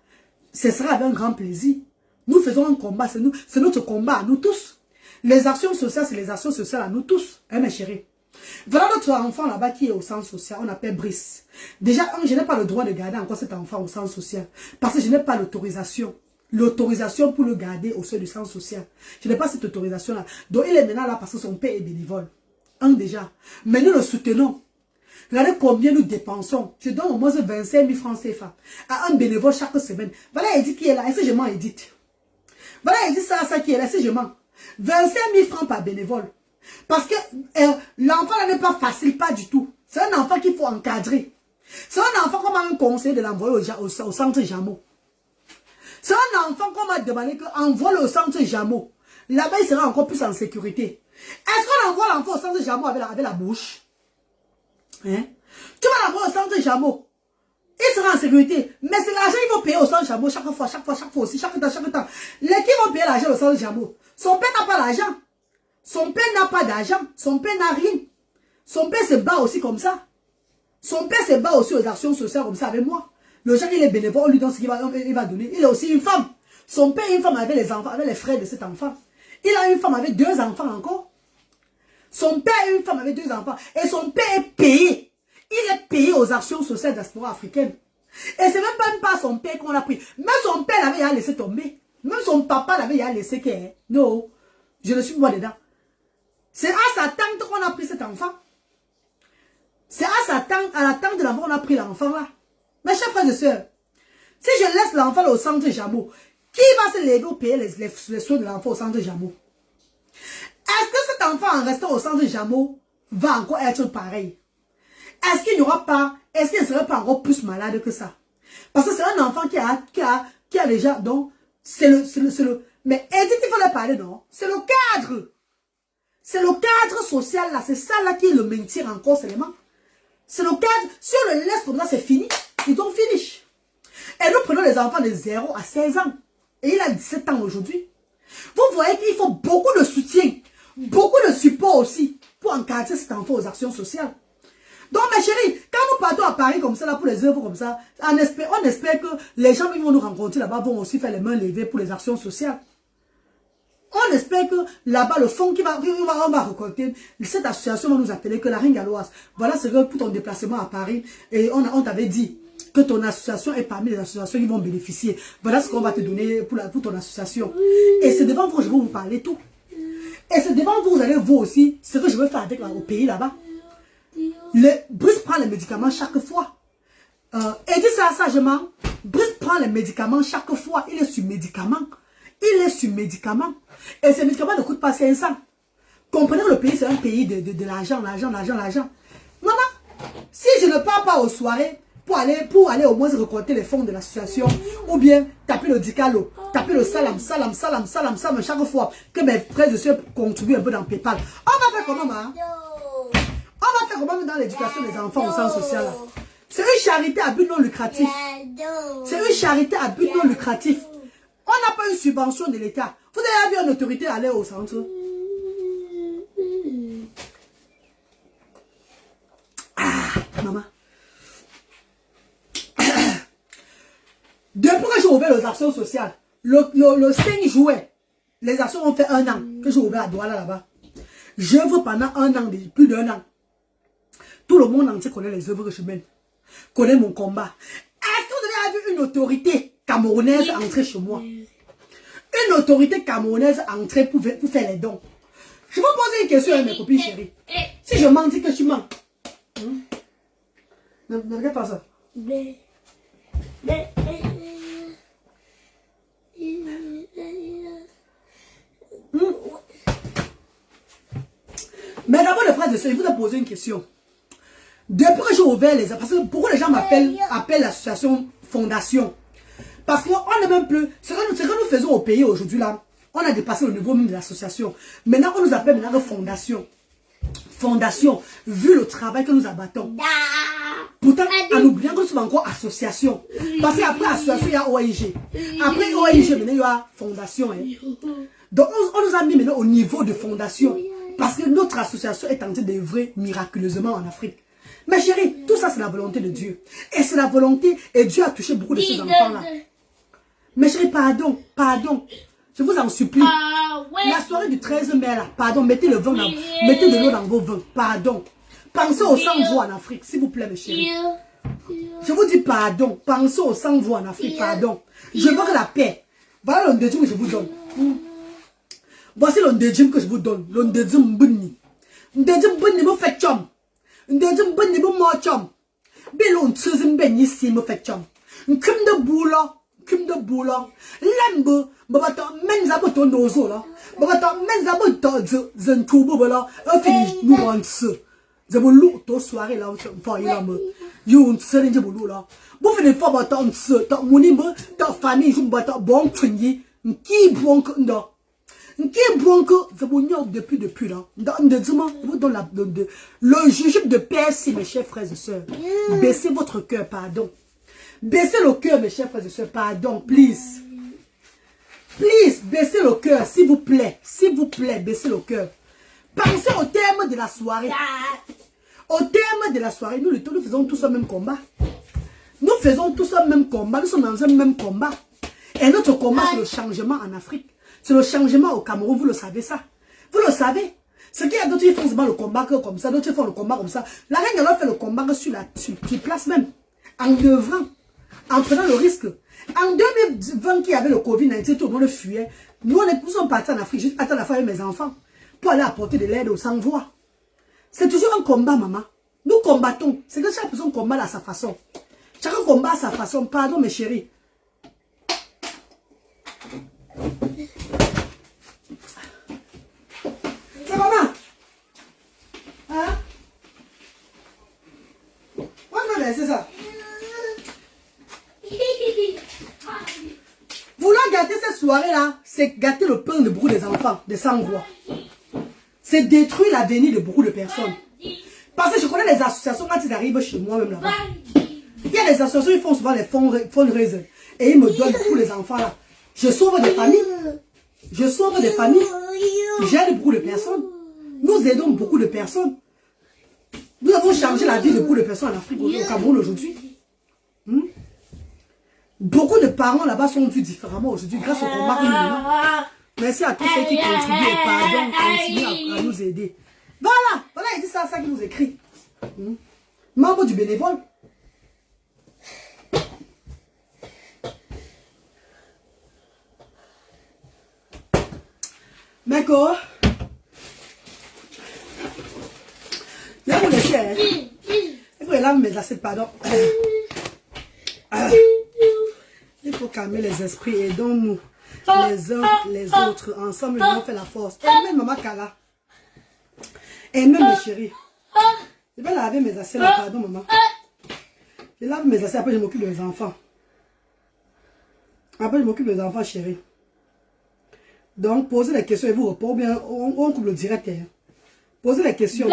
ce sera avec un grand plaisir. Nous faisons un combat, c'est notre combat à nous tous. Les actions sociales, c'est les actions sociales à nous tous. Hein, mes chéris. Voilà notre enfant là-bas qui est au centre social, on appelle Brice. Déjà, je n'ai pas le droit de garder encore cet enfant au centre social. Parce que je n'ai pas l'autorisation. L'autorisation pour le garder au sein du centre social. Je n'ai pas cette autorisation-là. Donc, il est maintenant là parce que son père est bénévole. Déjà. Mais nous le soutenons. Regardez combien nous dépensons. Je donne au moins 25 000 francs CFA à un bénévole chaque semaine. Voilà Edith qui est là. Est-ce que je mens, Edith? Voilà Edith ça qui est là. Est-ce que je mens? 25 000 francs par bénévole. Parce que l'enfant là n'est pas facile, pas du tout. C'est un enfant qu'il faut encadrer. C'est un enfant qu'on m'a conseillé de l'envoyer au centre Jameau. C'est un enfant qu'on m'a demandé qu'envoie-le au centre Jameau. Là-bas, il sera encore plus en sécurité. Est-ce qu'on envoie l'enfant au centre Jameau avec la bouche? Hein? Tu vas l'envoyer au centre Jameau. Il sera en sécurité. Mais c'est l'argent qu'il faut payer au centre Jameau chaque fois aussi, chaque temps. Les qui vont payer l'argent au centre Jameau? Son père n'a pas l'argent. Son père n'a pas d'argent. Son père n'a rien. Son père se bat aussi comme ça. Son père se bat aussi aux actions sociales comme ça avec moi. Le genre, il est bénévole, on lui donne ce qu'il va donner. Il a aussi une femme. Son père est une femme avec les enfants, avec les frères de cet enfant. Il a une femme avec 2 enfants encore. Son père est une femme avec 2 enfants. Et son père est payé. Il est payé aux actions sociales de la diaspora africaine. Et c'est même pas son père qu'on a pris. Même son père l'avait laissé tomber. Même son papa l'avait laissé qu'elle. Non, je ne suis pas dedans. C'est à sa tante qu'on a pris cet enfant. C'est à la tante de l'enfant qu'on a pris l'enfant là. Mes chers frères et sœurs, si je laisse l'enfant au centre Jameau, qui va se lever pour payer les soins de l'enfant au centre Jameau? Est-ce que cet enfant en restant au centre Jameau va encore être pareil? est-ce qu'il n'y aura pas, est-ce qu'il ne serait pas encore plus malade que ça? Parce que c'est un enfant qui a déjà, donc, mais Edith, il fallait parler, non? C'est le cadre. C'est le cadre social, là. C'est ça, là, qui le maintient encore seulement. C'est le cadre. Si on le laisse comme ça, c'est fini. Ils ont fini. Et nous prenons les enfants de 0 à 16 ans. Et il a 17 ans aujourd'hui. Vous voyez qu'il faut beaucoup de soutien, beaucoup de support aussi pour encadrer cet enfant aux actions sociales. Donc, mes chéris, quand nous partons à Paris comme ça, là, pour les œuvres comme ça, on espère que les gens qui vont nous rencontrer là-bas vont aussi faire les mains levées pour les actions sociales. On espère que là-bas, le fonds on va récolter, cette association va nous appeler que la Reine Galloise. Voilà ce que pour ton déplacement à Paris. Et on t'avait dit que ton association est parmi les associations qui vont bénéficier. Voilà ce qu'on va te donner pour ton association. Et c'est devant vous que je vais vous parler tout. Et c'est devant vous, vous allez vous aussi, ce que je veux faire avec au pays là-bas. Brice prend les médicaments chaque fois. Et dit ça sagement. Brice prend les médicaments chaque fois. Il est sur médicaments. Il est sur médicaments. Et ces médicaments ne coûtent pas 500. Comprenez, le pays, c'est un pays de l'argent, l'argent. Maman, si je ne pars pas aux soirées pour aller au moins récolter les fonds de l'association, ou bien taper le dicalo, taper le salam, chaque fois que mes frères et soeurs contribuent un peu dans PayPal. On va faire comment, maman? On va faire comment dans l'éducation des enfants au centre social? C'est une charité à but non lucratif. C'est une charité à but non lucratif. On n'a pas une subvention de l'État. Vous avez vu une autorité aller au centre? Ah, maman. Depuis que j'ai ouvert les actions sociales, le 5 juillet, les actions ont fait 1 an que j'ai ouvert à Douala là-bas. J'œuvre pendant 1 an, plus d'1 an. Tout le monde entier connaît les œuvres que je mène. Connaît mon combat. Est-ce que vous avez vu une autorité camerounaise entrer chez moi? Une autorité camerounaise entrer pour faire les dons. Je vais poser une question à mes copines chéries. Si je mens, dis que tu mens. Ne regarde pas ça. Mais d'abord, les frères et sœurs, je vous ai posé une question. Depuis que j'ai ouvert les... Parce que pourquoi les gens appellent l'association fondation? Parce qu'on n'est même plus... Ce que nous faisons au pays aujourd'hui, là, on a dépassé le niveau même de l'association. Maintenant, on nous appelle maintenant fondation. Fondation, vu le travail que nous abattons. Pourtant, en oubliant que nous sommes encore association. Parce qu'après association, il y a OIG. Après OIG, maintenant, il y a fondation. Hein. Donc, on nous a mis maintenant au niveau de fondation. Parce que notre association est en train d'œuvrer miraculeusement en Afrique. Mais chérie, tout ça c'est la volonté de Dieu. Et c'est la volonté, et Dieu a touché beaucoup de ces enfants-là. Mais chérie, pardon. Je vous en supplie. La soirée du 13 mai là, pardon, mettez le vin mettez de l'eau dans vos vins. Pardon. Pensez aux sans-voix en Afrique, s'il vous plaît, mes chéris. Je vous dis pardon. Pensez aux sans-voix en Afrique, pardon. Je veux que la paix. Voilà l'ondejum que je vous donne. Voici l'ondejum que je vous donne. L'ondejum bunni. L'ondejum bunni me fait chum. L'ondejum bunni me mo chum. Belon tsuzim ben ici me fait chum. Kim de boulot. Lembo. Babato menza boto nozo là. Babato menza boto zentubo là. Fini nous on se. Zabulu to soirée là pour il me. You on se linje bulu là. Vous venez faire bato on se. Ta monimbo ta famille je bato bon twingi. Qui bon que ndo. Qui bon que zabunyo depuis là. Dans le jujube de PSC mes chers frères et sœurs. Baissez votre cœur, pardon. Baissez le cœur, mes chers frères et sœurs, pardon, please. Please, baissez le cœur, s'il vous plaît. S'il vous plaît, baissez le cœur. Pensez au terme de la soirée. Au terme de la soirée, nous faisons tous le même combat. Nous faisons tous le même combat. Nous sommes dans un même combat. Et notre combat, c'est le changement en Afrique. C'est le changement au Cameroun, vous le savez ça. Vous le savez. Ce qu'il y a d'autres qui font le combat comme ça, d'autres font le combat comme ça. La reine alors fait le combat sur place même. En œuvrant. En prenant le risque. En 2020, qui avait le Covid-19, tout le monde fuyait. Nous sommes partis en Afrique, juste attendre la fin avec mes enfants, pour aller apporter de l'aide aux sans-voix. C'est toujours un combat, maman. Nous combattons. C'est que chaque personne combat à sa façon. Chacun combat à sa façon. Pardon, mes chéris. C'est comment? Hein? gâter cette soirée-là, c'est gâter le pain de beaucoup des enfants, des sans-voix. C'est détruire l'avenir de beaucoup de personnes. Parce que je connais les associations quand ils arrivent chez moi même là-bas. Il y a des associations qui font souvent les fundraisers. Et ils me donnent beaucoup les enfants là. Je sauve des familles. Je sauve des familles. J'aide beaucoup de personnes. Nous aidons beaucoup de personnes. Nous avons changé la vie de beaucoup de personnes en Afrique, au Cameroun aujourd'hui. Beaucoup de parents là-bas sont vus différemment aujourd'hui grâce au combat que nous menons. Merci à tous ceux qui contribuent et pardon, continuent à nous aider. Voilà, voilà, il dit ça qui nous écrit. Membre du bénévole. D'accord. Je vais vous laisser. Hein. Il faut laver mes assiettes, pardon. Il faut calmer les esprits et aidons-nous les uns les autres. Ensemble, nous allons faire la force. Amen, maman Kala. Amen, mes chéris. Je vais laver mes assiettes, pardon, maman. Je lave mes assiettes, après je m'occupe des enfants. Après, je m'occupe des enfants, chéris. Donc, posez les questions et vous répondez bien. On coupe le direct. Hein. Posez les questions.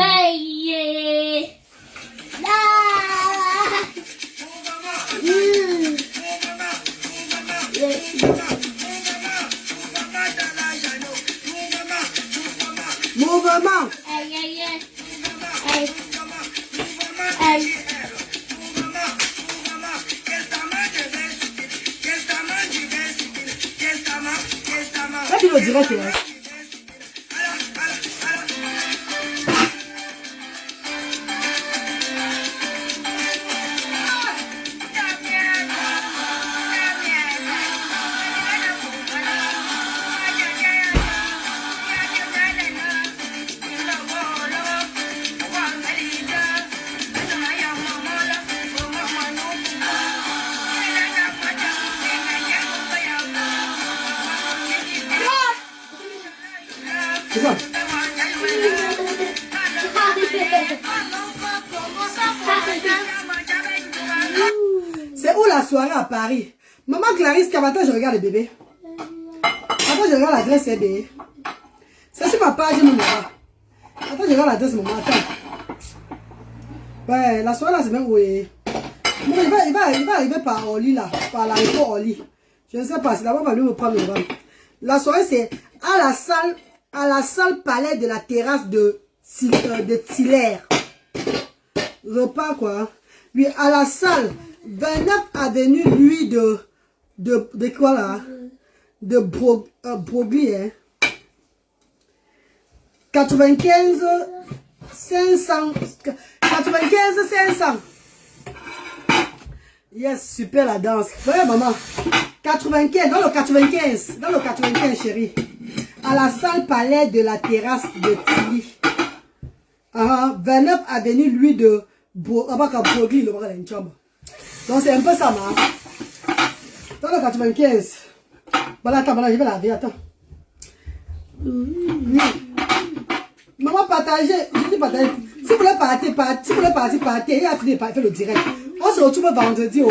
Mouvement. Ça, tu le direct. Hein. C'est où la soirée à Paris? Maman Clarisse, qu'attends, je regarde le bébé. Attends, je regarde l'adresse bébé. C'est sur ma page, maman. Attends, je regarde l'adresse, maman. Attends. Ouais, la soirée là, c'est même où il va arriver par Orly là. Par l'aéroport Orly. Je ne sais pas, c'est d'abord va lui me prendre le ventre. La soirée, c'est à la salle palais de la terrasse de Tiller. Repas quoi. Puis à la salle 29 avenue Louis de quoi là? De Broglie. Hein? 95 500. 95 500. Yes, super la danse. Ouais maman. 95, dans le 95. Dans le 95 chérie. À la salle palais de la terrasse de Tilly. 29 avenue Louis de Broglie, le bras d'une chambre. Donc c'est un peu ça, maman. Dans le 95. Voilà, attends, je vais laver, attends. Maman, partagez. Je dis partagez. Si vous voulez partir, partez. Il a fini de faire le direct. On se retrouve vendredi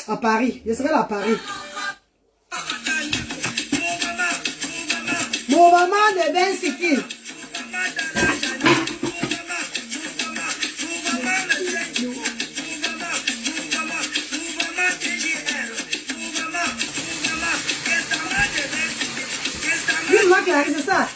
à Paris. Je serai là à Paris. Mon maman de Ben Siki. Oui, moi, Clarisse, c'est ça.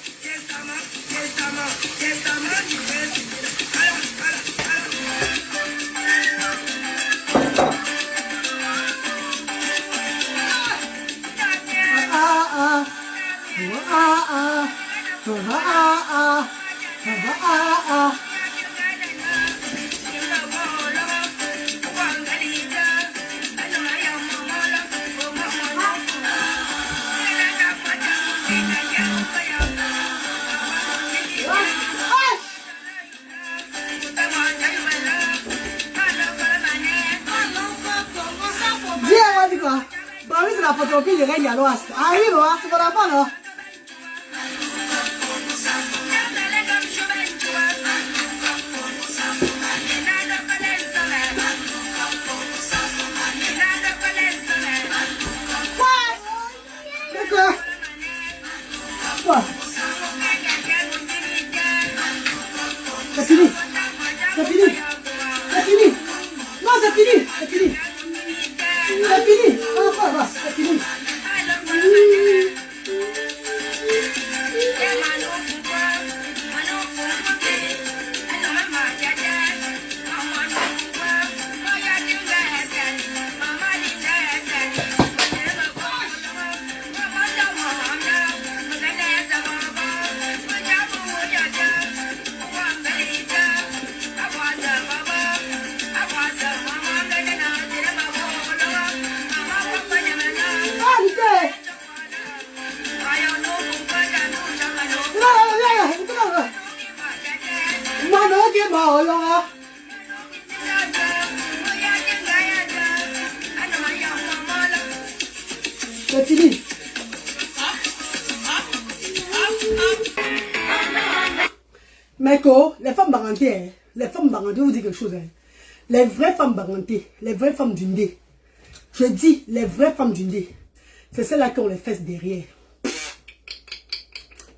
La photocopie de règne à l'ouest. Arrive, tu vas la voir, là. C'est fini. Meko, les femmes barantées, vous dire quelque chose. Les vraies femmes barantées, les vraies femmes du Ndé. Je dis, les vraies femmes du Ndé. C'est celles-là qui ont les fesses derrière.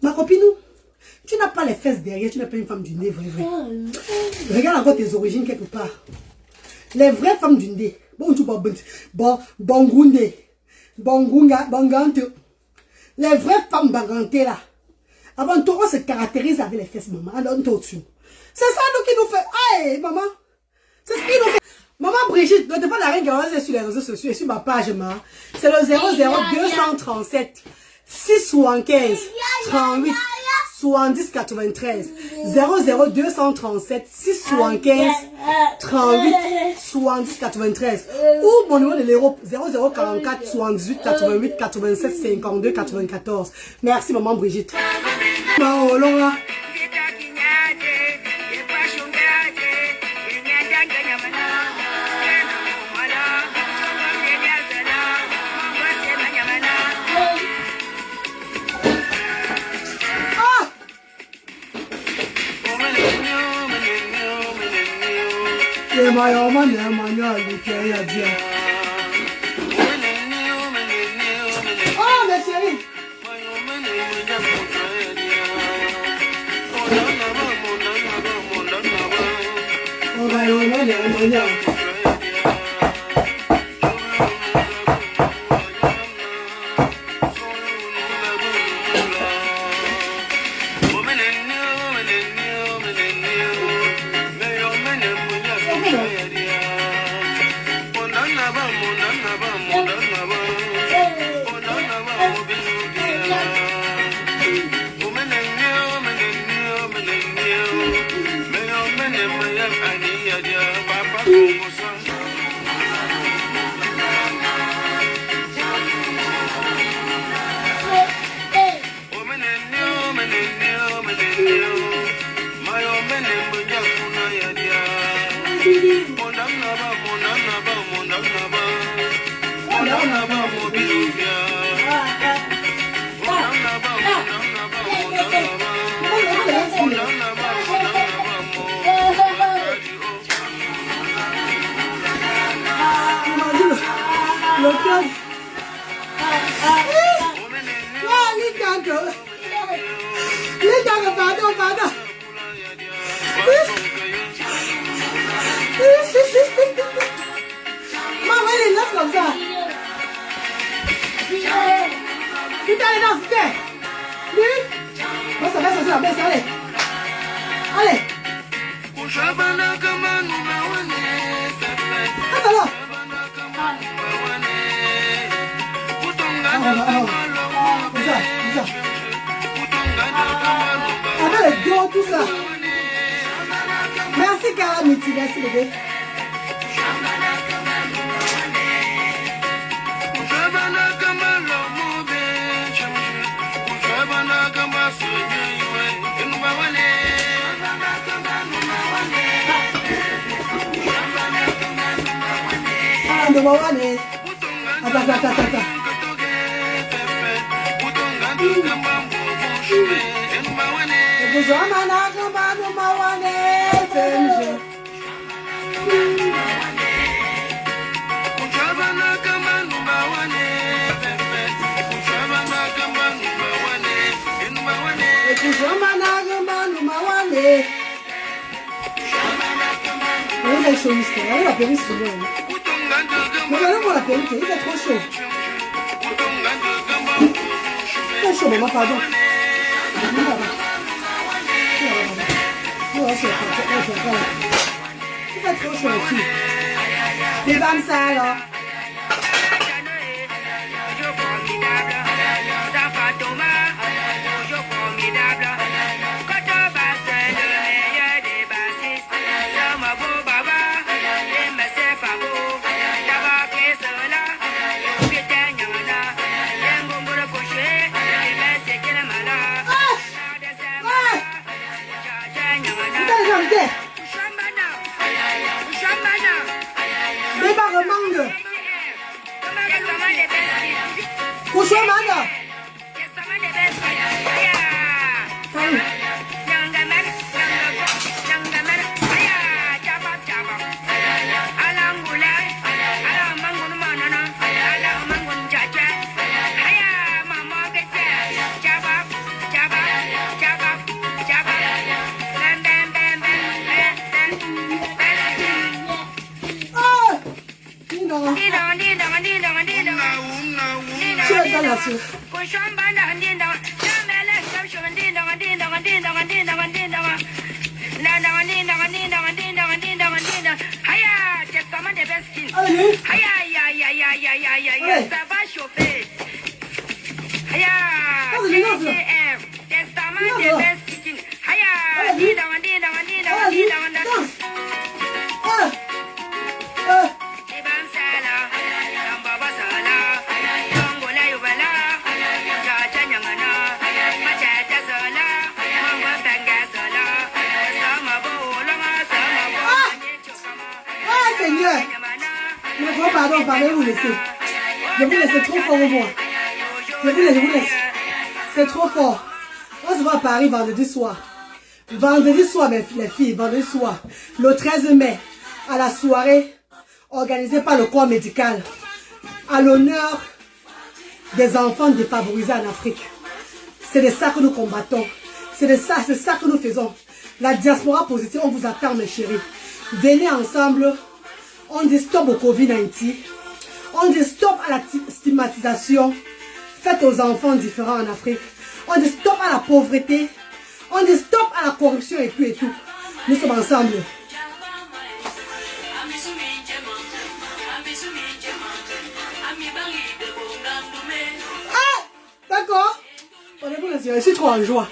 Ma copine, tu n'as pas les fesses derrière, tu n'es pas une femme du Ndé, vrai. Regarde encore tes origines quelque part. Les vraies femmes du Ndé. Les vraies femmes barantées là. Avant tout, on se caractérise avec les fesses, maman. Alors, on au-dessus. C'est ça nous qui nous fait. Aïe, maman. C'est ce qui nous fait. Maman Brigitte, ne pas la reine qui sur les réseaux sociaux et sur ma page, maman. C'est le 00237 675 38 70 93. 00237 675 38 70 93. Ou mon numéro de l'Europe 0044 78 88 87 52 94. Merci, maman Brigitte. Oh, mes chéris. Pardon. Maman, elle est là comme ça. Putain, elle est dans ce thé. Moi, ça va sortir la baisse, allez. Allez. Attends. Bizarre. Avec le dos, tout ça. Merci, Karamiti. Merci, bébé. Attends. La pénis, regardez-moi la pénis, il fait trop chaud. Il fait chaud, maman, pardon. Il fait trop chaud aussi. Les dames, ça alors. Bonsoir, Manda. Ça va chauffer. Seigneur, mais pardon, pardon, vous laissez. Je vous laisse, c'est trop fort pour moi. Je vous laisse. C'est trop fort. On se voit à Paris vendredi soir. Vendredi soir, les filles, vendredi soir, le 13 mai, à la soirée organisée par le corps médical, à l'honneur des enfants défavorisés en Afrique. C'est de ça que nous combattons. C'est de ça que nous faisons. La diaspora positive, on vous attend, mes chéris. Venez ensemble. On dit stop au Covid-19. On dit stop à la stigmatisation faite aux enfants différents en Afrique. On dit stop à la pauvreté. On dit stop à la corruption et tout et tout. Nous sommes ensemble. Ah, d'accord. Je suis trop en joie.